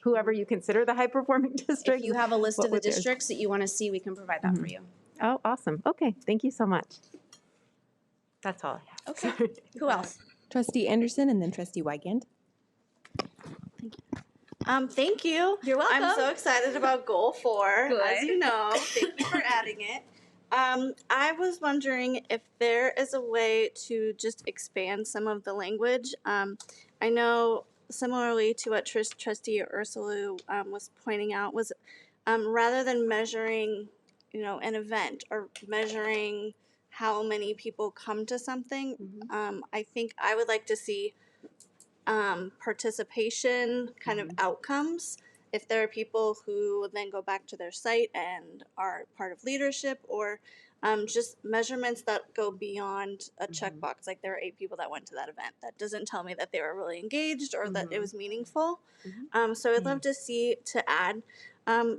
whoever you consider the high-performing district. If you have a list of the districts that you want to see, we can provide that for you. Oh, awesome. Okay, thank you so much. That's all I have. Okay. Who else? Trustee Anderson and then Trustee Wygand. Thank you. You're welcome. I'm so excited about goal 4, Good. as you know. Thank you for adding it. I was wondering if there is a way to just expand some of the language. I know similarly to what Trustee Ursulou was pointing out was rather than measuring, an event or measuring how many people come to something, I think I would like to see participation kind of outcomes. If there are people who then go back to their site and are part of leadership, or just measurements that go beyond a checkbox, like there were 8 people that went to that event. That doesn't tell me that they were really engaged or that it was meaningful. So I'd love to add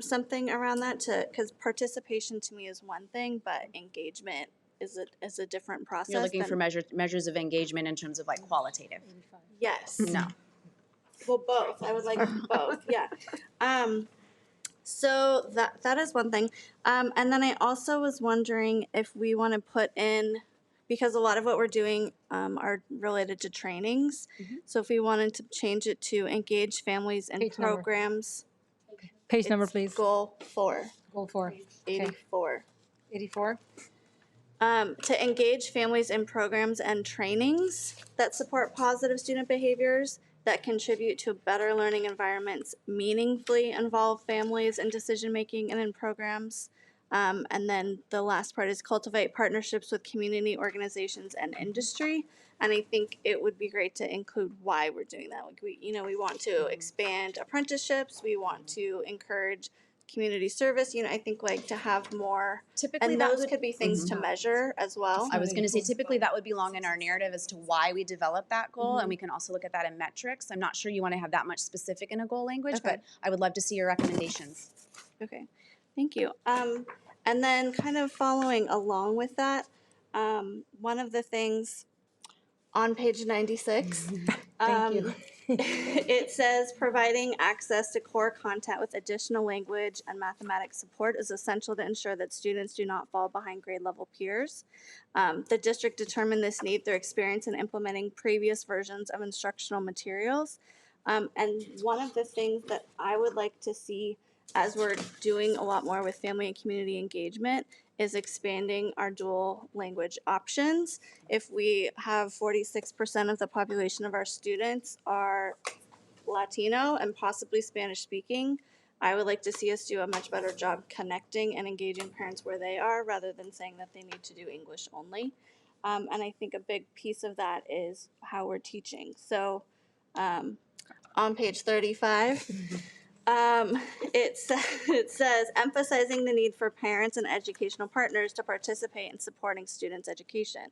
something around that, because participation to me is one thing, but engagement is a different process. You're looking for measures of engagement in terms of like qualitative. Yes. No. Well, both. I would like both. Yeah. So that is one thing. And then I also was wondering if we want to put in, because a lot of what we're doing are related to trainings. So if we wanted to change it to engage families in programs. Page number, please. Goal 4. Goal 4. 84. 84. To engage families in programs and trainings that support positive student behaviors that contribute to better learning environments meaningfully involve families in decision-making and in programs. And then the last part is cultivate partnerships with community organizations and industry. And I think it would be great to include why we're doing that. Like we want to expand apprenticeships. We want to encourage community service. I think like to have more. Typically, and that those would- could be things to measure as well. I was going to say, typically that would belong in our narrative as to why we developed that goal, and we can also look at that in metrics. I'm not sure you want to have that much specific in a goal language, but I would love to see your recommendations. Okay, thank you. And then kind of following along with that, one of the things on page 96, Thank you. it says providing access to core content with additional language and mathematics support is essential to ensure that students do not fall behind grade level peers. The district determined this need through experience in implementing previous versions of instructional materials. And one of the things that I would like to see as we're doing a lot more with family and community engagement is expanding our dual language options. If we have 46% of the population of our students are Latino and possibly Spanish speaking, I would like to see us do a much better job connecting and engaging parents where they are rather than saying that they need to do English only. And I think a big piece of that is how we're teaching. So on page 35, it says emphasizing the need for parents and educational partners to participate in supporting students' education.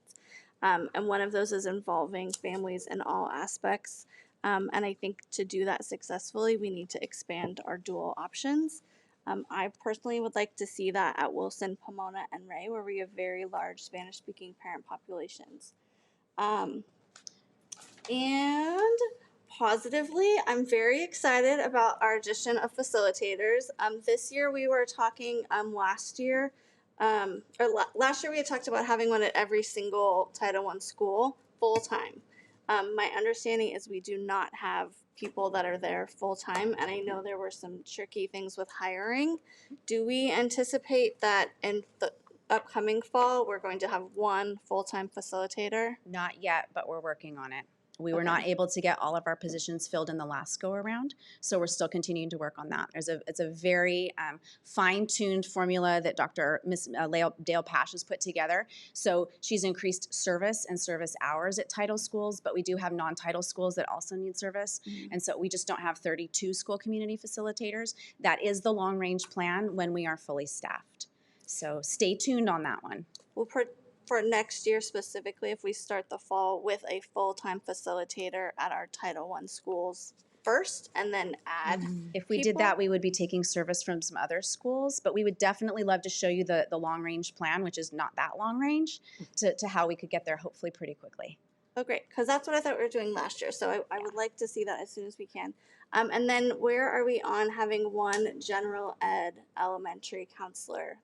And one of those is involving families in all aspects. And I think to do that successfully, we need to expand our dual options. I personally would like to see that at Wilson, Pomona, and Ray, where we have very large Spanish-speaking parent populations. And positively, I'm very excited about our addition of facilitators. This year we were talking last year we had talked about having one at every single Title I school full-time. My understanding is we do not have people that are there full-time, and I know there were some tricky things with hiring. Do we anticipate that in the upcoming fall we're going to have one full-time facilitator? Not yet, but we're working on it. We were not able to get all of our positions filled in the last go around, so we're still continuing to work on that. It's a very fine-tuned formula that Miss Dale Pash has put together. So she's increased service and service hours at title schools, but we do have non-title schools that also need service, and so we just don't have 32 school community facilitators. That is the long-range plan when we are fully staffed. So stay tuned on that one. Well, for next year specifically, if we start the fall with a full-time facilitator at our Title I schools first and then add If we did that, we would be taking service from some other schools, but we would definitely love to show you the long-range plan, which is not that long range, to how we could get there hopefully pretty quickly. Oh, great, because that's what I thought we were doing last year, so I would like to see that as soon as we can. And then where are we on having one general ed elementary counselor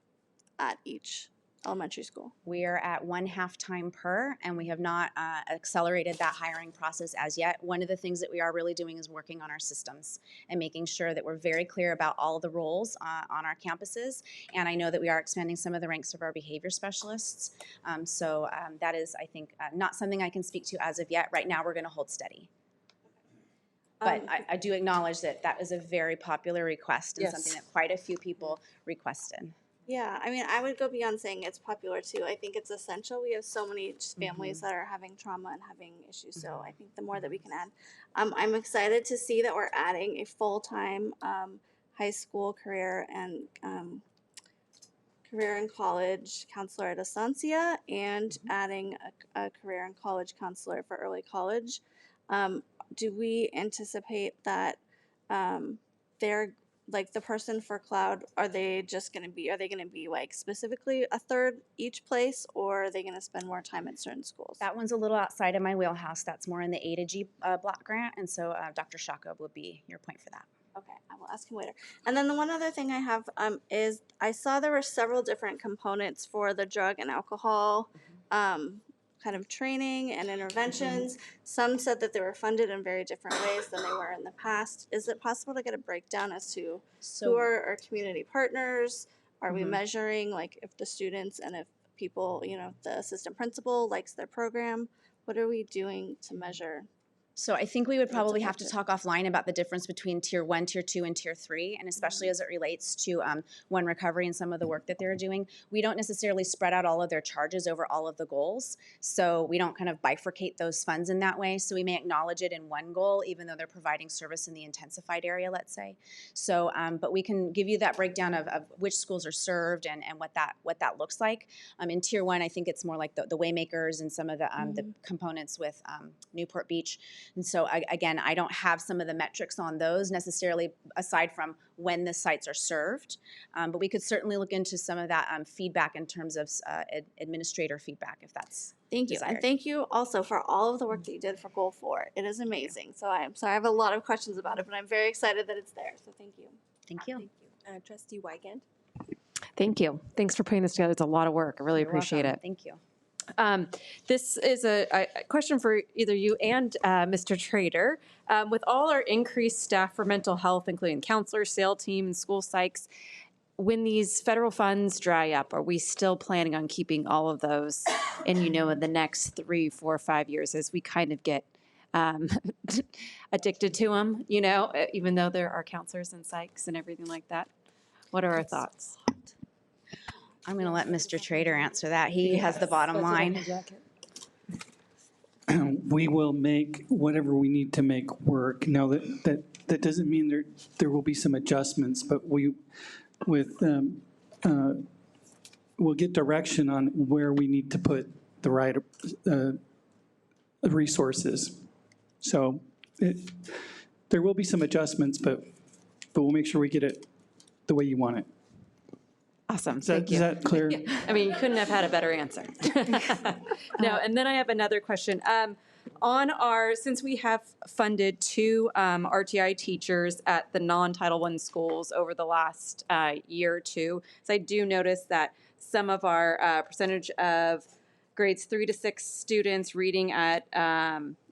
at each elementary school? We are at 1 half-time per, and we have not accelerated that hiring process as yet. One of the things that we are really doing is working on our systems and making sure that we're very clear about all the roles on our campuses. And I know that we are expanding some of the ranks of our behavior specialists. So that is, I think, not something I can speak to as of yet. Right now, we're going to hold steady. But I do acknowledge that that is a very popular request and something that quite a few people requested. Yeah, I mean, I would go beyond saying it's popular too. I think it's essential. We have so many families that are having trauma and having issues. So I think the more that we can add, I'm excited to see that we're adding a full-time high school career and college counselor at Estancia and adding a career and college counselor for early college. Do we anticipate that they're like the person for cloud, are they going to be like specifically a third each place, or are they going to spend more time at certain schools? That one's a little outside of my wheelhouse. That's more in the A to G block grant, and so Dr. Csca will be your point for that. Okay, I will ask him later. And then the one other thing I have is I saw there were several different components for the drug and alcohol kind of training and interventions. Some said that they were funded in very different ways than they were in the past. Is it possible to get a breakdown as to who are our community partners? Are we measuring like if the students and if people, if the assistant principal likes their program? What are we doing to measure So I think we would probably have to talk offline about the difference between tier 1, tier 2, and tier 3, and especially as it relates to One Recovery and some of the work that they're doing. We don't necessarily spread out all of their charges over all of the goals, so we don't kind of bifurcate those funds in that way. So we may acknowledge it in one goal, even though they're providing service in the intensified area, let's say. So, but we can give you that breakdown of which schools are served and what that looks like. In tier 1, I think it's more like the Waymakers and some of the components with Newport Beach. And so, again, I don't have some of the metrics on those necessarily aside from when the sites are served. But we could certainly look into some of that feedback in terms of administrator feedback if that's Thank you. desired. And thank you also for all of the work that you did for Goal 4. It is amazing. So I have a lot of questions about it, but I'm very excited that it's there. So thank you. Thank you. Thank you. Trustee Wygant. Thank you. Thanks for putting this together. It's a lot of work. I really appreciate it. Thank you. This is a question for either you and Mr. Trader. With all our increased staff for mental health, including counselors, SAIL team, and school psychs, when these federal funds dry up, are we still planning on keeping all of those in, in the next 3, 4, 5 years as we kind of get addicted to them, even though there are counselors and psychs and everything like that? What are our thoughts? I'm going to let Mr. Trader answer that. He has the bottom line. We will make whatever we need to make work. Now, that doesn't mean there will be some adjustments, but we'll get direction on where we need to put the right resources. So there will be some adjustments, but we'll make sure we get it the way you want it. Awesome. Is that clear? I mean, you couldn't have had a better answer. No, and then I have another question. Since we have funded 2 RTI teachers at the non-Title I schools over the last year or two, so I do notice that some of our percentage of grades 3 to 6 students reading at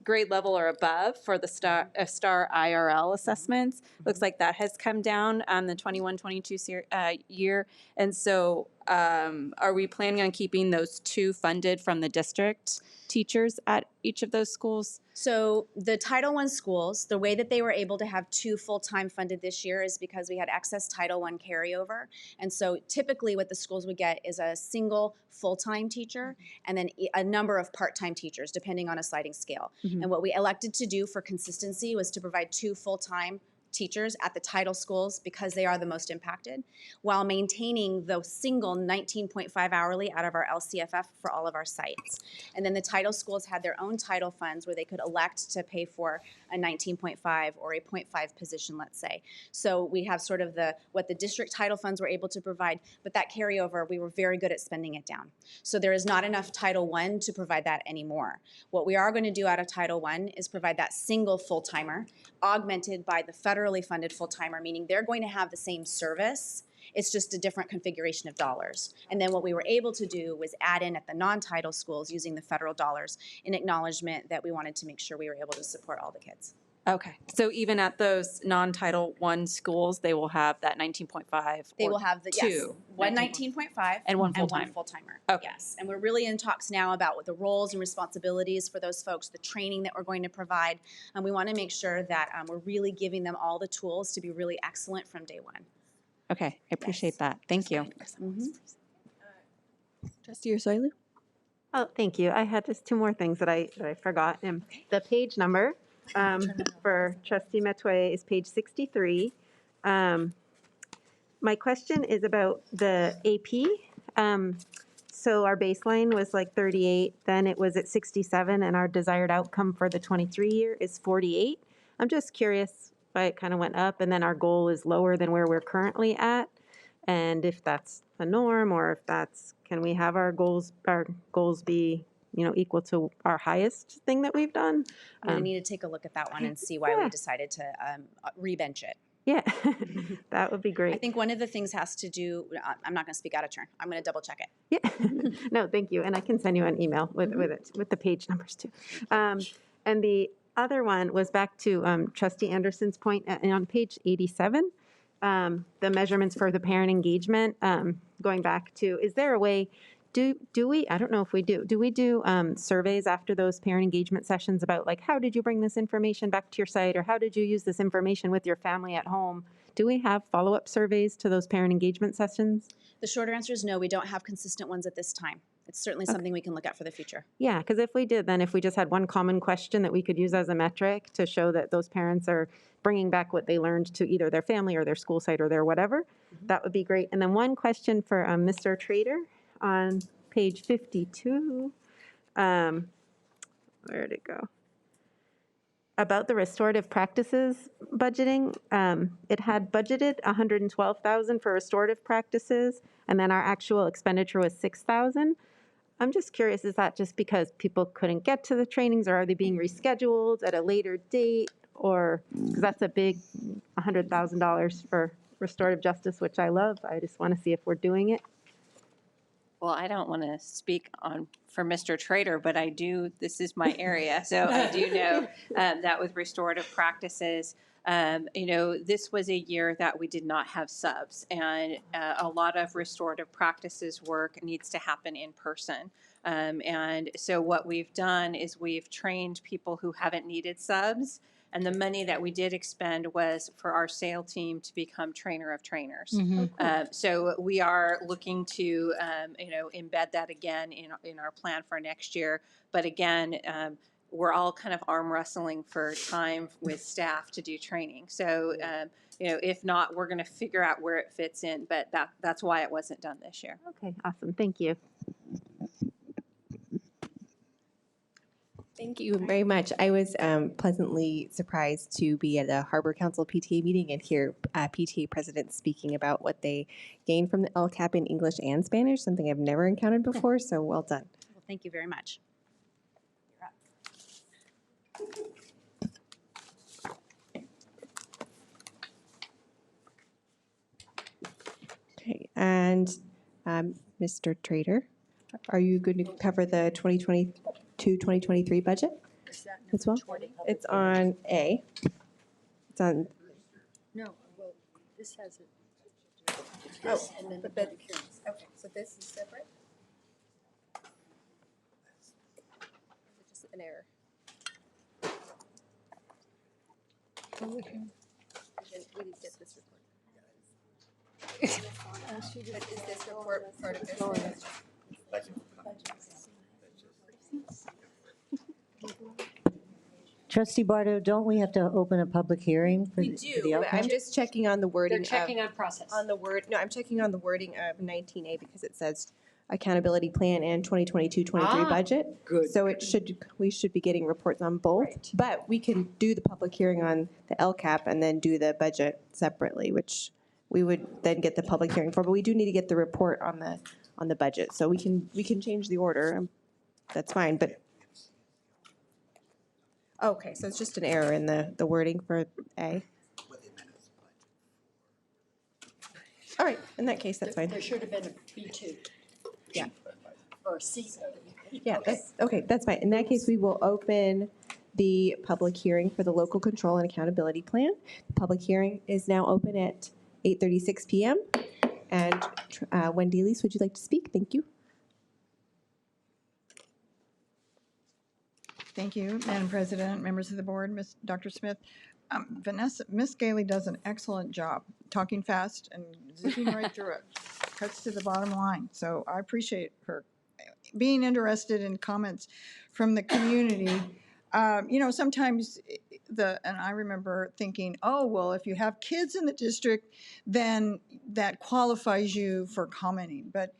grade level or above for the STAR IRL assessments. Looks like that has come down on the 21-22 year. And so are we planning on keeping those 2 funded from the district teachers at each of those schools? So the Title I schools, the way that they were able to have 2 full-time funded this year is because we had excess Title I carryover. And so typically what the schools would get is a single full-time teacher and then a number of part-time teachers, depending on a sliding scale. Mm-hmm. And what we elected to do for consistency was to provide 2 full-time teachers at the title schools because they are the most impacted, while maintaining the single 19.5 hourly out of our Lcff for all of our sites. And then the title schools had their own title funds where they could elect to pay for a 19.5 or a 0.5 position, let's say. So we have sort of what the district title funds were able to provide, but that carryover, we were very good at spending it down. So there is not enough Title I to provide that anymore. What we are going to do out of Title I is provide that single full-timer augmented by the federally funded full-timer, meaning they're going to have the same service. It's just a different configuration of dollars. And then what we were able to do was add in at the non-title schools using the federal dollars in acknowledgement that we wanted to make sure we were able to support all the kids. Okay. So even at those non-Title I schools, they will have that 19.5? They will have one 19.5 and one full-time. full-timer. Okay. Yes. And we're really in talks now about what the roles and responsibilities for those folks, the training that we're going to provide. And we want to make sure that we're really giving them all the tools to be really excellent from day one. Okay. I appreciate that. Thank you. Mm-hmm. Trustee Ursulou? Oh, thank you. I had just 2 more things that I forgot. The page number for Trustee Metoyer is page 63. My question is about the AP. So our baseline was like 38, then it was at 67, and our desired outcome for the 23 year is 48. I'm just curious why it kind of went up, and then our goal is lower than where we're currently at, and if that's a norm, or if that's, can we have our goals be equal to our highest thing that we've done? I'm going to need to take a look at that one and see why we decided to rebench it. Yeah, that would be great. I think one of the things has to do, I'm not going to speak out of turn. I'm going to double check it. Yeah, no, thank you. And I can send you an email with the page numbers too. And the other one was back to Trustee Anderson's point on page 87, the measurements for the parent engagement, going back to, is there a way Do we, I don't know if we do we do surveys after those parent engagement sessions about like, how did you bring this information back to your site, or how did you use this information with your family at home? Do we have follow-up surveys to those parent engagement sessions? The shorter answer is no, we don't have consistent ones at this time. It's certainly something we can look at for the future. Yeah, because if we did, then if we just had one common question that we could use as a metric to show that those parents are bringing back what they learned to either their family or their school site or their whatever, that would be great. And then one question for Mr. Trader on page 52. Where'd it go? About the restorative practices budgeting, it had budgeted $112,000 for restorative practices, and then our actual expenditure was $6,000. I'm just curious, is that just because people couldn't get to the trainings, or are they being rescheduled at a later date? Or, because that's a big $100,000 for restorative justice, which I love. I just want to see if we're doing it. Well, I don't want to speak for Mr. Trader, but I do, this is my area, so I do know that with restorative practices, this was a year that we did not have subs, and a lot of restorative practices work needs to happen in person. And so what we've done is we've trained people who haven't needed subs, and the money that we did expend was for our SAIL team to become trainer of trainers. So we are looking to, embed that again in our plan for next year. But again, we're all kind of arm wrestling for time with staff to do training. So, if not, we're going to figure out where it fits in. But that's why it wasn't done this year. Okay, awesome. Thank you. Thank you very much. I was pleasantly surprised to be at a Harbor Council PTA meeting and hear PTA presidents speaking about what they gained from the LCAP in English and Spanish, something I've never encountered before, so well done. Well, thank you very much. Okay, and Mr. Trader, are you going to cover the 2022-2023 budget as well? It's on A. It's on. No, well, this has it. Oh, And then but the that, public hearings. okay, so this is separate? It's just an error. Public hearing. We didn't get this report. But is this report part of this? Trustee Barto, don't we have to open a public hearing for We the do, LCAP? I'm just checking on the wording They're checking on process. I'm checking on the wording of 19A because it says accountability plan and 2022-23 budget. Good. So we should be getting reports on both. Right. But we can do the public hearing on the LCAP and then do the budget separately, which we would then get the public hearing for. But we do need to get the report on the budget. So we can change the order. That's fine, but. Okay, so it's just an error in the wording for A. All right, in that case, that's fine. There should have been a B2. Yeah. Or a C. Yeah, that's fine. In that case, we will open the public hearing for the local control and accountability plan. The public hearing is now open at 8:36 p.m. And Wendy Elise, would you like to speak? Thank you. Thank you, Madam President, members of the board, Dr. Smith. Miss Gailey does an excellent job talking fast and zipping right through it. Cuts to the bottom line. So I appreciate her being interested in comments from the community. Sometimes and I remember thinking, oh, well, if you have kids in the district, then that qualifies you for commenting. But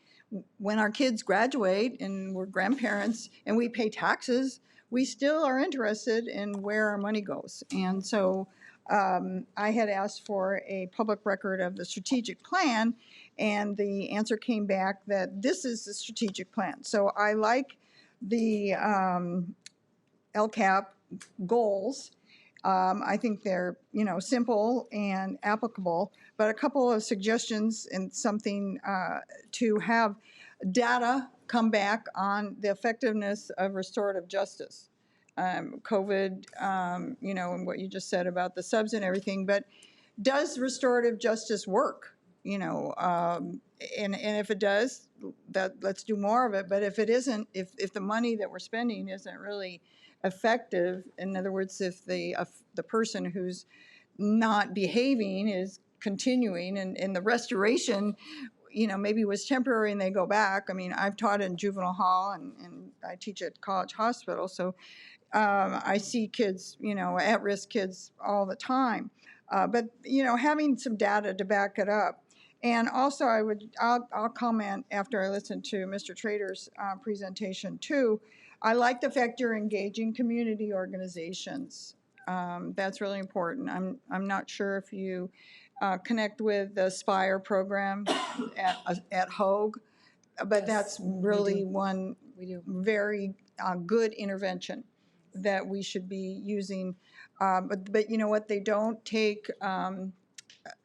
when our kids graduate and we're grandparents and we pay taxes, we still are interested in where our money goes. And so I had asked for a public record of the strategic plan, and the answer came back that this is the strategic plan. So I like the LCAP goals. I think they're, simple and applicable, but a couple of suggestions and something to have data come back on the effectiveness of restorative justice. COVID, and what you just said about the subs and everything, but does restorative justice work? you know, and if it does, let's do more of it. But if it isn't, if the money that we're spending isn't really effective, in other words, if the person who's not behaving is continuing, and the restoration, you know, maybe was temporary and they go back. I mean, I've taught in juvenile hall and I teach at College Hospital, so I see kids, you know, at-risk kids all the time. But, you know, having some data to back it up. And also I'll comment after I listen to Mr. Trader's presentation too. I like the fact you're engaging community organizations. That's really important. I'm not sure if you connect with the Spire program at Hogue, but that's really one very good intervention that we should be using. But you know what? They don't take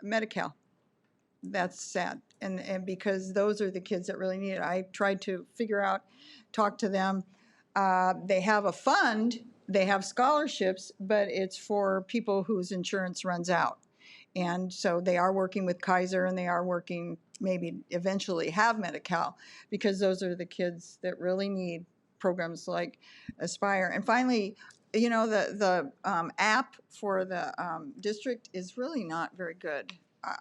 Medi-Cal. That's sad. And because those are the kids that really need it. I tried to figure out, talk to them. They have a fund, they have scholarships, but it's for people whose insurance runs out. And so they are working with Kaiser, and they are working, maybe eventually have Medi-Cal, because those are the kids that really need programs like Aspire. And finally, you know, the app for the district is really not very good.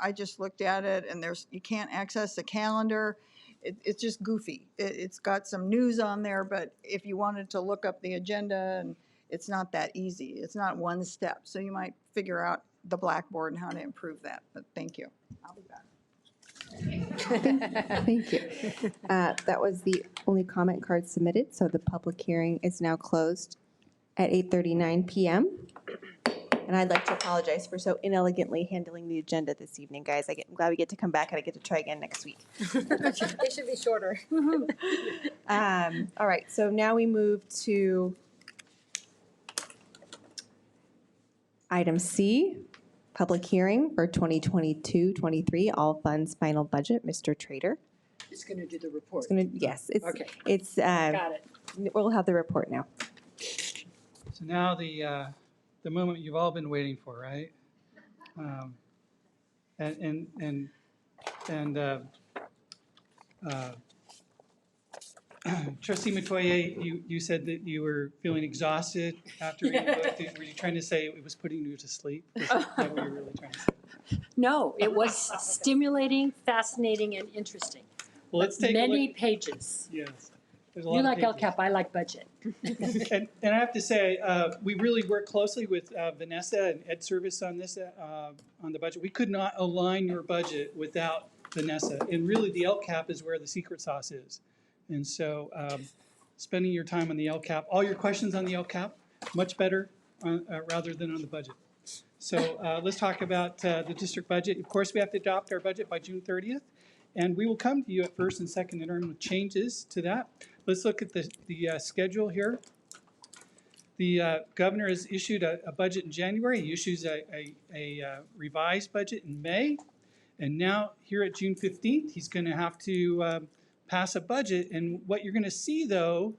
I just looked at it, and you can't access the calendar. It's just goofy. It's got some news on there, but if you wanted to look up the agenda, and it's not that easy. It's not one step. So you might figure out the Blackboard and how to improve that. But thank you. I'll be back. Thank you. That was the only comment card submitted, so the public hearing is now closed at 8:39 p.m. And I'd like to apologize for so inelegantly handling the agenda this evening, guys. I'm glad we get to come back, and I get to try again next week. They should be shorter. All right, so now we move to item C, public hearing for 2022-23 all funds final budget. Mr. Trader. It's going to do the report. Yes, it's Okay. It's Got it. We'll have the report now. So now the moment you've all been waiting for, right? Trustee Metoyer, you said that you were feeling exhausted after reading the book. Were you trying to say it was putting you to sleep? Is that what you were really trying to say? No, it was stimulating, fascinating, and interesting. Well, let's take many a look. Pages. Yes. There's a lot You of like pages. LCAP, I like budget. And I have to say, we really worked closely with Vanessa and Ed Service on this, on the budget. We could not align your budget without Vanessa. And really, the LCAP is where the secret sauce is. And so spending your time on the LCAP, all your questions on the LCAP, much better rather than on the budget. So let's talk about the district budget. Of course, we have to adopt our budget by June 30th. And we will come to you at first and second interim with changes to that. Let's look at the schedule here. The governor has issued a budget in January. He issues a revised budget in May. And now here at June 15th, he's going to have to pass a budget. And what you're going to see, though,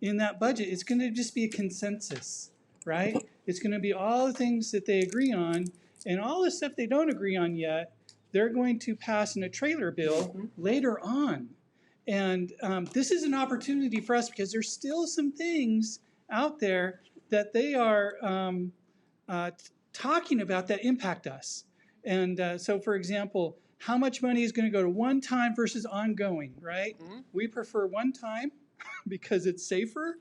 in that budget, it's going to just be a consensus, right? It's going to be all the things that they agree on, and all the stuff they don't agree on yet, they're going to pass in a trailer bill later on. And this is an opportunity for us because there's still some things out there that they are talking about that impact us. And so, for example, how much money is going to go to one time versus ongoing, right? We prefer one time because it's safer.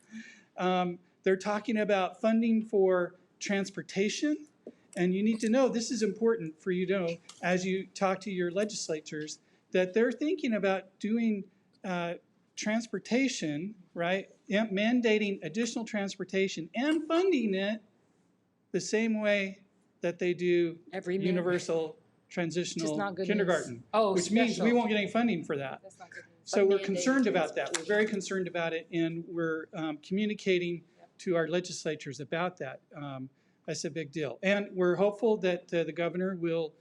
They're talking about funding for transportation. And you need to know, this is important for you to know as you talk to your legislatures, that they're thinking about doing transportation, right? Mandating additional transportation and funding it the same way that they do universal transitional kindergarten. Which means we won't get any funding for that. So we're concerned about that. We're very concerned about it, and we're communicating to our legislatures about that. That's a big deal. And we're hopeful that the governor will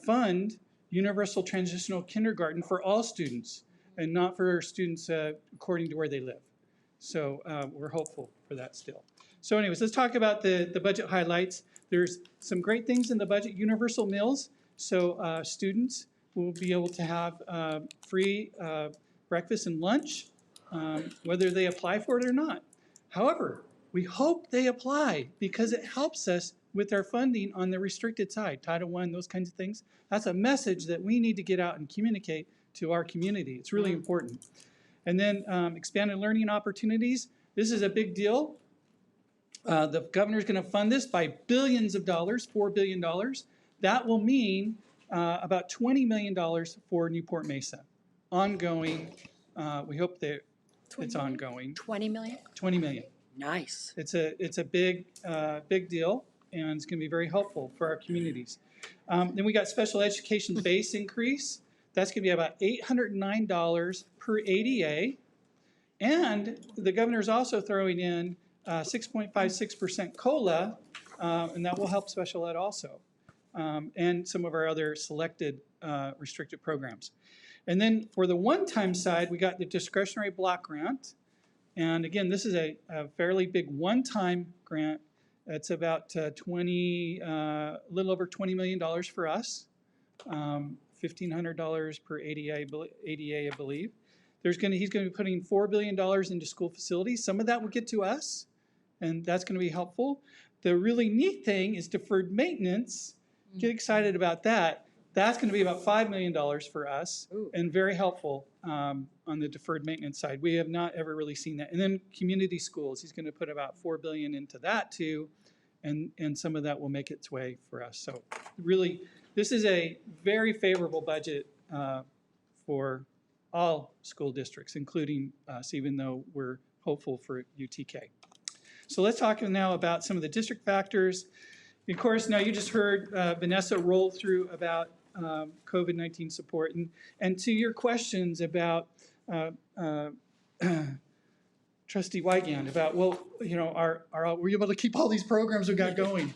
fund universal transitional kindergarten for all students and not for students according to where they live. So we're hopeful for that still. So anyways, let's talk about the budget highlights. There's some great things in the budget. Universal meals, So students will be able to have free breakfast and lunch, whether they apply for it or not. However, we hope they apply because it helps us with our funding on the restricted side, Title I, those kinds of things. That's a message that we need to get out and communicate to our community. It's really important. And then expanded learning opportunities. This is a big deal. The governor's going to fund this by billions of dollars, $4 billion. That will mean about $20 million for Newport-Mesa. Ongoing, we hope that it's ongoing. 20 million? 20 million. Nice. It's a big deal, and it's going to be very helpful for our communities. Then we got special education base increase. That's going to be about $809 per ADA. And the governor's also throwing in 6.56% COLA, and that will help special ed also, and some of our other selected restricted programs. And then for the one-time side, we got the discretionary block grant. And again, this is a fairly big one-time grant. It's about a little over $20 million for us, $1,500 per ADA, I believe. He's going to be putting $4 billion into school facilities. Some of that will get to us, and that's going to be helpful. The really neat thing is deferred maintenance. Get excited about that. That's going to be about $5 million for us. Ooh. And very helpful on the deferred maintenance side. We have not ever really seen that. And then community schools, he's going to put about $4 billion into that too, and some of that will make its way for us. So really, this is a very favorable budget for all school districts, including us, even though we're hopeful for UTK. So let's talk now about some of the district factors. Of course, now you just heard Vanessa roll through about COVID-19 support. And to your questions about Trustee Wygand, about, well, you know, were we able to keep all these programs we got going?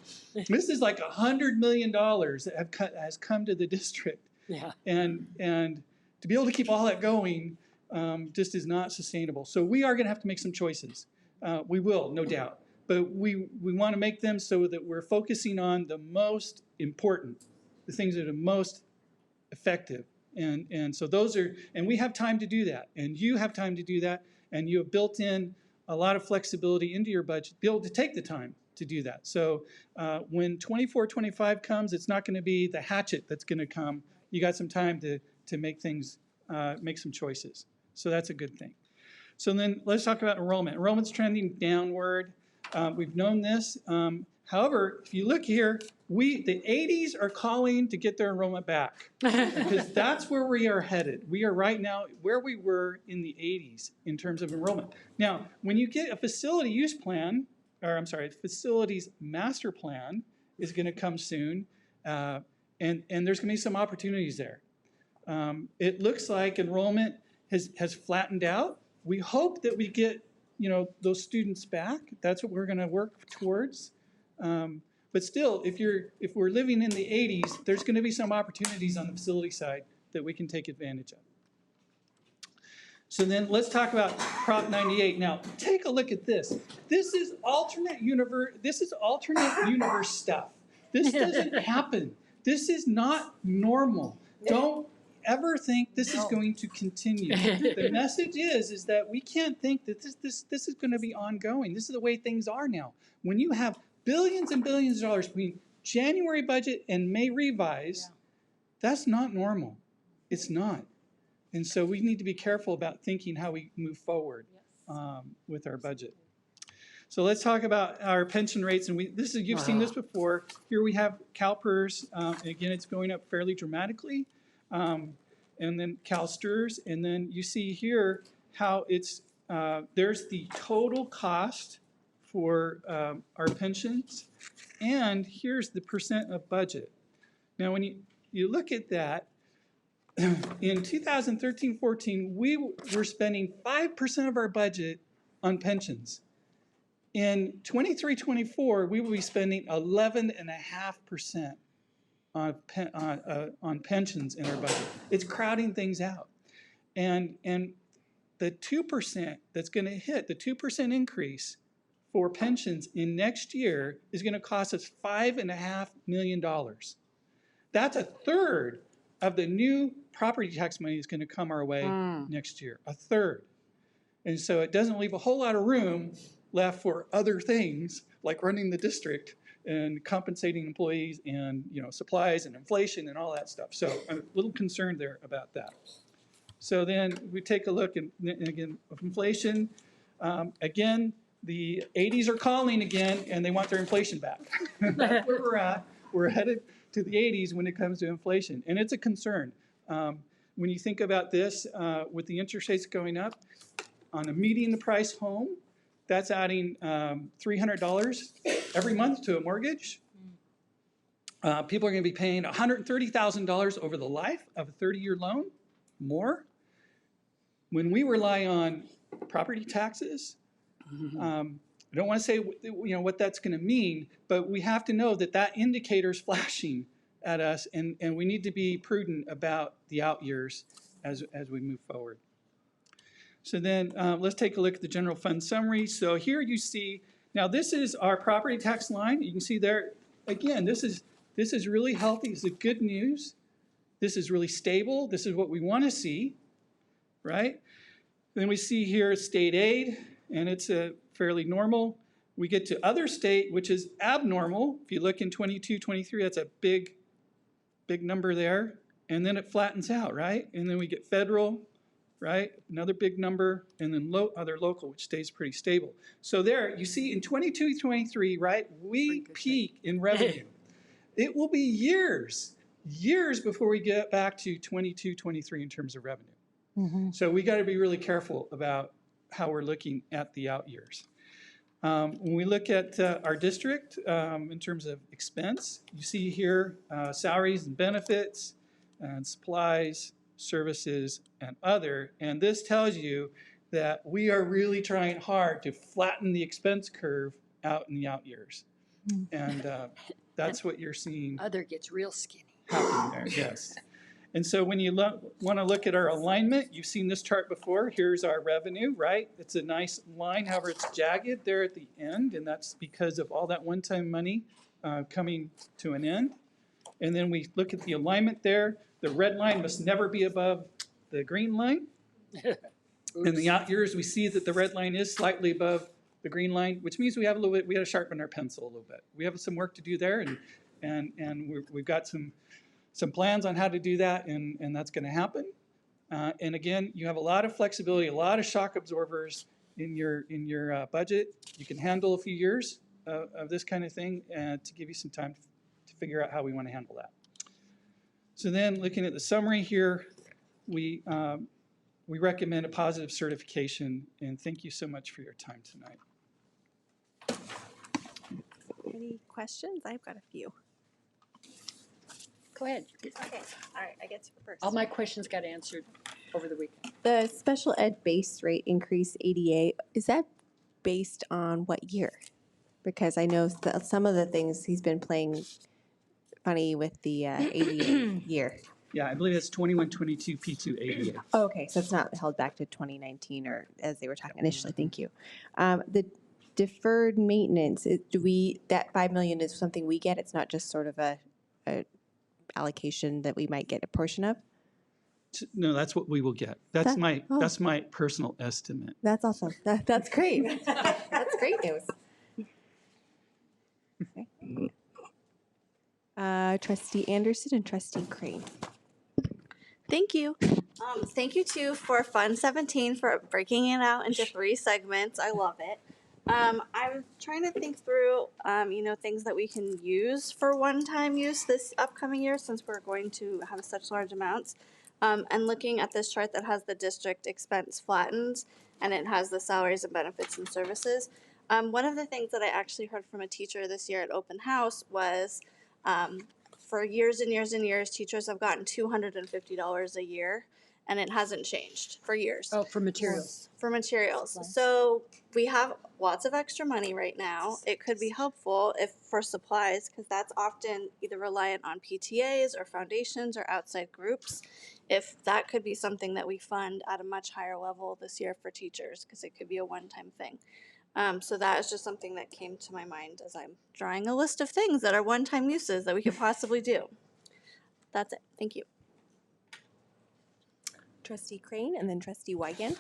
This is like $100 million that has come to the district. Yeah. And to be able to keep all that going just is not sustainable. So we are going to have to make some choices. We will, no doubt. But we want to make them so that we're focusing on the most important, the things that are most effective. And so those are, and we have time to do that. And you have time to do that. And you have built in a lot of flexibility into your budget to be able to take the time to do that. So when 24-25 comes, it's not going to be the hatchet that's going to come. You got some time to make things, make some choices. So that's a good thing. So then let's talk about enrollment. Enrollment's trending downward. We've known this. However, if you look here, the 80s are calling to get their enrollment back because that's where we are headed. We are right now where we were in the 80s in terms of enrollment. Now, when you get a facility use plan, or I'm sorry, facilities master plan is going to come soon, and there's going to be some opportunities there. It looks like enrollment has flattened out. We hope that we get, you know, those students back. That's what we're going to work towards. But still, if we're living in the 80s, there's going to be some opportunities on the facility side that we can take advantage of. So then let's talk about Prop 98. Now, take a look at this. This is alternate universe stuff. This doesn't happen. This is not normal. Don't ever think this is going to continue. The message is that we can't think that this is going to be ongoing. This is the way things are now. When you have billions and billions of dollars between January budget and May revise, that's not normal. It's not. And so we need to be careful about thinking how we move forward with our budget. So let's talk about our pension rates. And you've seen this before. Here we have CalPERS. Again, it's going up fairly dramatically. And then CalSTRS. And then you see here how it's, there's the total cost for our pensions. And here's the percent of budget. Now, when you look at that, in 2013-14, we were spending 5% of our budget on pensions. In 23-24, we will be spending 11.5% on pensions in our budget. It's crowding things out. And the 2% that's going to hit, the 2% increase for pensions in next year is going to cost us $5.5 million. That's a third of the new property tax money is going to come our way next year, a third. And so it doesn't leave a whole lot of room left for other things like running the district and compensating employees and, you know, supplies and inflation and all that stuff. So I'm a little concerned there about that. So then we take a look, and again, of inflation. Again, the 80s are calling again, and they want their inflation back. That's where we're at. We're headed to the 80s when it comes to inflation, and it's a concern. When you think about this, with the interest rates going up, on a median price home, that's adding $300 every month to a mortgage. People are going to be paying $130,000 over the life of a 30-year loan, more. When we rely on property taxes, I don't want to say, you know, what that's going to mean, but we have to know that that indicator is flashing at us, and we need to be prudent about the out years as we move forward. So then let's take a look at the general fund summary. So here you see, now this is our property tax line. You can see there, again, this is really healthy. This is good news. This is really stable. This is what we want to see, right? Then we see here state aid, and it's a fairly normal. We get to other state, which is abnormal. If you look in 22, 23, that's a big number there. And then it flattens out, right? And then we get federal, right? Another big number, and then other local, which stays pretty stable. So there, you see in 22, 23, right, we peak in revenue. It will be years before we get back to 22, 23 in terms of revenue. So we got to be really careful about how we're looking at the out years. When we look at our district in terms of expense, you see here salaries and benefits and supplies, services, and other. And this tells you that we are really trying hard to flatten the expense curve out in the out years. And that's what you're seeing. Other gets real skinny. Happening there, yes. And so when you want to look at our alignment, you've seen this chart before. Here's our revenue, right? It's a nice line, however, it's jagged there at the end, and that's because of all that one-time money coming to an end. And then we look at the alignment there. The red line must never be above the green line. In the out years, we see that the red line is slightly above the green line, which means we have a little bit, we got to sharpen our pencil a little bit. We have some work to do there, and we've got some plans on how to do that, and that's going to happen. And again, you have a lot of flexibility, a lot of shock absorbers in your budget. You can handle a few years of this kind of thing to give you some time to figure out how we want to handle that. So then, looking at the summary here, we recommend a positive certification, and thank you so much for your time tonight. Any questions? I've got a few. Go ahead. Okay, all right, I get to go first. All my questions got answered over the weekend. The special ed base rate increase 88, is that based on what year? Because I know that some of the things he's been playing funny with the 88 year. Yeah, I believe it's 21-22 P2 88. Oh, okay, so it's not held back to 2019 or as they were talking initially. Thank you. The deferred maintenance, that $5 million is something we get? It's not just sort of a allocation that we might get a portion of? No, that's what we will get. That's my personal estimate. That's awesome. That's great. That's great news. Okay. Trustee Anderson and Trustee Crane. Thank you. Thank you too for Fund 17 for breaking it out into 3 segments. I love it. I'm trying to think through, things that we can use for one-time use this upcoming year since we're going to have such large amounts. And looking at this chart that has the district expense flattened and it has the salaries and benefits and services. One of the things that I actually heard from a teacher this year at Open House was for years and years and years, teachers have gotten $250 a year, and it hasn't changed for years. Oh, for materials. For materials. So we have lots of extra money right now. It could be helpful if for supplies, because that's often either reliant on PTAs or foundations or outside groups. If that could be something that we fund at a much higher level this year for teachers, because it could be a one-time thing. So that is just something that came to my mind as I'm drawing a list of things that are one-time uses that we could possibly do. That's it. Thank you. Trustee Crane and then Trustee Wigand.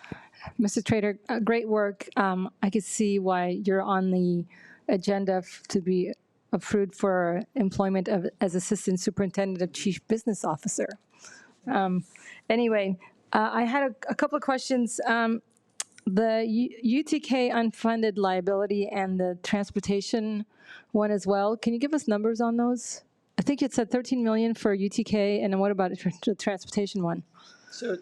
Mr. Trader, great work. I could see why you're on the agenda to be approved for employment as Assistant Superintendent of Chief Business Officer. Anyway, I had a couple of questions. The UTK unfunded liability and the transportation one as well. Can you give us numbers on those? I think it said 13 million for UTK, and then what about the transportation one? So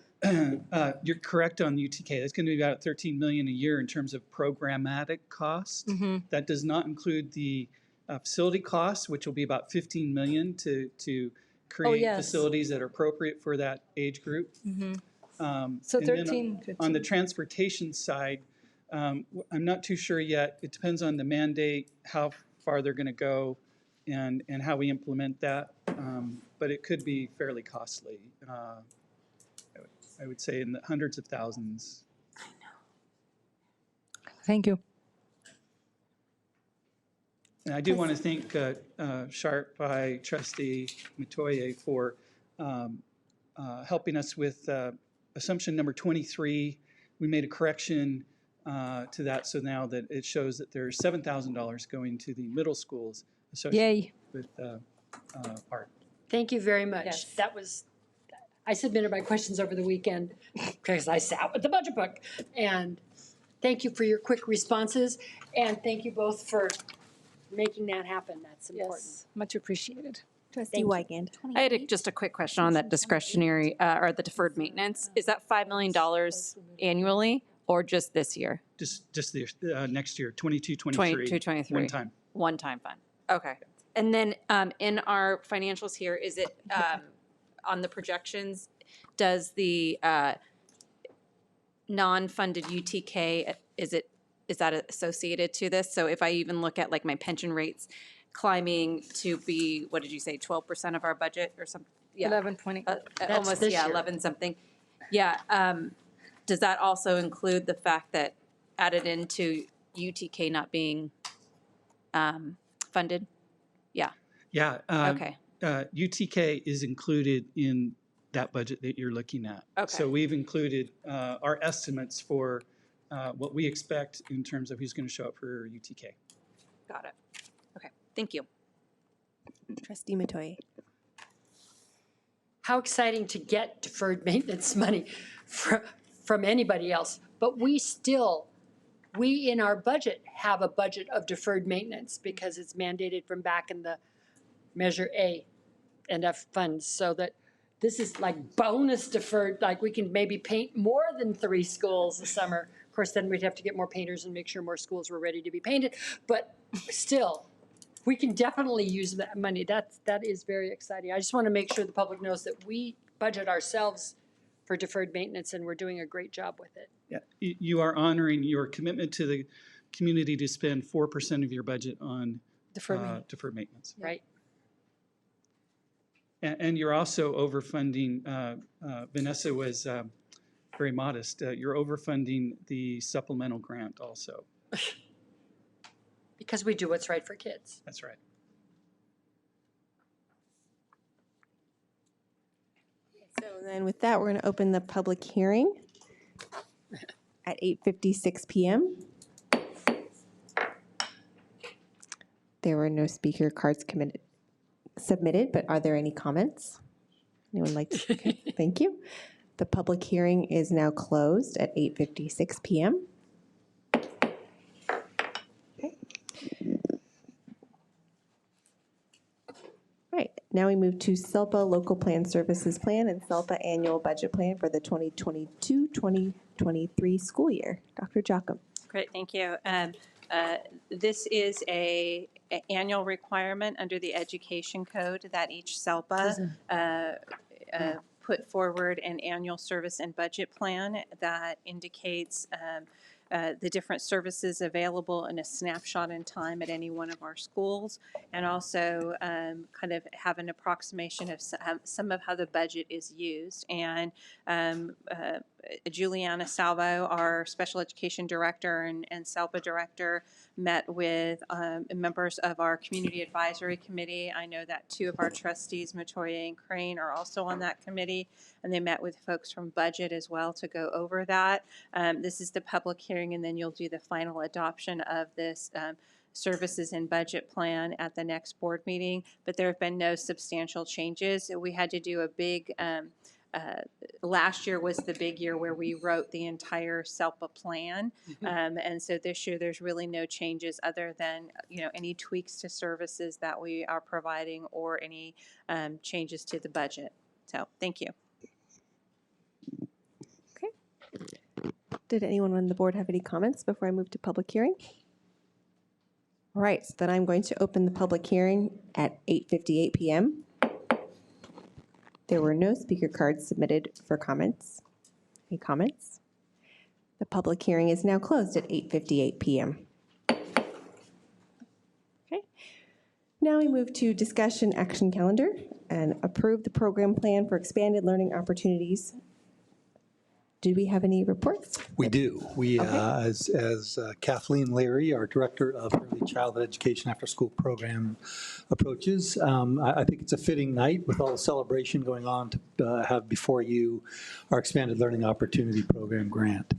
you're correct on UTK. That's going to be about 13 million a year in terms of programmatic cost. That does not include the facility costs, which will be about 15 million to create facilities that are appropriate for that age group. So and 13, then 15. on the transportation side, I'm not too sure yet. It depends on the mandate, how far they're going to go, and how we implement that. But it could be fairly costly. I would say in the hundreds of thousands. Thank you. And I do want to thank Sharp by Trustee Matoye for helping us with assumption number 23. We made a correction to that, so now that it shows that there's $7,000 going to the middle schools associated with art. Thank you very much. That was, I submitted my questions over the weekend because I sat with the budget book. And thank you for your quick responses. And thank you both for making that happen. That's important. Yes, much appreciated. Trustee Wigand. I had just a quick question on that discretionary or the deferred maintenance. Is that $5 million annually or just this year? Just the next year, 22, 22, 23. One time. One-time fund. Okay. And then in our financials here, is it on the projections, does the non-funded UTK, is that associated to this? So if I even look at like my pension rates climbing to be, what did you say, 12% of our budget or something? Yeah. 11.8. Almost, this yeah, year. 11 something. Yeah. Does that also include the fact that added into UTK not being funded? Yeah. Yeah. Okay. UTK is included in that budget that you're looking at. Okay. So we've included our estimates for what we expect in terms of who's going to show up for UTK. Got it. Okay. Thank you. Trustee Matoye. How exciting to get deferred maintenance money from anybody else. But we in our budget have a budget of deferred maintenance because it's mandated from back in the Measure A and F funds, so that this is like bonus deferred, like we can maybe paint more than 3 schools this summer. Of course, then we'd have to get more painters and make sure more schools were ready to be painted. But still, we can definitely use that money. That is very exciting. I just want to make sure the public knows that we budget ourselves for deferred maintenance, and we're doing a great job with it. Yeah, you are honoring your commitment to the community to spend 4% of your budget on deferred maintenance. Right. And you're also overfunding, Vanessa was very modest, you're overfunding the supplemental grant also. Because we do what's right for kids. That's right. So then with that, we're going to open the public hearing at 8:56 p.m. There were no speaker cards submitted, but are there any comments? Anyone like to? Okay, thank you. The public hearing is now closed at 8:56 p.m. Right, now we move to SELPA Local Plan Services Plan and SELPA Annual Budget Plan for the 2022-2023 school year. Dr. Jocham. Great, thank you. This is an annual requirement under the Education Code that each SELPA put forward an annual service and budget plan that indicates the different services available in a snapshot in time at any one of our schools, and also kind of have an approximation of some of how the budget is used. And Juliana Salvo, our special education director and SELPA director, met with members of our community advisory committee. I know that 2 of our trustees, Matoya and Crane, are also on that committee, and they met with folks from budget as well to go over that. This is the public hearing, and then you'll do the final adoption of this services and budget plan at the next board meeting, but there have been no substantial changes. We had to do a big, last year was the big year where we wrote the entire SELPA plan. And so this year there's really no changes other than, any tweaks to services that we are providing or any changes to the budget. So thank you. Okay. Did anyone on the board have any comments before I move to public hearing? All right, so then I'm going to open the public hearing at 8:58 p.m. There were no speaker cards submitted for comments. Any comments? The public hearing is now closed at 8:58 p.m. Okay. Now we move to discussion action calendar and approve the program plan for expanded learning opportunities. Do we have any reports? We do. We, Okay. as Kathleen Leary, our Director of Early Childhood Education After School Program approaches, I think it's a fitting night with all the celebration going on to have before you our Expanded Learning Opportunity Program grant.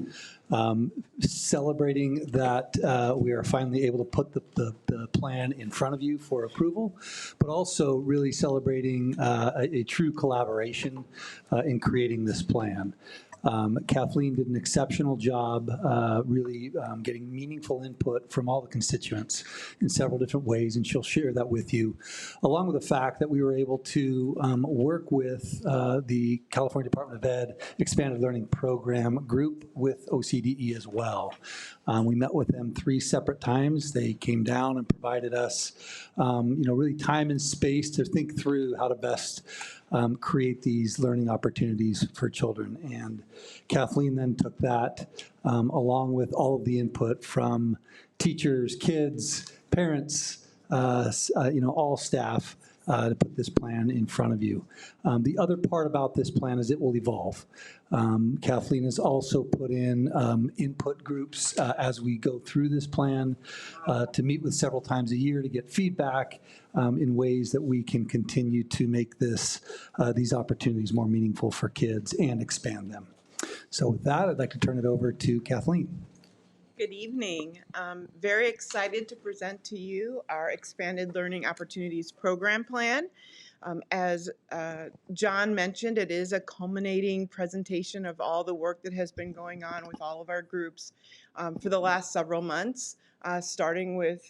Celebrating that we are finally able to put the plan in front of you for approval, but also really celebrating a true collaboration in creating this plan. Kathleen did an exceptional job really getting meaningful input from all the constituents in several different ways, and she'll share that with you, along with the fact that we were able to work with the California Department of Ed Expanded Learning Program group with OCDE as well. We met with them 3 separate times. They came down and provided us, really time and space to think through how to best create these learning opportunities for children. And Kathleen then took that along with all of the input from teachers, kids, parents, all staff to put this plan in front of you. The other part about this plan is it will evolve. Kathleen has also put in input groups as we go through this plan to meet with several times a year to get feedback in ways that we can continue to make these opportunities more meaningful for kids and expand them. So with that, I'd like to turn it over to Kathleen. Good evening. I'm very excited to present to you our Expanded Learning Opportunities Program Plan. As John mentioned, it is a culminating presentation of all the work that has been going on with all of our groups for the last several months, starting with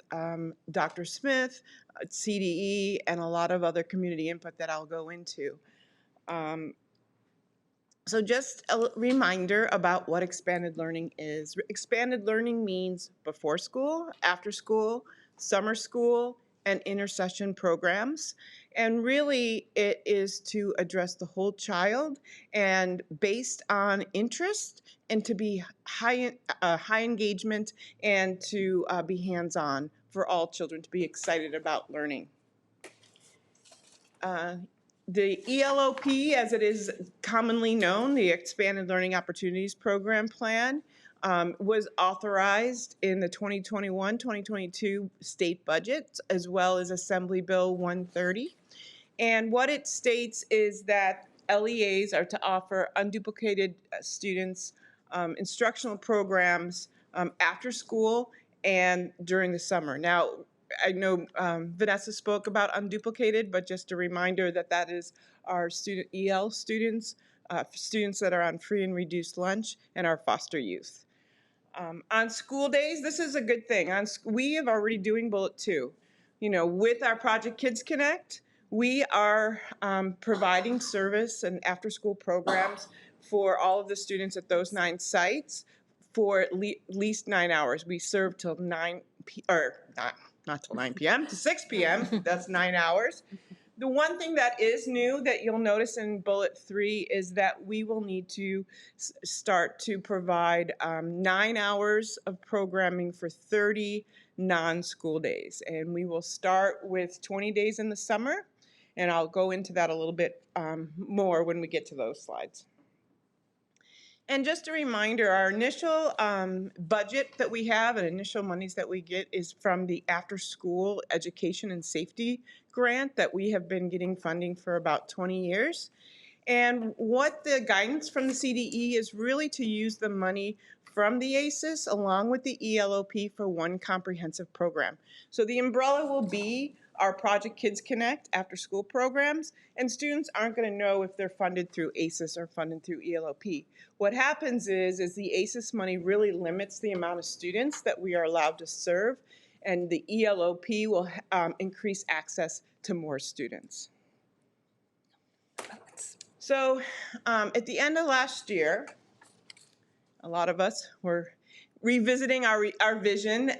Dr. Smith, CDE, and a lot of other community input that I'll go into. So just a reminder about what expanded learning is. Expanded learning means before school, after school, summer school, and intersession programs. And really it is to address the whole child and based on interest and to be high engagement and to be hands-on for all children to be excited about learning. The ELOP, as it is commonly known, the Expanded Learning Opportunities Program Plan, was authorized in the 2021-2022 state budget, as well as Assembly Bill 130. And what it states is that LEAs are to offer unduplicated students instructional programs after school and during the summer. Now, I know Vanessa spoke about unduplicated, but just a reminder that that is our student EL students, students that are on free and reduced lunch, and our foster youth. On school days, this is a good thing. We have already doing bullet 2. With our Project Kids Connect, we are providing service and after-school programs for all of the students at those 9 sites for at least 9 hours. We serve till 9 not till 9 p.m., to 6 p.m., that's 9 hours. The one thing that is new that you'll notice in bullet 3 is that we will need to start to provide 9 hours of programming for 30 non-school days. And we will start with 20 days in the summer, and I'll go into that a little bit more when we get to those slides. And just a reminder, our initial budget that we have and initial monies that we get is from the After School Education and Safety Grant that we have been getting funding for about 20 years. And what the guidance from the CDE is really to use the money from the ACES along with the ELOP for one comprehensive program. So the umbrella will be our Project Kids Connect after school programs, and students aren't going to know if they're funded through ACES or funded through ELOP. What happens is the ACES money really limits the amount of students that we are allowed to serve, and the ELOP will increase access to more students. So at the end of last year, a lot of us were revisiting our vision.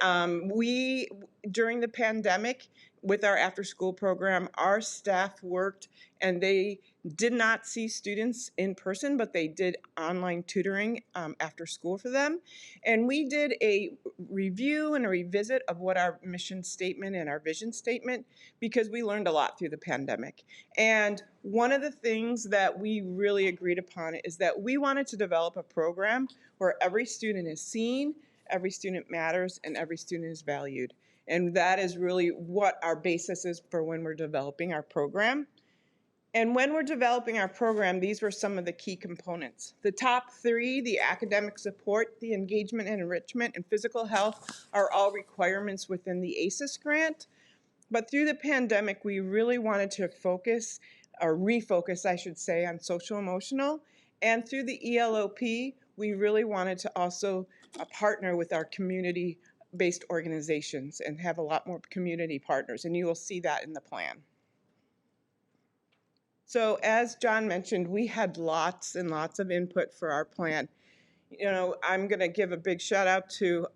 During the pandemic, with our after-school program, our staff worked and they did not see students in person, but they did online tutoring after school for them. And we did a review and a revisit of what our mission statement and our vision statement, because we learned a lot through the pandemic. And one of the things that we really agreed upon is that we wanted to develop a program where every student is seen, every student matters, and every student is valued. And that is really what our basis is for when we're developing our program. And when we're developing our program, these were some of the key components. The top three, the academic support, the engagement and enrichment, and physical health, are all requirements within the ACES grant. But through the pandemic, we really wanted to focus, or refocus, I should say, on social emotional. And through the ELOP, we really wanted to also partner with our community-based organizations and have a lot more community partners, and you will see that in the plan. So as John mentioned, we had lots and lots of input for our plan. You know, I'm going to give a big shout out to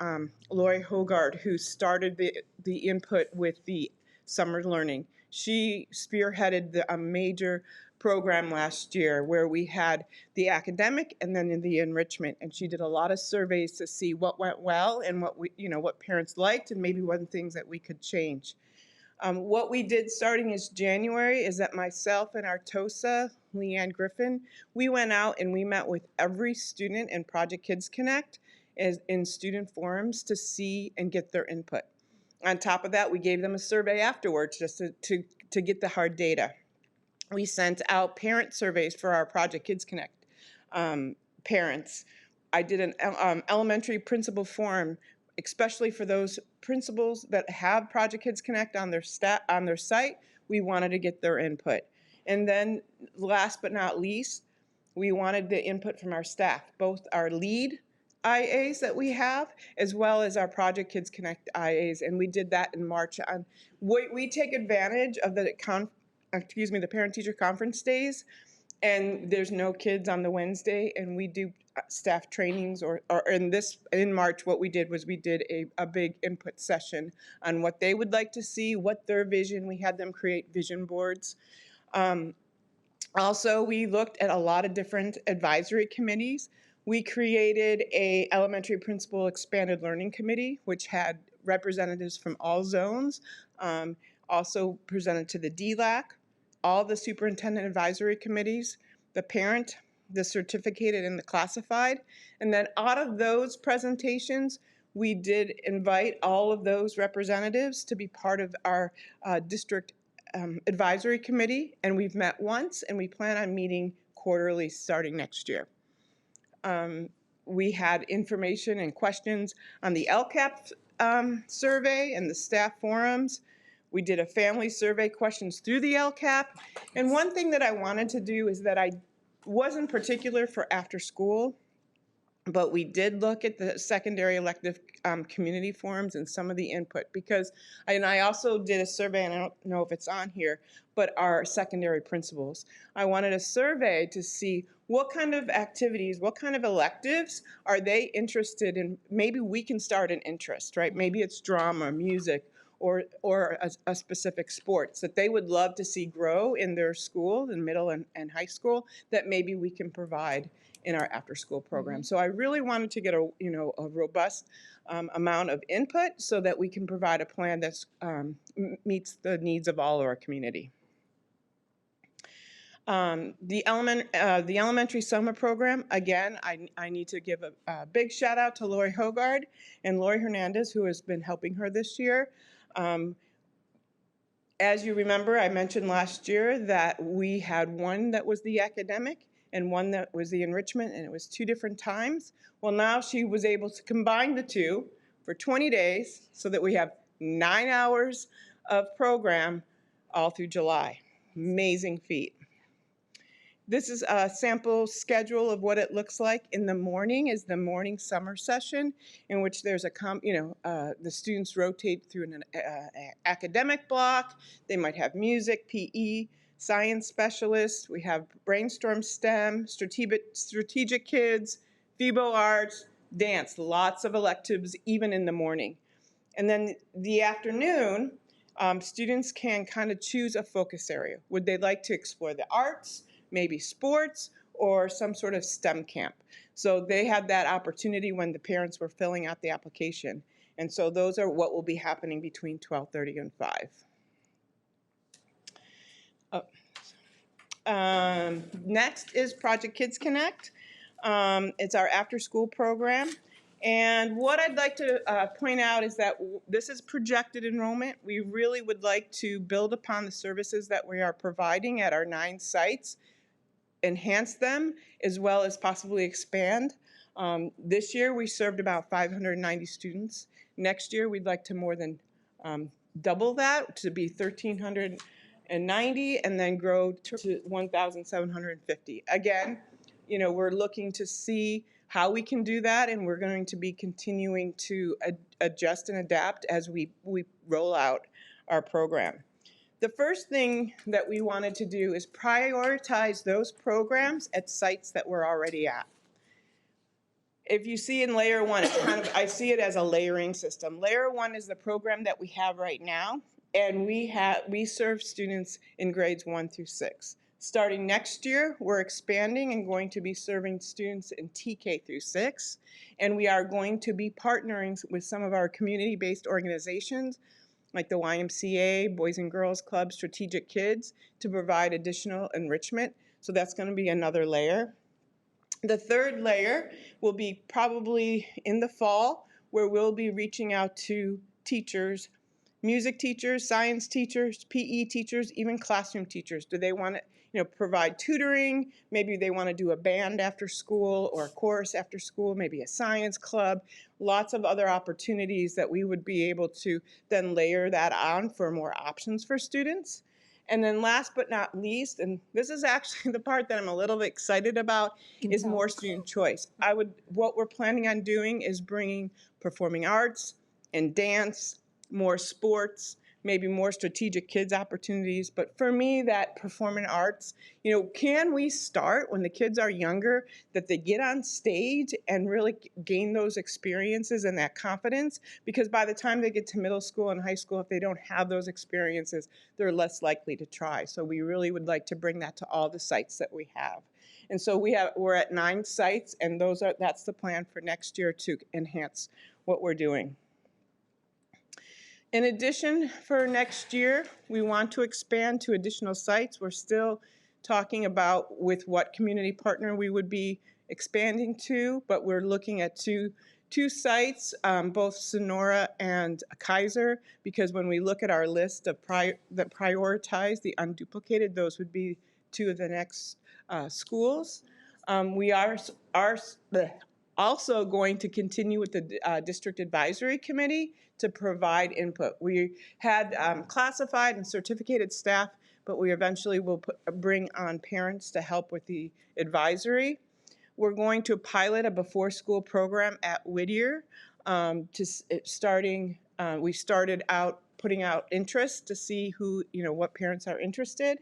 Lori Hogard, who started the input with the summer learning. She spearheaded a major program last year where we had the academic and then in the enrichment, and she did a lot of surveys to see what went well and what parents liked and maybe what things that we could change. What we did starting in January is that myself and our TOSA, Leanne Griffin, we went out and we met with every student in Project Kids Connect in student forums to see and get their input. On top of that, we gave them a survey afterwards just to get the hard data. We sent out parent surveys for our Project Kids Connect parents. I did an elementary principal forum, especially for those principals that have Project Kids Connect on their site. We wanted to get their input. And then last but not least, we wanted the input from our staff, both our lead IAs that we have, as well as our Project Kids Connect IAs, and we did that in March. We take advantage of the parent-teacher conference days, and there's no kids on the Wednesday, and we do staff trainings, or in March, what we did was we did a big input session on what they would like to see, what their vision. We had them create vision boards. Also, we looked at a lot of different advisory committees. We created a elementary principal expanded learning committee, which had representatives from all zones, also presented to the DLAC, all the superintendent advisory committees, the parent, the certificated, and the classified. And then out of those presentations, we did invite all of those representatives to be part of our district advisory committee, and we've met once, and we plan on meeting quarterly starting next year. We had information and questions on the Lcap survey and the staff forums. We did a family survey, questions through the Lcap. And one thing that I wanted to do is that I wasn't particular for after school, but we did look at the secondary elective community forums and some of the input, because, and I also did a survey, and I don't know if it's on here, but our secondary principals. I wanted a survey to see what kind of activities, what kind of electives are they interested in. Maybe we can start an interest, right? Maybe it's drama, music, or a specific sports that they would love to see grow in their school, in middle and high school, that maybe we can provide in our after-school program. So I really wanted to get a robust amount of input so that we can provide a plan that meets the needs of all of our community. The elementary summer program, again, I need to give a big shout out to Lori Hogard and Lori Hernandez, who has been helping her this year. As you remember, I mentioned last year that we had one that was the academic and one that was the enrichment, and it was 2 different times. Well, now she was able to combine the 2 for 20 days so that we have 9 hours of program all through July. Amazing feat. This is a sample schedule of what it looks like. In the morning is the morning summer session, in which there's the students rotate through an academic block. They might have music, PE, science specialists. We have brainstorm STEM, strategic kids, FIBO arts, dance, lots of electives, even in the morning. And then the afternoon, students can kind of choose a focus area. Would they like to explore the arts, maybe sports, or some sort of STEM camp? So they had that opportunity when the parents were filling out the application. And so those are what will be happening between 12:30 and 5. Next is Project Kids Connect. It's our after-school program. And what I'd like to point out is that this is projected enrollment. We really would like to build upon the services that we are providing at our 9 sites, enhance them, as well as possibly expand. This year we served about 590 students. Next year we'd like to more than double that to be 1,390 and then grow to 1,750. Again, we're looking to see how we can do that, and we're going to be continuing to adjust and adapt as we roll out our program. The first thing that we wanted to do is prioritize those programs at sites that we're already at. If you see in layer 1, it's I see it as a layering system. Layer 1 is the program that we have right now, and we serve students in grades 1 through 6. Starting next year, we're expanding and going to be serving students in TK through 6, and we are going to be partnering with some of our community-based organizations like the YMCA, Boys and Girls Club, Strategic Kids, to provide additional enrichment. So that's going to be another layer. The third layer will be probably in the fall, where we'll be reaching out to teachers, music teachers, science teachers, PE teachers, even classroom teachers. Do they want to provide tutoring? Maybe they want to do a band after school or a chorus after school, maybe a science club. Lots of other opportunities that we would be able to then layer that on for more options for students. And then last but not least, and this is actually the part that I'm a little bit excited about, is more student choice. What we're planning on doing is bringing performing arts and dance, more sports, maybe more strategic kids opportunities. But for me, that performing arts, can we start when the kids are younger, that they get on stage and really gain those experiences and that confidence? Because by the time they get to middle school and high school, if they don't have those experiences, they're less likely to try. So we really would like to bring that to all the sites that we have. And so we're at 9 sites, and that's the plan for next year to enhance what we're doing. In addition, for next year, we want to expand to additional sites. We're still talking about with what community partner we would be expanding to, but we're looking at two sites, both Sonora and Kaiser, because when we look at our list of that prioritize the unduplicated, those would be 2 of the next schools. We are also going to continue with the District Advisory Committee to provide input. We had classified and certificated staff, but we eventually will bring on parents to help with the advisory. We're going to pilot a before-school program at Whittier. We started out putting out interest to see what parents are interested.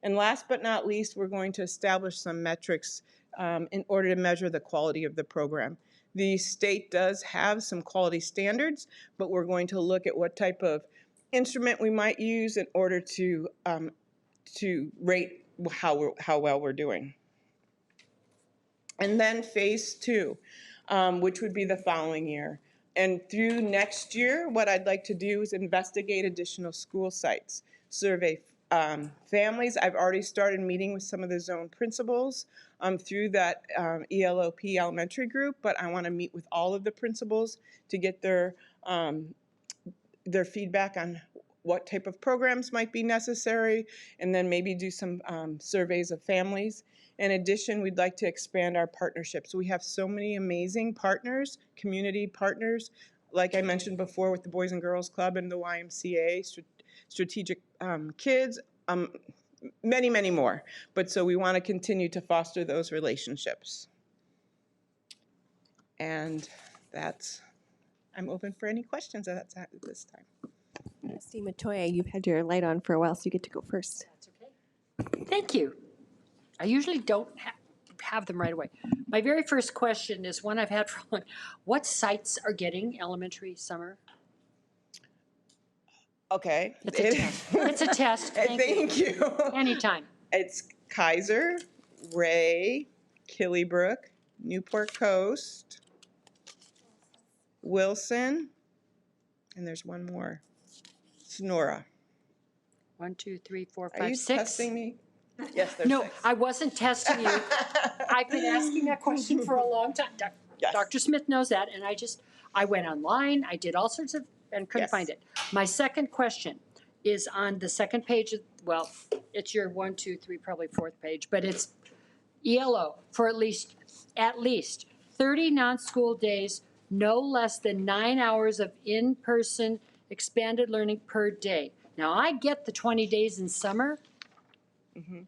And last but not least, we're going to establish some metrics in order to measure the quality of the program. The state does have some quality standards, but we're going to look at what type of instrument we might use in order to rate how well we're doing. And then phase 2, which would be the following year. And through next year, what I'd like to do is investigate additional school sites, survey families. I've already started meeting with some of the zone principals through that ELOP elementary group, but I want to meet with all of the principals to get their feedback on what type of programs might be necessary, and then maybe do some surveys of families. In addition, we'd like to expand our partnerships. We have so many amazing partners, community partners, like I mentioned before with the Boys and Girls Club and the YMCA, Strategic Kids, many, many more. But so we want to continue to foster those relationships. And I'm open for any questions at this time. Trustee Matoya, you've had your light on for a while, so you get to go first. That's okay. Thank you. I usually don't have them right away. My very first question is one I've had for long. What sites are getting elementary summer? Okay. It's a test. It's a test. Thank you. Anytime. It's Kaiser, Ray, Killybrook, Newport Coast, Wilson, and there's one more. Sonora. 1, 2, 3, 4, 5, Are you 6. testing me? Yes, there's No, 6. I wasn't testing you. I've been asking that question for a long time. Yes. Dr. Smith knows that, and I went online, I did all sorts of, and couldn't Yes. find it. My second question is on the second page of, well, it's your 1, 2, 3, probably 4th page, but it's ELO for at least 30 non-school days, no less than 9 hours of in-person expanded learning per day. Now, I get the 20 days in summer. Mm-hmm.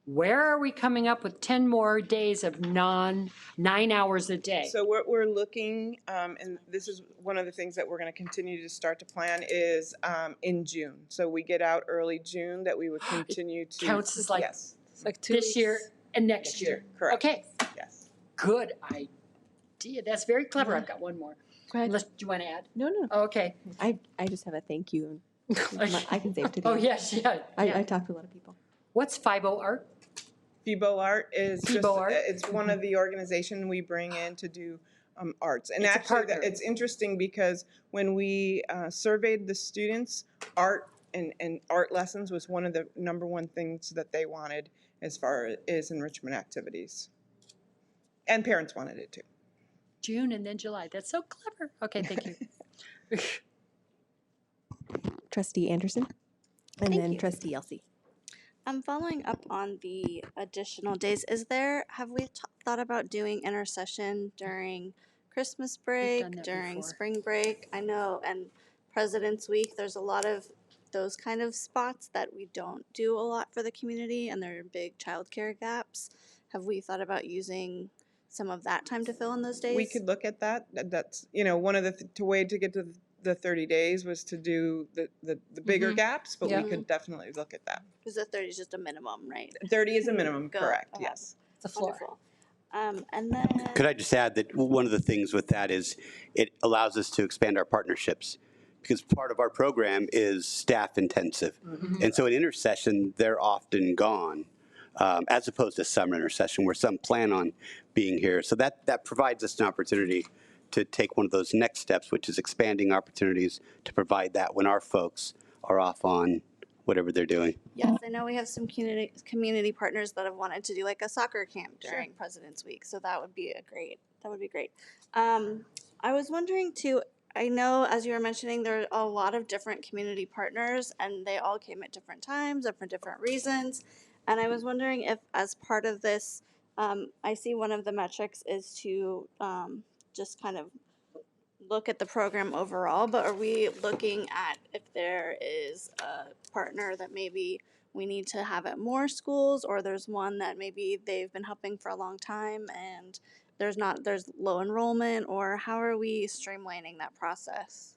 Where are we coming up with 10 more days of 9 hours a day? So what we're looking, and this is one of the things that we're going to continue to start to plan, is in June. So we get out early June that we would continue to. Counts as like, yes. like this year and next year. Correct. Okay. Yes. Good idea. That's very clever. I've got one more. Go ahead. Unless, do you want to add? No. Oh, okay. I just have a thank you. I can save today. Oh, yes, yeah. I talked to a lot of people. What's FIBO Art? FIBO Art is FIBO just, Art? it's one of the organizations we bring in to do arts. And It's a actually, partner. it's interesting because when we surveyed the students, art and art lessons was one of the #1 things that they wanted as far as enrichment activities. And parents wanted it too. June and then July. That's so clever. Okay, thank you. Trustee Anderson, and Thank then you. Trustee Yelsey. I'm following up on the additional days. Have we thought about doing intercession during Christmas break, done that during before. spring break? I know, and President's Week, there's a lot of those kind of spots that we don't do a lot for the community, and there are big childcare gaps. Have we thought about using some of that time to fill in those days? We could look at that. That's, one of the way to get to the 30 days was to do the bigger gaps, but Yeah. we could definitely look at that. Because the 30 is just a minimum, right? 30 is a minimum, Go correct, ahead. yes. It's a floor. Wonderful. And then Could I just add that one of the things with that is it allows us to expand our partnerships, because part of our program is staff intensive. And so in intercession, they're often gone, as opposed to summer intercession where some plan on being here. So that provides us an opportunity to take one of those next steps, which is expanding opportunities to provide that when our folks are off on whatever they're doing. yes, I know we have some community partners that have wanted to do like a soccer camp during President's Week, so that would be great. I was wondering too, I know as you were mentioning, there are a lot of different community partners and they all came at different times and for different reasons. And I was wondering if as part of this, I see one of the metrics is to just kind of look at the program overall, but are we looking at if there is a partner that maybe we need to have at more schools, or there's one that maybe they've been helping for a long time and there's low enrollment, or how are we streamlining that process?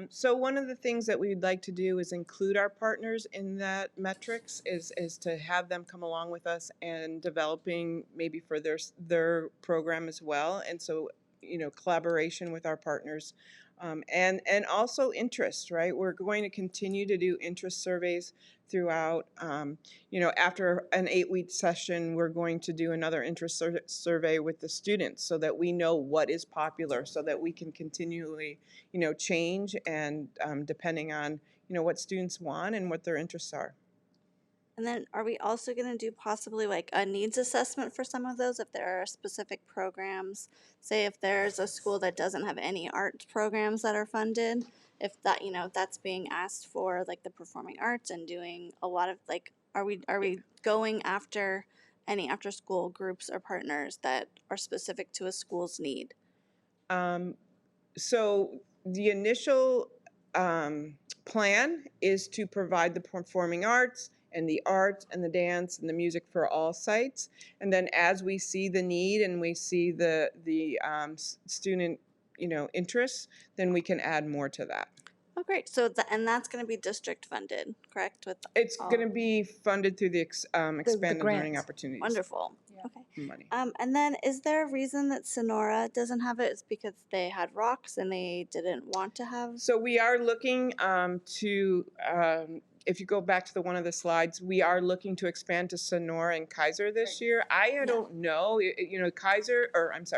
So one of the things that we'd like to do is include our partners in that metrics, is to have them come along with us and developing maybe for their program as well. And so, collaboration with our partners, and also interest, right? We're going to continue to do interest surveys throughout. After an 8-week session, we're going to do another interest survey with the students so that we know what is popular, so that we can continually, change and depending on, what students want and what their interests are. And then are we also going to do possibly like a needs assessment for some of those if there are specific programs? Say if there's a school that doesn't have any art programs that are funded, if that, you know, that's being asked for like the performing arts and doing a lot of like, are we going after any after school groups or partners that are specific to a school's need? So the initial plan is to provide the performing arts and the art and the dance and the music for all sites. And then as we see the need and we see the student, you know, interests, then we can add more to that. Oh, great. So and that's going to be district funded, correct? With It's going to be funded through the expanded learning grant. opportunities. Wonderful. Okay. Money. And then is there a reason that Sonora doesn't have it? It's because they had rocks and they didn't want to have? So we are looking if you go back to one of the slides, we are looking to expand to Sonora and Kaiser this year. I don't know, you know,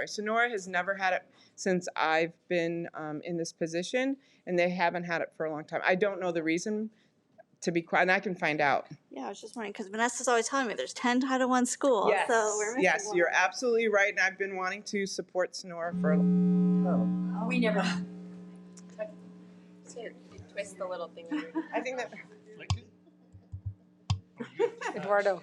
Sonora has never had it since I've been in this position, and they haven't had it for a long time. I don't know the reason, to be quiet, and I can find out. Yeah, I was just wondering, because Vanessa's always telling me there's 10 Title I schools, Yes, so we're missing yes, one. you're absolutely right, and I've been wanting to support Sonora for a We never. Twist the little thing. I think that. Eduardo.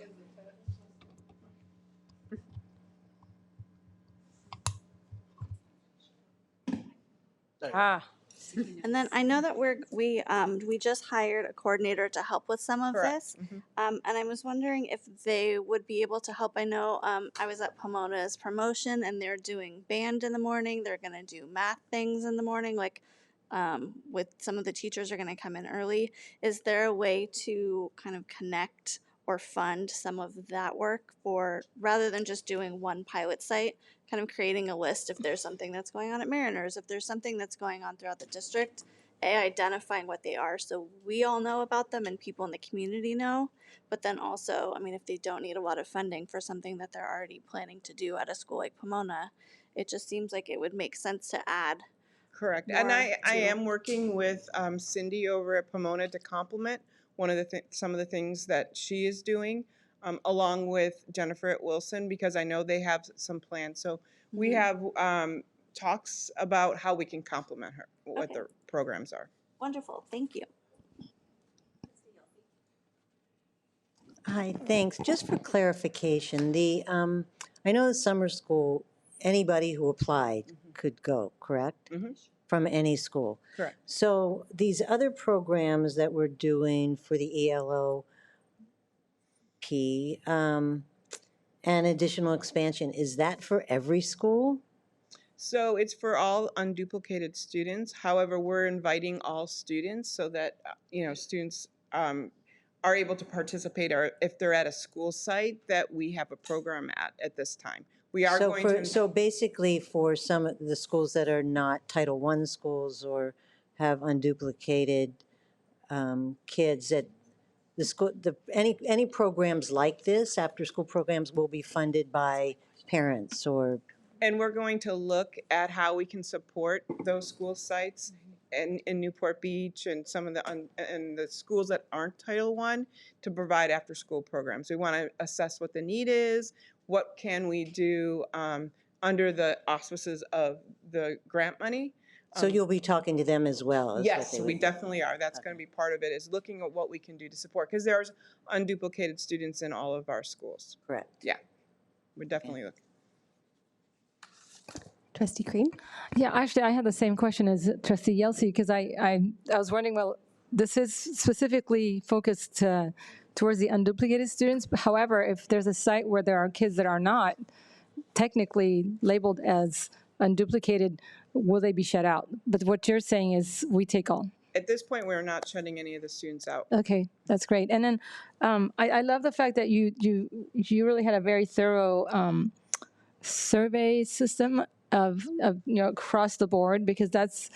And then I know that we just hired a coordinator to help with some of this, and I was wondering if they would be able to help. I know I was at Pomona's promotion, and they're doing band in the morning. They're going to do math things in the morning, like with some of the teachers are going to come in early. Is there a way to kind of connect or fund some of that work for, rather than just doing one pilot site, kind of creating a list if there's something that's going on at Mariners, if there's something that's going on throughout the district, identifying what they are so we all know about them and people in the community know, but then also, I mean, if they don't need a lot of funding for something that they're already planning to do at a school like Pomona, it just seems like it would make sense to add. Correct. And I am working with Cindy over at Pomona to complement one of some of the things that she is doing, along with Jennifer at Wilson, because I know they have some plans. So we have talks about how we can complement her, what their programs are. Wonderful. Thank you. Hi, thanks. Just for clarification, I know the summer school, anybody who applied could go, correct? From any school. Correct. So these other programs that we're doing for the ELOP and additional expansion, is that for every school? So it's for all unduplicated students. However, we're inviting all students so that you know, students are able to participate, or if they're at a school site that we have a program at this time. We are So basically for some of the schools that are not Title I schools or have unduplicated kids, that any programs like this, after school programs, will be funded by parents or. And we're going to look at how we can support those school sites in Newport Beach and some of the schools that aren't Title I to provide after school programs. We want to assess what the need is. What can we do under the auspices of the grant money? So you'll be talking to them as well? Yes, we definitely are. That's going to be part of it, is looking at what we can do to support, because there's unduplicated students in all of our schools. Correct. Yeah, we're definitely looking. Trustee Crean? Yeah, actually, I had the same question as Trustee Yelsey, because I was wondering, well, this is specifically focused towards the unduplicated students. However, if there's a site where there are kids that are not technically labeled as unduplicated, will they be shut out? But what you're saying is we take all. At this point, we're not shutting any of the students out. Okay, that's great. And then I love the fact that you really had a very thorough survey system of across the board, because that's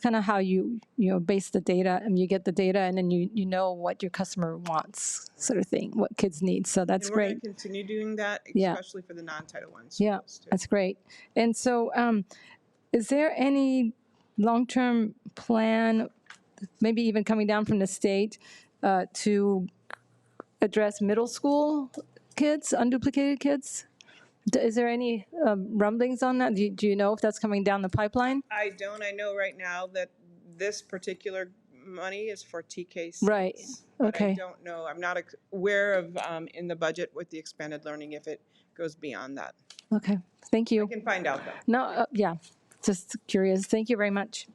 kind of how you base the data, and you get the data, and then you know what your customer wants, sort of thing, what kids need. So that's and we're great. Going to continue doing that, Yeah. especially for the non-Title I schools. Yeah, too. that's great. And so, is there any long-term plan, maybe even coming down from the state, to address middle school kids, unduplicated kids? Is there any rumblings on that? Do you know if that's coming down the pipeline? I don't. I know right now that this particular money is for TK6. Right. But I Okay. don't know. I'm not aware of in the budget with the expanded learning if it goes beyond that. Okay. Thank you. I can find out though. No, yeah, just curious. Thank you very much.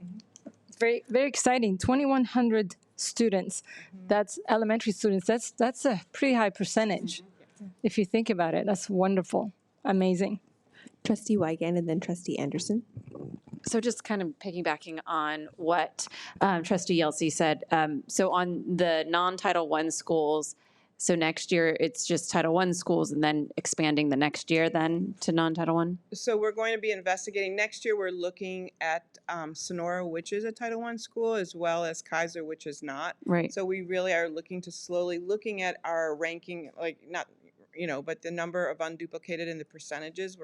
Very, very exciting. 2,100 students. That's elementary students. That's a pretty high percentage. If you think about it, that's wonderful. Amazing. Trustee Wigand and then Trustee Anderson. So just kind of piggybacking on what Trustee Yelsey said. So on the non-Title I schools, so next year it's just Title I schools and then expanding the next year then to non-Title I? So we're going to be investigating. Next year, we're looking at Sonora, which is a Title I school, as well as Kaiser, which is not. Right. So we really are looking at our ranking, like not, but the number of unduplicated and the percentages.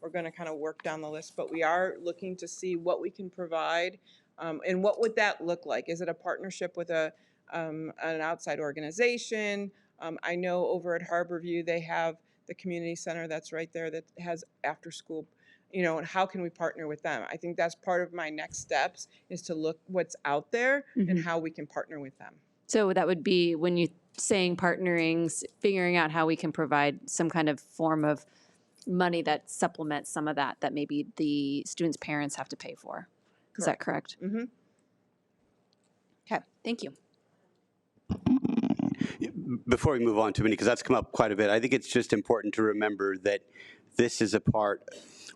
We're going to kind of work down the list, but we are looking to see what we can provide, and what would that look like? Is it a partnership with an outside organization? I know over at Harborview they have the community center that's right there that has after school, and how can we partner with them? I think that's part of my next steps is to look what's out there and how we can partner with them. So that would be when you saying partnering, figuring out how we can provide some kind of form of money that supplements some of that maybe the students' parents have to pay for. Is that correct? Mm-hmm. Okay, thank you. Before we move on to Minnie, because that's come up quite a bit, I think it's just important to remember that this is a part,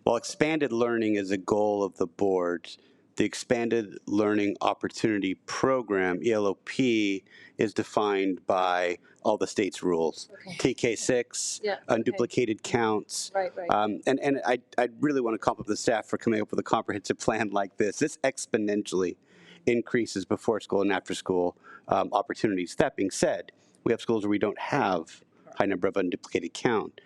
while expanded learning is a goal of the boards, the Expanded Learning Opportunity Program, ELOP, is defined by all the state's rules. Okay. TK6, unduplicated counts. Right. And I really want to compliment the staff for coming up with a comprehensive plan like this. This exponentially increases before school and after school opportunities. That being said, we have schools where we don't have high number of unduplicated count.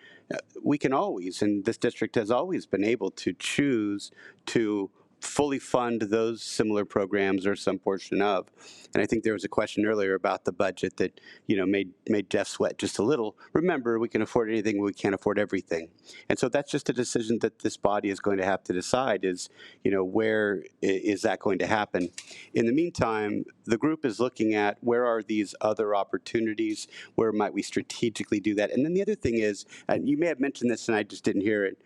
We can always, and this district has always been able to choose to fully fund those similar programs or some portion of. And I think there was a question earlier about the budget that, made Jeff sweat just a little. Remember, we can afford anything, but we can't afford everything. And so that's just a decision that this body is going to have to decide is, where is that going to happen? In the meantime, the group is looking at where are these other opportunities, where might we strategically do that? And then the other thing is, and you may have mentioned this and I just didn't hear it,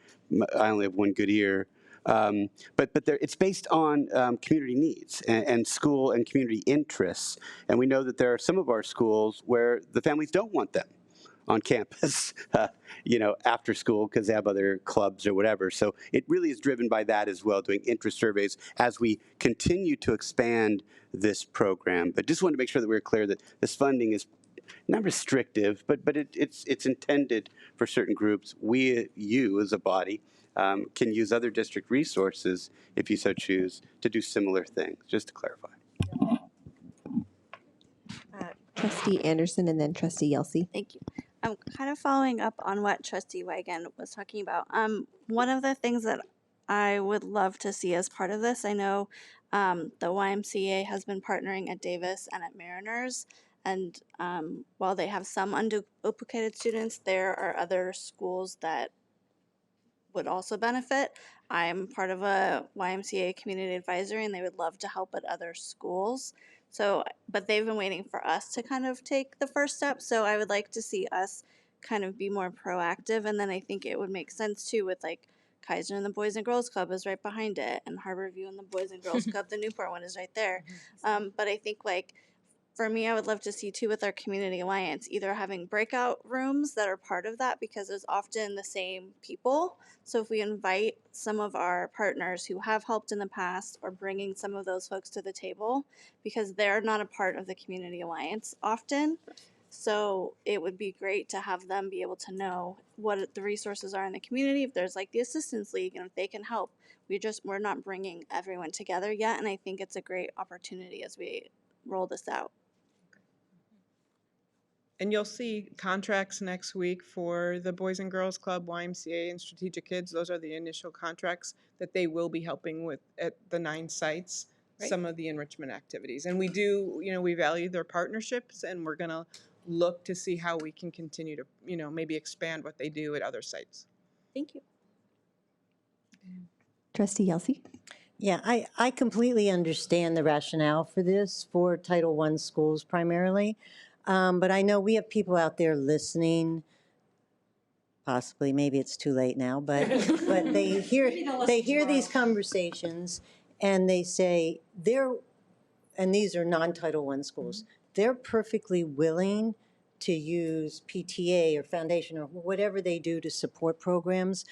I only have one good ear, but it's based on community needs and school and community interests. And we know that there are some of our schools where the families don't want them on campus, after school because they have other clubs or whatever. So it really is driven by that as well, doing interest surveys as we continue to expand this program. But just wanted to make sure that we're clear that this funding is not restrictive, but it's intended for certain groups. You as a body, can use other district resources, if you so choose, to do similar things, just to clarify. Trustee Anderson and then Trustee Yelsey. Thank you. I'm kind of following up on what Trustee Wigand was talking about. One of the things that I would love to see as part of this, I know the YMCA has been partnering at Davis and at Mariners, and while they have some unduplicated students, there are other schools that would also benefit. I'm part of a YMCA community advisory and they would love to help at other schools. So, but they've been waiting for us to kind of take the first step. So I would like to see us kind of be more proactive. And then I think it would make sense too with like Kaiser and the Boys and Girls Club is right behind it, and Harborview and the Boys and Girls Club, the Newport one is right there. But I think like for me, I would love to see too with our community alliance, either having breakout rooms that are part of that because it's often the same people. So if we invite some of our partners who have helped in the past or bringing some of those folks to the table because they're not a part of the community alliance often. So it would be great to have them be able to know what the resources are in the community. If there's like the Assistance League and if they can help, we're not bringing everyone together yet. And I think it's a great opportunity as we roll this out. And you'll see contracts next week for the Boys and Girls Club, YMCA, and Strategic Kids. Those are the initial contracts that they will be helping with at the 9 sites, some of the enrichment activities. And we do, we value their partnerships, and we're going to look to see how we can continue to, maybe expand what they do at other sites. Thank you. Trustee Yelsey? Yeah, I completely understand the rationale for this for Title I schools primarily. But I know we have people out there listening, possibly, maybe it's too late now, but they hear these conversations and they say and these are non-Title I schools, they're perfectly willing to use PTA or foundation or whatever they do to support programs.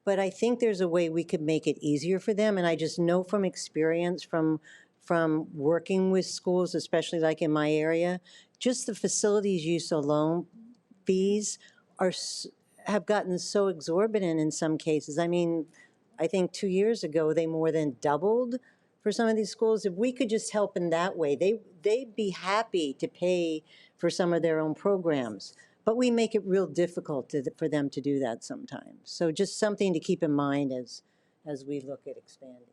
But I think there's a way we could make it easier for them. And I just know from experience from working with schools, especially like in my area, just the facilities use alone fees have gotten so exorbitant in some cases. I mean, I think 2 years ago, they more than doubled for some of these schools. If we could just help in that way, they'd be happy to pay for some of their own programs. But we make it real difficult for them to do that sometimes. So just something to keep in mind as we look at expanding.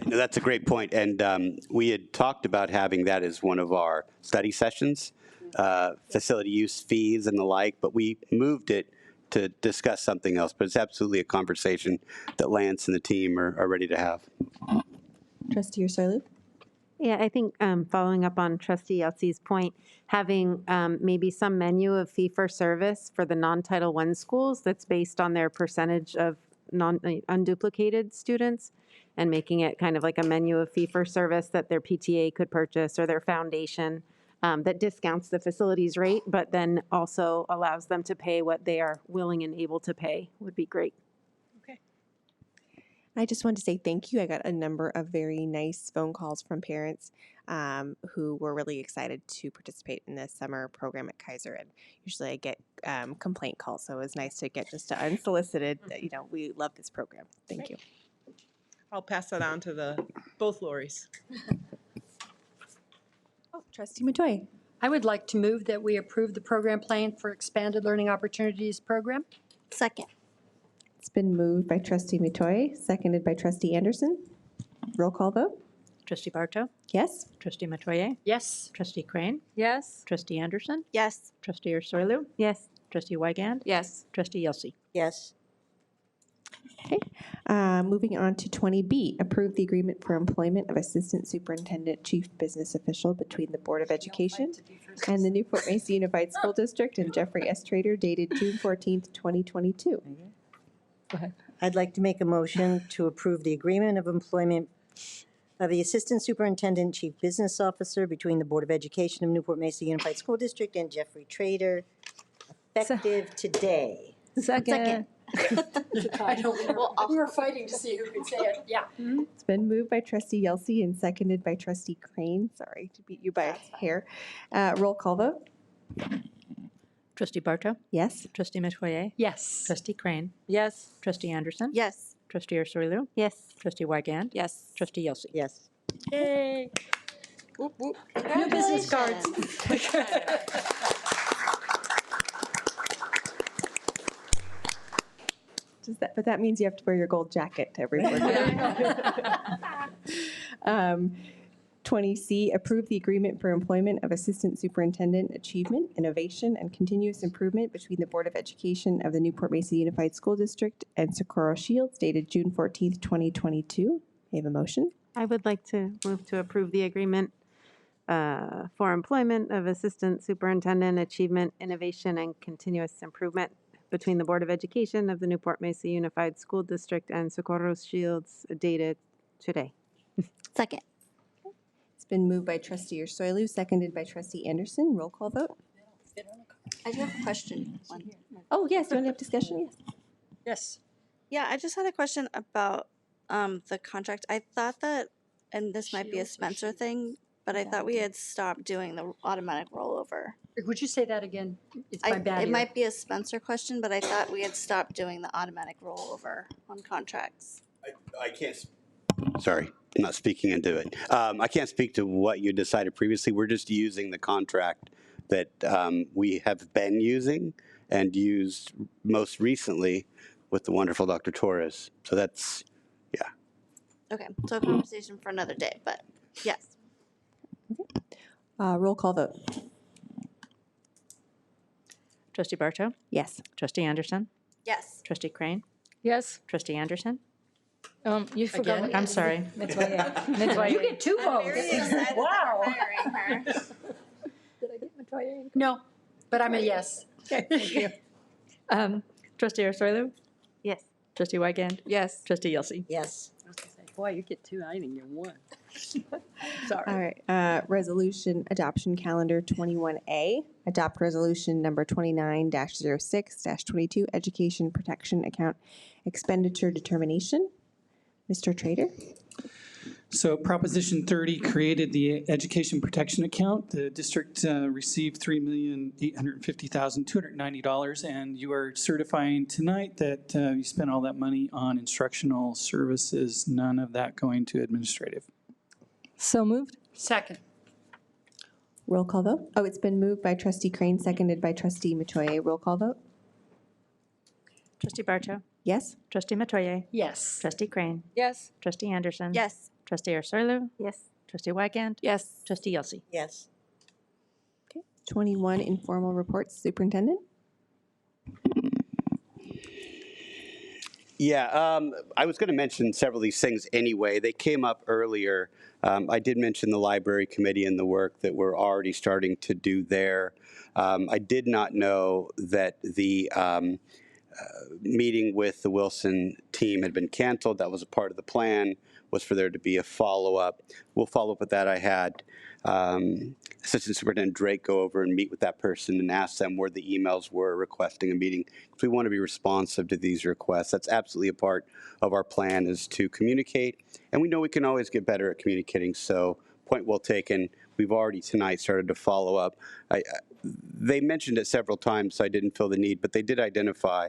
No, that's a great point. And we had talked about having that as one of our study sessions, facility use fees and the like, but we moved it to discuss something else. But it's absolutely a conversation that Lance and the team are ready to have. Trustee Ursulou? Yeah, I think following up on Trustee Yelsey's point, having maybe some menu of fee-for-service for the non-Title I schools that's based on their percentage of unduplicated students, and making it kind of like a menu of fee-for-service that their PTA could purchase or their foundation that discounts the facilities rate, but then also allows them to pay what they are willing and able to pay would be great. I just wanted to say thank you. I got a number of very nice phone calls from parents who were really excited to participate in this summer program at Kaiser. And usually I get complaint calls, so it was nice to get just unsolicited. We love this program. Thank you. I'll pass that on to both Lori's. Trustee Matoye. I would like to move that we approve the program plan for Expanded Learning Opportunities Program. Second. It's been moved by Trustee Matoye, seconded by Trustee Anderson. Roll call vote. Trustee Barto? Yes. Trustee Matoye? Yes. Trustee Crane? Yes. Trustee Anderson? Yes. Trustee Ursulou? Yes. Trustee Wigand? Yes. Trustee Yelsey? Yes. Okay. Moving on to 20B, approve the agreement for employment of Assistant Superintendent Chief Business Official between the Board of Education and the Newport-Mesa Unified School District and Jeffrey S. Trader dated June 14th, 2022. Go ahead. I'd like to make a motion to approve the agreement of employment of the Assistant Superintendent Chief Business Officer between the Board of Education of Newport-Mesa Unified School District and Jeffrey Trader, effective today. Second. I don't remember. We were fighting to see who could say it. Yeah. It's been moved by Trustee Yelsey and seconded by Trustee Crane. Sorry to beat you by a hair. Roll call vote. Trustee Barto? Yes. Trustee Matoye? Yes. Trustee Crane? Yes. Trustee Anderson? Yes. Trustee Ursulou? Yes. Trustee Wigand? Yes. Trustee Yelsey? Yes. Yay. Whoop, whoop. New business cards. But that means you have to wear your gold jacket to every board meeting. 20C, approve the agreement for employment of Assistant Superintendent Achievement, Innovation, and Continuous Improvement between the Board of Education of the Newport-Mesa Unified School District and Socorro Shields dated June 14th, 2022. May I have a motion? I would like to move to approve the agreement for employment of Assistant Superintendent Achievement, Innovation, and Continuous Improvement between the Board of Education of the Newport-Mesa Unified School District and Socorro Shields dated today. Second. It's been moved by Trustee Ursulou, seconded by Trustee Anderson. Roll call vote. I do have a question. Oh, yes. Do you want to have discussion? Yes. Yes. Yeah, I just had a question about the contract. I thought that, and this might be a Spencer thing, but I thought we had stopped doing the automatic rollover. Would you say that again? It's my bad It ear. might be a Spencer question, but I thought we had stopped doing the automatic rollover on contracts. I can't, sorry, I'm not speaking into it. I can't speak to what you decided previously. We're just using the contract that we have been using and used most recently with the wonderful Dr. Torres. So that's, yeah. Okay, so a conversation for another day, but yes. Roll call vote. Trustee Barto? Yes. Trustee Anderson? Yes. Trustee Crane? Yes. Trustee Anderson? You forgot. Again? I'm sorry. You get two votes. Wow. No, but I'm a yes. Okay, thank you. Trustee Arsoilu? Yes. Trustee Wygand? Yes. Trustee Yelsey? Yes. I was gonna say, boy, you get two, I didn't get one. Sorry. All right, resolution adoption calendar 21A. Adopt resolution number 29-06-22, education protection account expenditure determination. Mr. Trader? So Proposition 30 created the education protection account. The district received $3,850,290, and you are certifying tonight that you spent all that money on instructional services, none of that going to administrative. So moved. Second. Roll call vote. Oh, it's been moved by Trustee Crane, seconded by Trustee Metoyer. Roll call vote. Trustee Barto? Yes? Trustee Metoyer? Yes. Trustee Crane? Yes. Trustee Anderson? Yes. Trustee Arsoilu? Yes. Trustee Wygand? Yes. Trustee Yelsey? Yes. 21 informal reports. Superintendent? Yeah, I was going to mention several of these things anyway. They came up earlier. I did mention the library committee and the work that we're already starting to do there. I did not know that the meeting with the Wilson team had been canceled. That was a part of the plan, was for there to be a follow-up. We'll follow up with that. I had Assistant Superintendent Drake go over and meet with that person and ask them where the emails were requesting a meeting. Because we want to be responsive to these requests. That's absolutely a part of our plan, is to communicate. And we know we can always get better at communicating, so point well taken. We've already tonight started to follow up. They mentioned it several times, so I didn't feel the need, but they did identify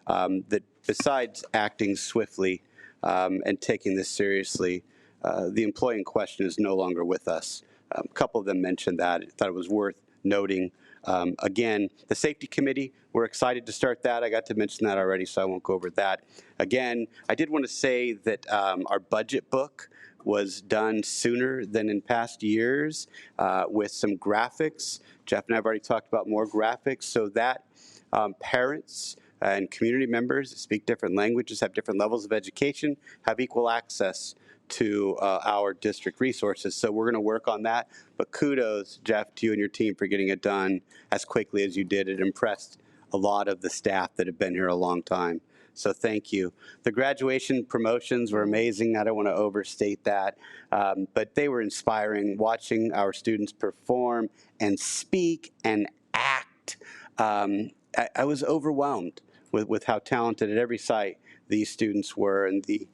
that besides acting swiftly and taking this seriously, the employee in question is no longer with us. A couple of them mentioned that. I thought it was worth noting. Again, the safety committee, we're excited to start that. I got to mention that already, so I won't go over that. Again, I did want to say that our budget book was done sooner than in past years with some graphics. Jeff and I have already talked about more graphics, so that parents and community members that speak different languages, have different levels of education, have equal access to our district resources. So we're going to work on that. But kudos, Jeff, to you and your team for getting it done as quickly as you did. It impressed a lot of the staff that have been here a long time. So thank you. The graduation promotions were amazing. I don't want to overstate that, but they were inspiring. Watching our students perform and speak and act, I was overwhelmed with how talented at every site these students were, and the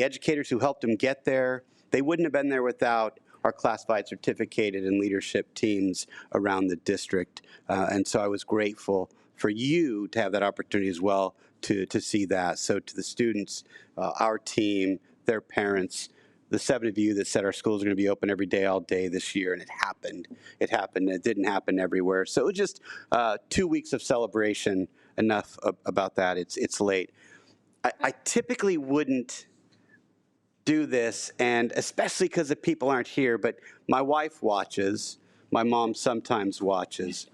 educators who helped them get there. They wouldn't have been there without our classified, certificated, and leadership teams around the district. And so I was grateful for you to have that opportunity as well to see that. So to the students, our team, their parents, the 7 of you that said our schools are going to be open every day, all day this year, and it happened. It happened. It didn't happen everywhere. So it was just 2 weeks of celebration. Enough about that. It's late. I typically wouldn't do this, and especially because the people aren't here, but my wife watches. My mom sometimes watches.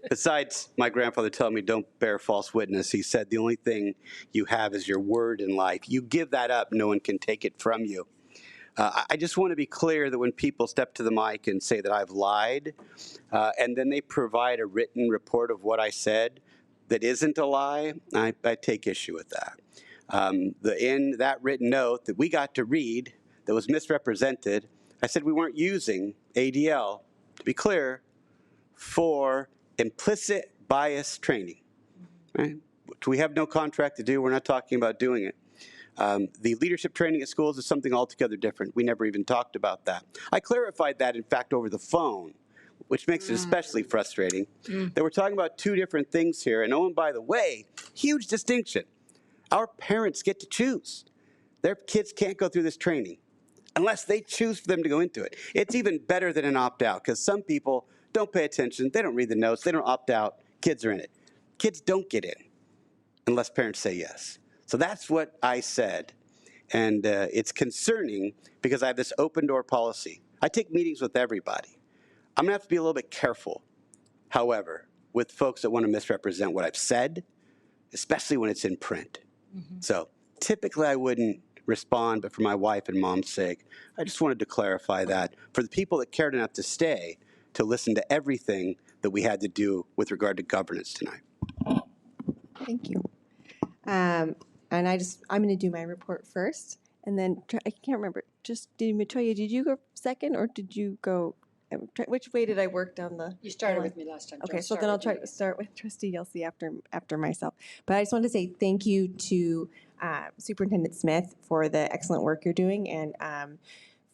Besides my grandfather telling me don't bear false witness, he said the only thing you have is your word in life. You give that up, no one can take it from you. I just want to be clear that when people step to the mic and say that I've lied, and then they provide a written report of what I said that isn't a lie, I take issue with that. In that written note that we got to read that was misrepresented, I said we weren't using ADL, to be clear, for implicit bias training, right? Which we have no contract to do. We're not talking about doing it. The leadership training at schools is something altogether different. We never even talked about that. I clarified that, in fact, over the phone, which makes it especially frustrating. That we're talking about 2 different things here. And oh, and by the way, huge distinction. Our parents get to choose. Their kids can't go through this training unless they choose for them to go into it. It's even better than an opt-out, because some people don't pay attention. They don't read the notes. They don't opt out. Kids are in it. Kids don't get in unless parents say yes. So that's what I said. And it's concerning because I have this open door policy. I take meetings with everybody. I'm going to have to be a little bit careful, however, with folks that want to misrepresent what I've said, especially when it's in print. So typically I wouldn't respond, but for my wife and mom's sake, I just wanted to clarify that for the people that cared enough to stay to listen to everything that we had to do with regard to governance tonight. Thank you. And I'm going to do my report first, and then I can't remember. Matoya, did you go second, or did you go? Which way did I work down the? You started with me last time. Okay, so then I'll try to start with Trustee Yelsey after myself. But I just wanted to say thank you to Superintendent Smith for the excellent work you're doing, and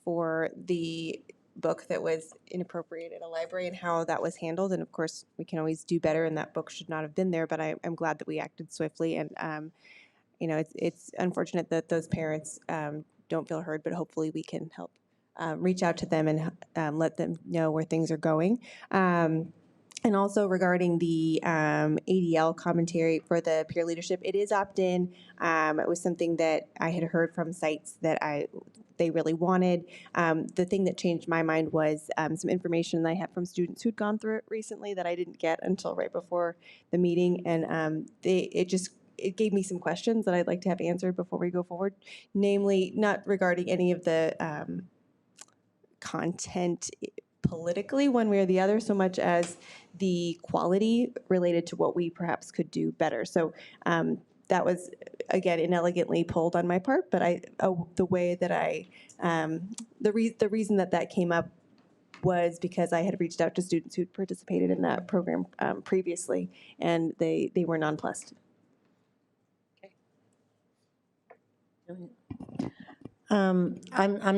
for the book that was inappropriate at a library and how that was handled. And of course, we can always do better, and that book should not have been there. But I'm glad that we acted swiftly, and it's unfortunate that those parents don't feel heard. But hopefully, we can help reach out to them and let them know where things are going. And also regarding the ADL commentary for the peer leadership, it is opt-in. It was something that I had heard from sites that they really wanted. The thing that changed my mind was some information I had from students who'd gone through it recently that I didn't get until right before the meeting, and it gave me some questions that I'd like to have answered before we go forward, namely not regarding any of the content politically one way or the other, so much as the quality related to what we perhaps could do better. So that was, again, inelegantly pulled on my part, but the way that the reason that came up was because I had reached out to students who'd participated in that program previously, and they were nonplussed. I'm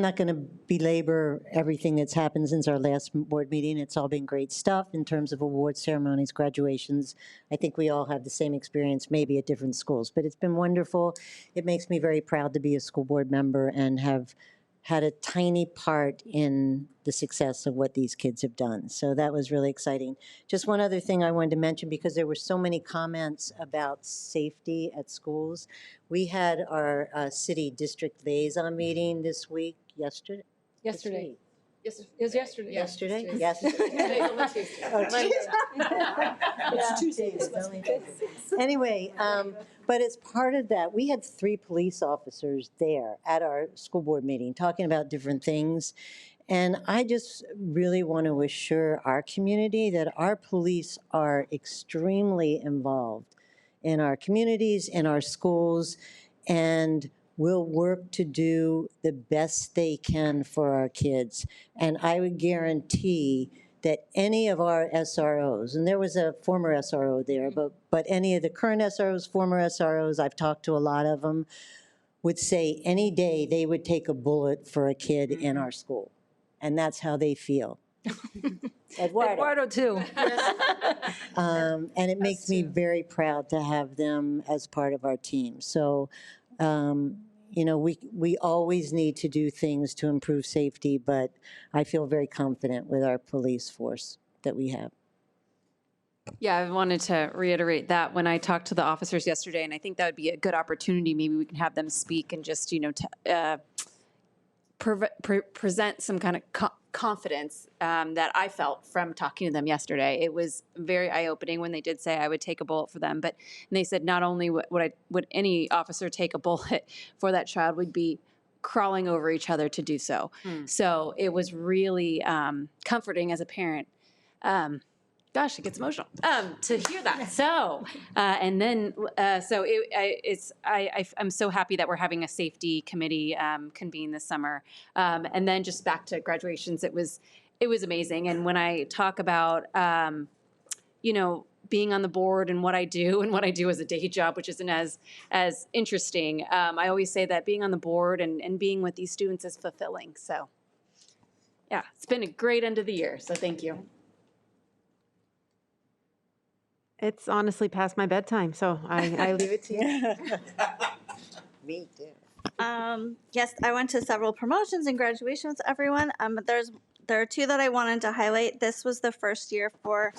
not going to belabor everything that's happened since our last board meeting. It's all been great stuff in terms of award ceremonies, graduations. I think we all have the same experience, maybe at different schools, but it's been wonderful. It makes me very proud to be a school board member and have had a tiny part in the success of what these kids have done. So that was really exciting. Just one other thing I wanted to mention, because there were so many comments about safety at schools. We had our city district liaison meeting this week, yesterday. Yes, it was yesterday. Yesterday? Yes. It's Tuesdays. Anyway, but as part of that, we had 3 police officers there at our school board meeting talking about different things. And I just really want to assure our community that our police are extremely involved in our communities, in our schools, and will work to do the best they can for our kids. And I would guarantee that any of our SROs, and there was a former SRO there, but any of the current SROs, former SROs, I've talked to a lot of them, would say any day they would take a bullet for a kid in our school. And that's how they feel. Eduardo too. And it makes me very proud to have them as part of our team. So, we always need to do things to improve safety, but I feel very confident with our police force that we have. Yeah, I wanted to reiterate that when I talked to the officers yesterday, and I think that would be a good opportunity. Maybe we can have them speak and just, present some kind of confidence that I felt from talking to them yesterday. It was very eye-opening when they did say I would take a bullet for them, but they said not only would any officer take a bullet for that child, would be crawling over each other to do so. So it was really comforting as a parent. Gosh, it gets emotional to hear that. So, and then, I'm so happy that we're having a safety committee convene this summer. And then just back to graduations, it was amazing. And when I talk about, being on the board and what I do as a day job, which isn't as interesting, I always say that being on the board and being with these students is fulfilling. So, yeah, it's been a great end of the year. So thank you. It's honestly past my bedtime, so I leave it to you. Me too. Yes, I went to several promotions and graduations, everyone. But there are two that I wanted to highlight. This was the first year for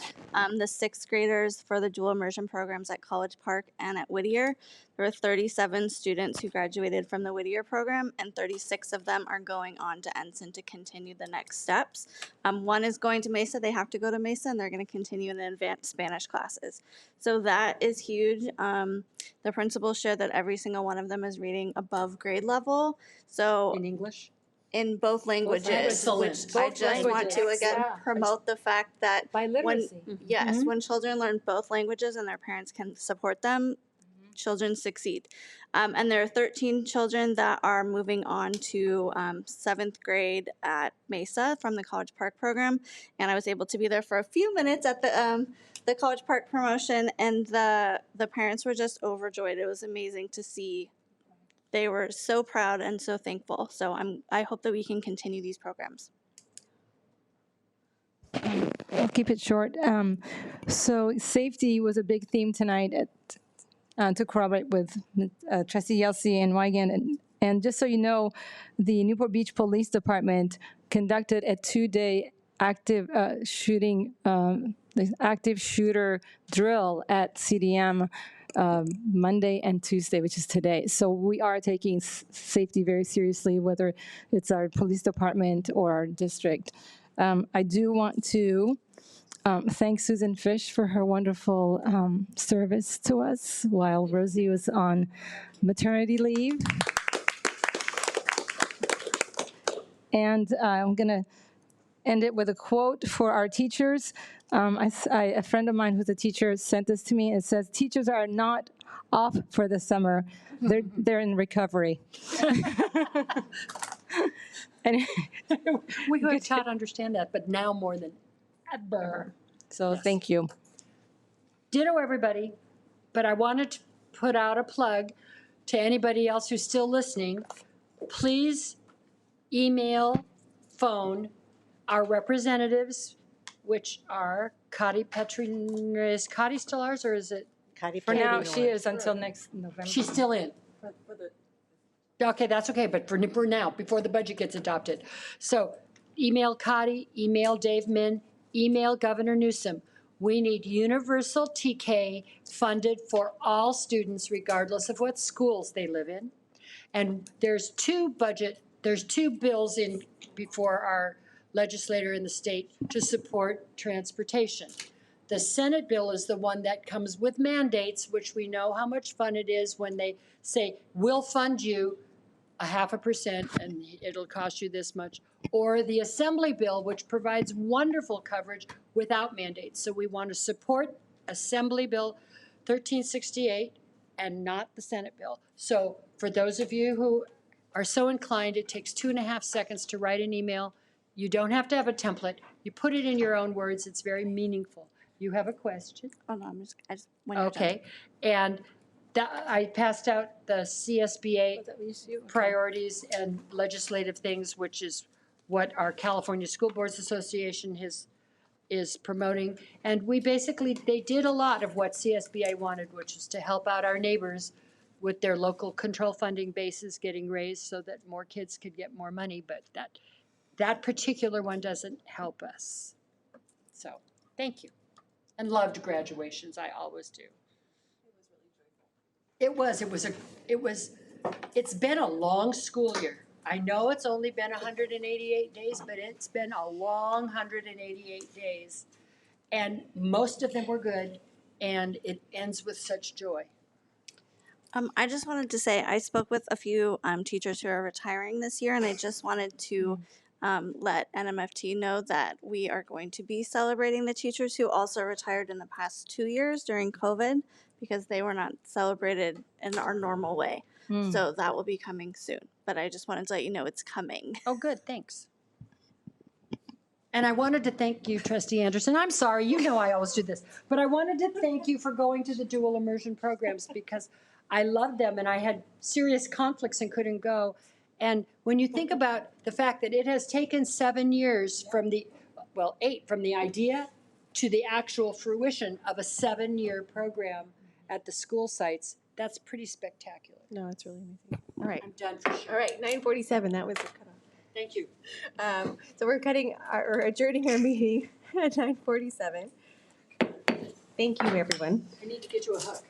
the sixth graders for the dual immersion programs at College Park and at Whittier. There were 37 students who graduated from the Whittier program, and 36 of them are going on to Ensign to continue the next steps. One is going to Mesa. They have to go to Mesa, and they're going to continue in the advanced Spanish classes. So that is huge. The principals shared that every single one of them is reading above grade level. So in English? In both languages, which I just want to again promote the fact that Biliteracy. when children learn both languages and their parents can support them, children succeed. And there are 13 children that are moving on to 7th grade at Mesa from the College Park program. And I was able to be there for a few minutes at the College Park promotion, and the parents were just overjoyed. It was amazing to see. They were so proud and so thankful. So I hope that we can continue these programs. I'll keep it short. So safety was a big theme tonight to corroborate with Trustee Yelsey and Weigand. And just so you know, the Newport Beach Police Department conducted a 2-day active active shooter drill at CDM Monday and Tuesday, which is today. So we are taking safety very seriously, whether it's our police department or our district. I do want to thank Susan Fish for her wonderful service to us while Rosie was on maternity leave. And I'm going to end it with a quote for our teachers. A friend of mine who's a teacher sent this to me. It says, "Teachers are not off for the summer. They're in recovery." And we who have taught understand that, but now more than ever. So thank you. Ditto, everybody. But I wanted to put out a plug to anybody else who's still listening. Please email, phone our representatives, which are Kati Petrin. Is Kati still ours, or is it? Kati For now, she is until next November. She's still in. Okay, that's okay, but for now, before the budget gets adopted. So email Kati, email Dave Min, email Governor Newsom. We need universal TK funded for all students, regardless of what schools they live in. And there's two bills in before our legislator in the state to support transportation. The Senate bill is the one that comes with mandates, which we know how much fun it is when they say, we'll fund you 0.5% and it'll cost you this much. Or the Assembly bill, which provides wonderful coverage without mandates. So we want to support Assembly Bill 1368 and not the Senate bill. So for those of you who are so inclined, it takes 2.5 seconds to write an email. You don't have to have a template. You put it in your own words. It's very meaningful. You have a question? Oh, no, I just when you're okay. And I passed out the CSBA priorities and legislative things, which is what our California School Boards Association is promoting. And they did a lot of what CSBA wanted, which is to help out our neighbors with their local control funding bases getting raised so that more kids could get more money. But that particular one doesn't help us. So, thank you. And loved graduations, I always do. It's been a long school year. I know it's only been 188 days, but it's been a long 188 days. And most of them were good, and it ends with such joy. I just wanted to say I spoke with a few teachers who are retiring this year, and I just wanted to let NMFT know that we are going to be celebrating the teachers who also retired in the past 2 years during COVID because they were not celebrated in our normal way. So that will be coming soon. But I just wanted to let you know it's coming. Oh, good. Thanks. And I wanted to thank you, Trustee Anderson. I'm sorry, you know I always do this. But I wanted to thank you for going to the dual immersion programs because I loved them and I had serious conflicts and couldn't go. And when you think about the fact that it has taken 7 years from 8 from the idea to the actual fruition of a 7-year program at the school sites, that's pretty spectacular. No, it's really amazing. All right. I'm done for sure. All right, 9:47, that was the cutoff. Thank you. So we're adjourning our meeting at 9:47. Thank you, everyone. I need to get you a hug.